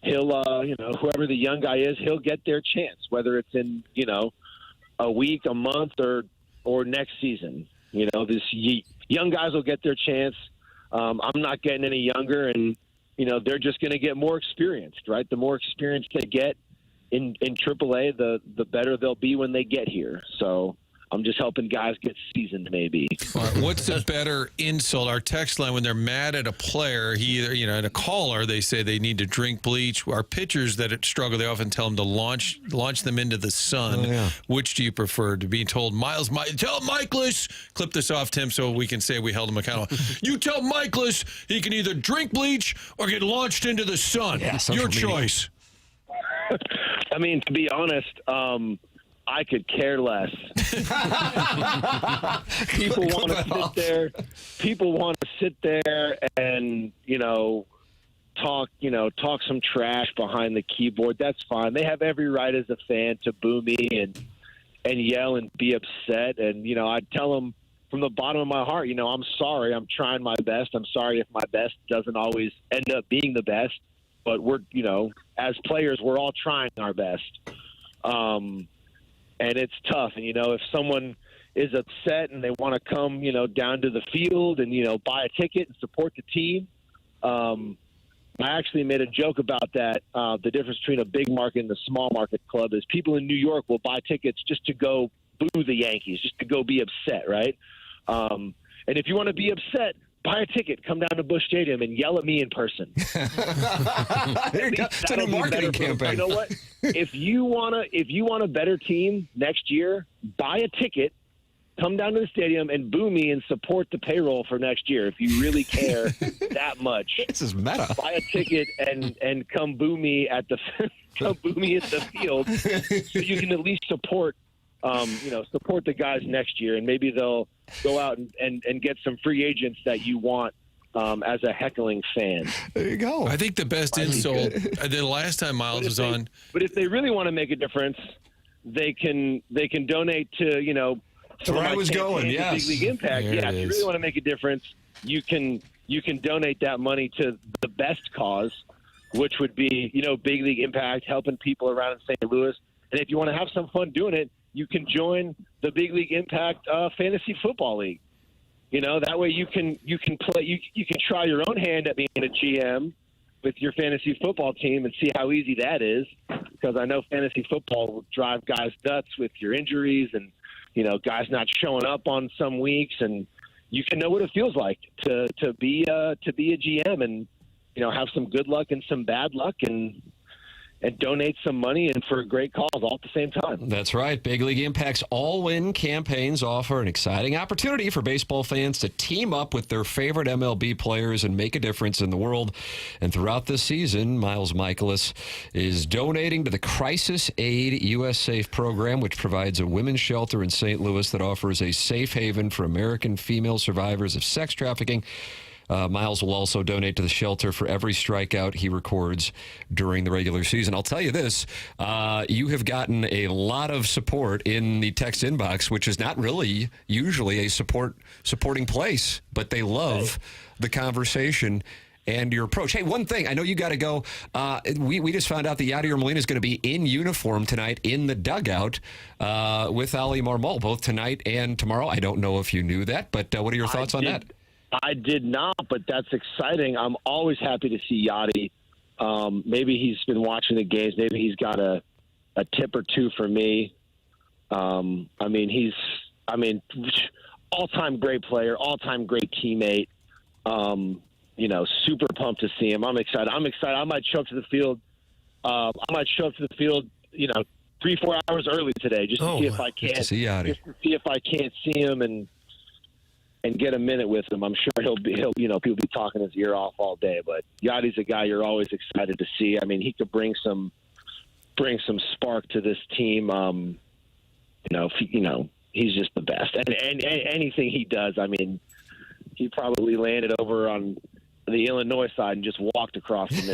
whoever the young guy is, he'll get their chance, whether it's in a week, a month, or next season. This young guys will get their chance. I'm not getting any younger, and they're just going to get more experienced, right? The more experience they get in AAA, the better they'll be when they get here. So I'm just helping guys get seasoned, maybe. All right, what's a better insult? Our text line, when they're mad at a player, and a caller, they say they need to drink bleach. Our pitchers that struggle, they often tell them to launch them into the sun. Oh, yeah. Which do you prefer? To be told, tell Mikolas, clip this off, Tim, so we can say we held him accountable. You tell Mikolas he can either drink bleach or get launched into the sun. Yeah, your choice. I mean, to be honest, I could care less. People want to sit there and, talk some trash behind the keyboard. That's fine. They have every right as a fan to boo me and yell and be upset. And, I'd tell them from the bottom of my heart, I'm sorry. I'm trying my best. I'm sorry if my best doesn't always end up being the best. But we're, as players, we're all trying our best. And it's tough. And, if someone is upset and they want to come, down to the field and, buy a ticket and support the team, I actually made a joke about that. The difference between a big market and a small market club is people in New York will buy tickets just to go boo the Yankees, just to go be upset, right? And if you want to be upset, buy a ticket, come down to Busch Stadium, and yell at me in person. There you go. It's a new marketing campaign. You know what? If you want a better team next year, buy a ticket, come down to the stadium, and boo me and support the payroll for next year. If you really care that much, this is meta. Buy a ticket and come boo me at the field, so you can at least support the guys next year, and maybe they'll go out and get some free agents that you want as a heckling fan. There you go. I think the best insult, the last time Miles was on. But if they really want to make a difference, they can donate to, That's where I was going, yes. Big League Impact. There yeah, it if you is. really want to make a difference, you can donate that money to the best cause, which would be, Big League Impact, helping people around in St. Louis. And if you want to have some fun doing it, you can join the Big League Impact Fantasy Football League. That way you can play. You can try your own hand at being a GM with your fantasy football team and see how easy that is. Because I know fantasy football will drive guys nuts with your injuries and guys not showing up on some weeks, and you can know what it feels like to be a GM and have some good luck and some bad luck and donate some money and for a great cause all at the same time. That's right. Big League Impact's all-win campaigns offer an exciting opportunity for baseball fans to team up with their favorite MLB players and make a difference in the world. And throughout this season, Miles Mikolas is donating to the Crisis Aid U.S. Safe program, which provides a women's shelter in St. Louis that offers a safe haven for American female survivors of sex trafficking. Miles will also donate to the shelter for every strikeout he records during the regular season. I'll tell you this, you have gotten a lot of support in the text inbox, which is not really usually a supporting place, but they love the conversation and your approach. Hey, one thing, I know you got to go. We just found out that Yadier Molina is going to be in uniform tonight in the dugout with Ali Marmol, both tonight and tomorrow. I don't know if you knew that, but what are your thoughts on that? I did not, but that's exciting. I'm always happy to see Yachty. Maybe he's been watching the games. Maybe he's got a tip or two for me. He's all-time great player, all-time great teammate. Super pumped to see him. I'm excited. I might show up to the field. 3-4 hours early today just to see if I can't. Just to see if I can't see him and get a minute with him. I'm sure people be talking his ear off all day, but Yachty's a guy you're always excited to see. I mean, he could bring some spark to this team. He's just the best. And anything he does, I mean, he probably landed over on the Illinois side and just walked across the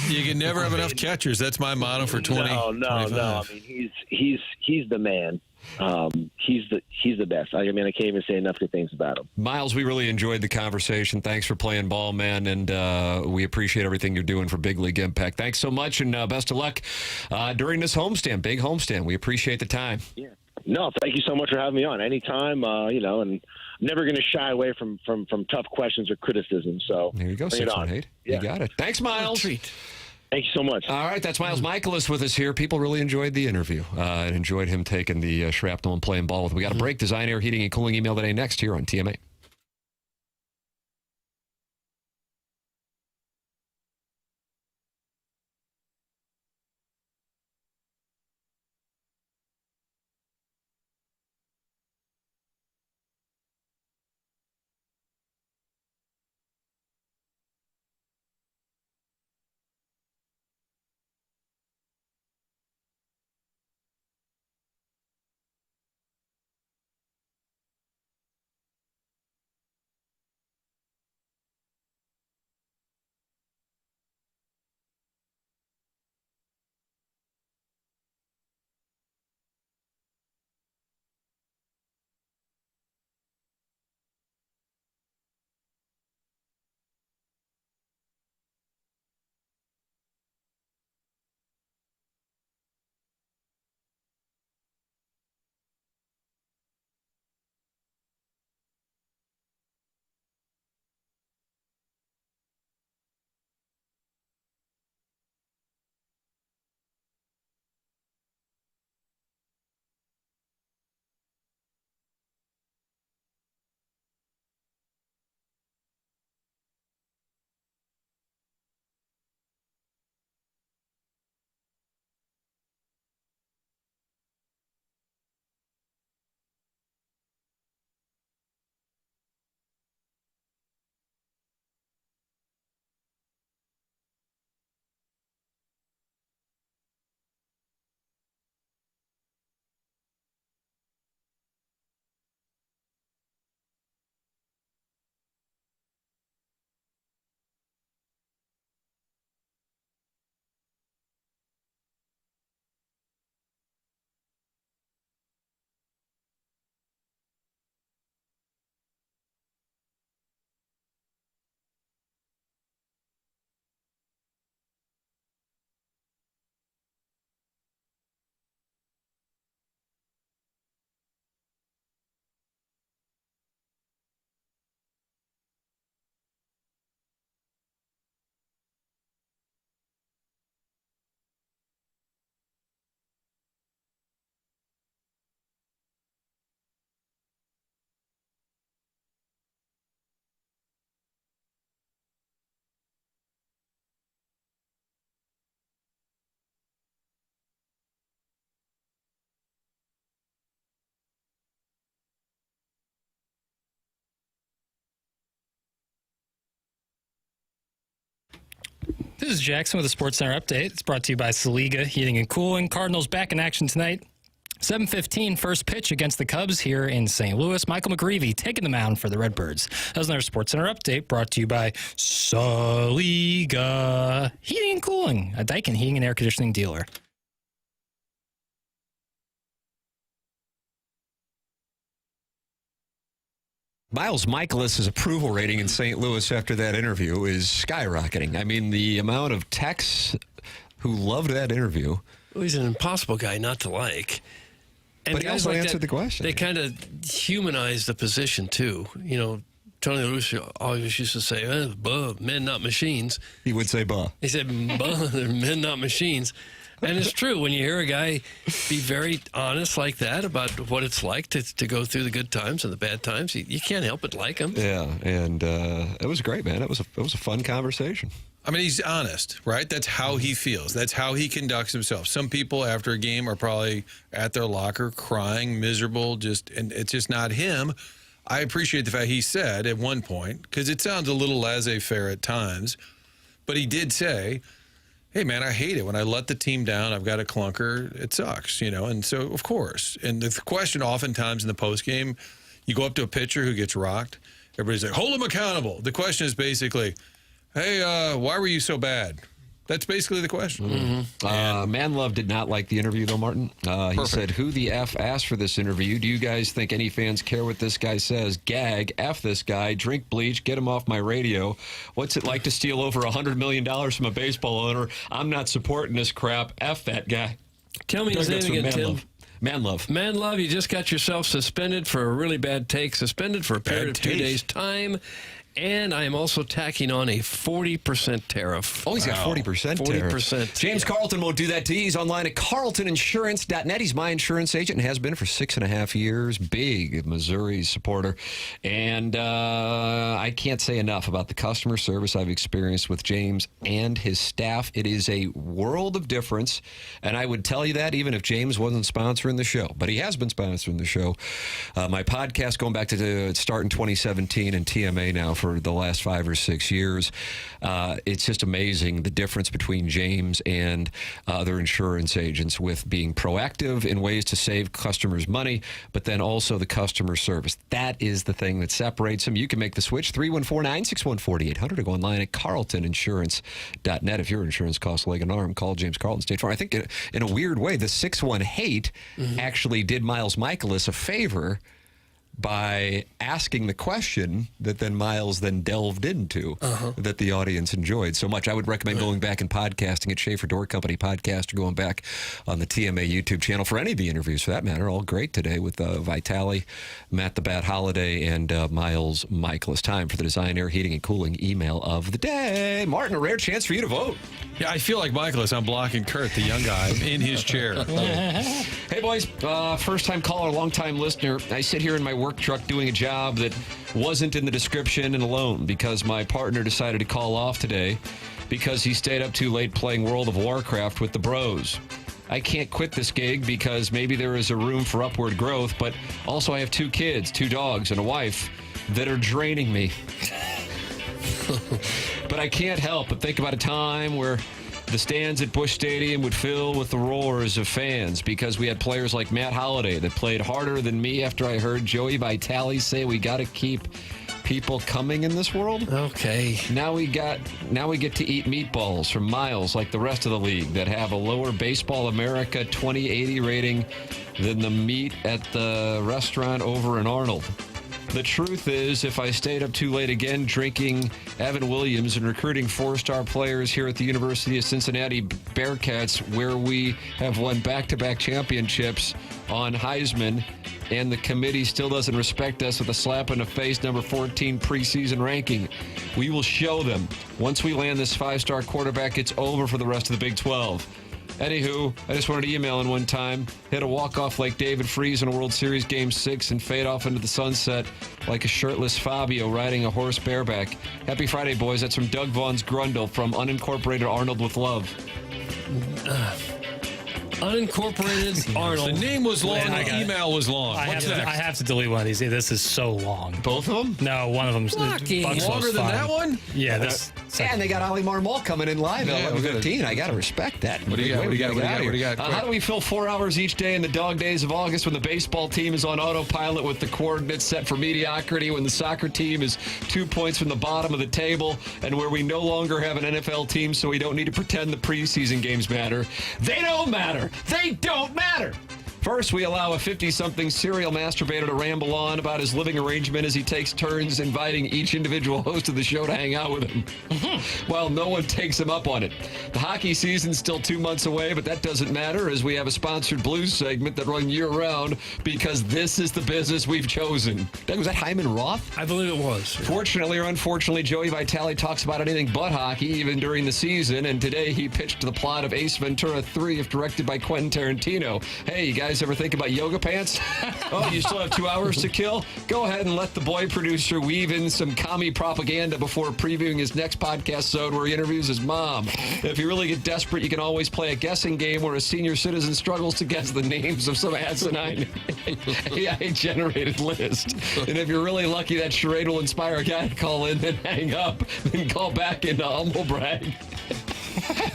You can never have enough catchers. That's my motto for 20. No. 25. I mean, he's the man. He's the best. I can't even say enough good things about him. Miles, we really enjoyed the conversation. Thanks for playing ball, man, and we appreciate everything you're doing for Big League Impact. Thanks so much, and best of luck during this homestand, big homestand. We appreciate the time. Yeah. No, thank you so much for having me on. Anytime, and I'm never going to shy away from tough questions or criticism. So there you go, 618. You got it. Thanks, Miles. Thank you so much. All right, that's Miles Mikolas with us here. People really enjoyed the interview and enjoyed him taking the shrapnel and playing ball with. We got a break. Design, Air, Heating, and Cooling email today next here on TMA. This is Jackson with a Sports Center update. It's brought to you by Saliga Heating and Cooling. Cardinals back in action tonight. 7:15 first pitch against the Cubs here in St. Louis. Michael McGreevy taking the mound for the Redbirds. That was another Sports Center update brought to you by Saliga Heating and Cooling, a Daikin heating and air conditioning dealer. Miles Mikolas' approval rating in St. Louis after that interview is skyrocketing. I mean, the amount of techs who loved that interview. Well, he's an impossible guy not to like. And But he also answered the question. They kind of humanize the position, too. You know, Tony La Russa always used to say, buh, men, not machines. He would say buh. He said, buh, they're men, not machines. And it's true. When you hear a guy be very honest like that about what it's like to go through the good times and the bad times, you can't help but like him. Yeah, and it was great, man. It was a fun conversation. I mean, he's honest, right? That's how he feels. That's how he conducts himself. Some people after a game are probably at their locker crying, miserable, and it's just not him. I appreciate the fact he said at one point, because it sounds a little laissez-faire at times, but he did say, hey, man, I hate it. When I let the team down, I've got a clunker. It sucks, you know? And so, of course. And the question oftentimes in the postgame, you go up to a pitcher who gets rocked. Everybody's like, hold him accountable. The question is basically, hey, why were you so bad? That's basically the question. Mm-hmm. Manlove did not like the interview, though, Martin. He said, who the F asked for this interview? Do you guys think any fans care what this guy says? Gag, F this guy, drink bleach, get him off my radio. What's it like to steal over $100 million from a baseball owner? I'm not supporting this crap. F that guy. Tell me his name again, Tim. Manlove. Manlove, you just got yourself suspended for a really bad take, suspended for a period of 2 days' time. And I am also tacking on a 40% tariff. Oh, he's got 40% tariff. 40%. James Carlton won't do that to you. He's online at carltoninsurance.net. He's my insurance agent and has been for 6.5 years. Big Missouri supporter. And I can't say enough about the customer service I've experienced with James and his staff. It is a world of difference. And I would tell you that even if James wasn't sponsoring the show. But he has been sponsoring the show. My podcast going back to start in 2017 and TMA now for the last 5 or 6 years. It's just amazing the difference between James and other insurance agents with being proactive in ways to save customers money, but then also the customer service. That is the thing that separates them. You can make the switch, 314-961-4800, or go online at carltoninsurance.net. If your insurance costs a leg and arm, call James Carlton State Farm. I think in a weird way, the 6-1 hate actually did Miles Mikolas a favor by asking the question that then Miles then delved into that the audience enjoyed so much. I would recommend going back and podcasting at Schaefer Door Company Podcast or going back on the TMA YouTube channel for any of the interviews for that matter. All great today with Vitale, Matt the Bat Holliday, and Miles Mikolas. Time for the Design, Air, Heating, and Cooling email of the day. Martin, a rare chance for you to vote. Yeah, I feel like Mikolas. I'm blocking Kurt, the young guy, in his chair. Hey, boys. First-time caller, long-time listener. I sit here in my work truck doing a job that wasn't in the description and alone because my partner decided to call off today because he stayed up too late playing World of Warcraft with the bros. I can't quit this gig because maybe there is a room for upward growth, but also I have 2 kids, 2 dogs, and a wife that are draining me. But I can't help but think about a time where the stands at Busch Stadium would fill with the roars of fans because we had players like Matt Holliday that played harder than me after I heard Joey Vitale say we got to keep people coming in this world. Okay. Now we get to eat meatballs from Miles like the rest of the league that have a lower Baseball America 2080 rating than the meat at the restaurant over in Arnold. The truth is, if I stayed up too late again drinking Evan Williams and recruiting 4-star players here at the University of Cincinnati Bearcats, where we have won back-to-back championships on Heisman, and the committee still doesn't respect us with a slap in the face, number 14 preseason ranking, we will show them. Once we land this 5-star quarterback, it's over for the rest of the Big 12. Anywho, I just wanted to email in one time, hit a walk-off like David Freese in a World Series Game 6 and fade off into the sunset like a shirtless Fabio riding a horse bareback. Happy Friday, boys. That's from Doug Vaughn's Grundle from unincorporated Arnold with Love. Unincorporated Arnold. The name was long, Man, the email was long. I What's next? have to delete one of these. This is so long. Both of them? No, one of them's Lucky. Buckswell's Longer than fine. that one? Yeah, this. And they got Ali Marmol coming in live at Yeah, we gotta- 11:15. I got to respect that. What do you got? What do you got? What do you got? What do you got? How do we fill 4 hours each day in the dog days of August when the baseball team is on autopilot with the coordinates set for mediocrity, when the soccer team is 2 points from the bottom of the table, and where we no longer have an NFL team, so we don't need to pretend the preseason games matter? They don't matter. They don't matter. First, we allow a 50-something serial masturbator to ramble on about his living arrangement as he takes turns inviting each individual host of the show to hang out with him. While no one takes him up on it. The hockey season's still 2 months away, but that doesn't matter as we have a sponsored blues segment that runs year-round because this is the business we've chosen. Doug, was that Hyman Roth? I believe it was. Fortunately or unfortunately, Joey Vitale talks about anything but hockey, even during the season, and today he pitched the plot of Ace Ventura 3 if directed by Quentin Tarantino. Hey, you guys ever think about yoga pants? Oh, you still have 2 hours to kill? Go ahead and let the boy producer weave in some commie propaganda before previewing his next podcast zone where he interviews his mom. If you really get desperate, you can always play a guessing game where a senior citizen struggles to guess the names of some asinine AI-generated list. And if you're really lucky, that charade will inspire a guy to call in, then hang up, then call back into humble brag.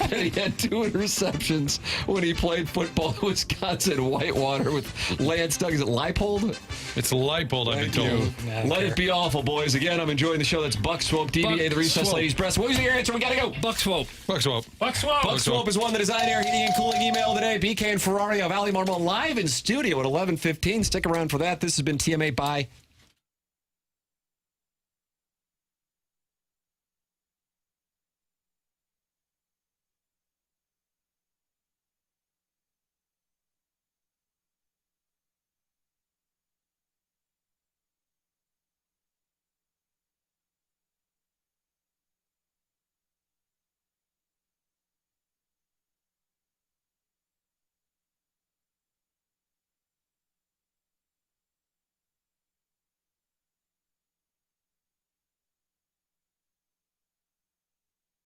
And he had 2 interceptions when he played football in Wisconsin Whitewater with Lance Doug. Is it Leipold? It's Leipold, I've been told. Let it be awful, boys. Again, I'm enjoying the show. That's Buck Swope, DBA, the Recess Ladies Breast. What was your answer? We got to go. Buck Swope. Buck Swope. Buck Swope. Buck Swope is one that is on air heating and cooling email today. BK and Ferrari of Ali Marmol live in studio at 11:15. Stick around for that. This has been TMA. Bye.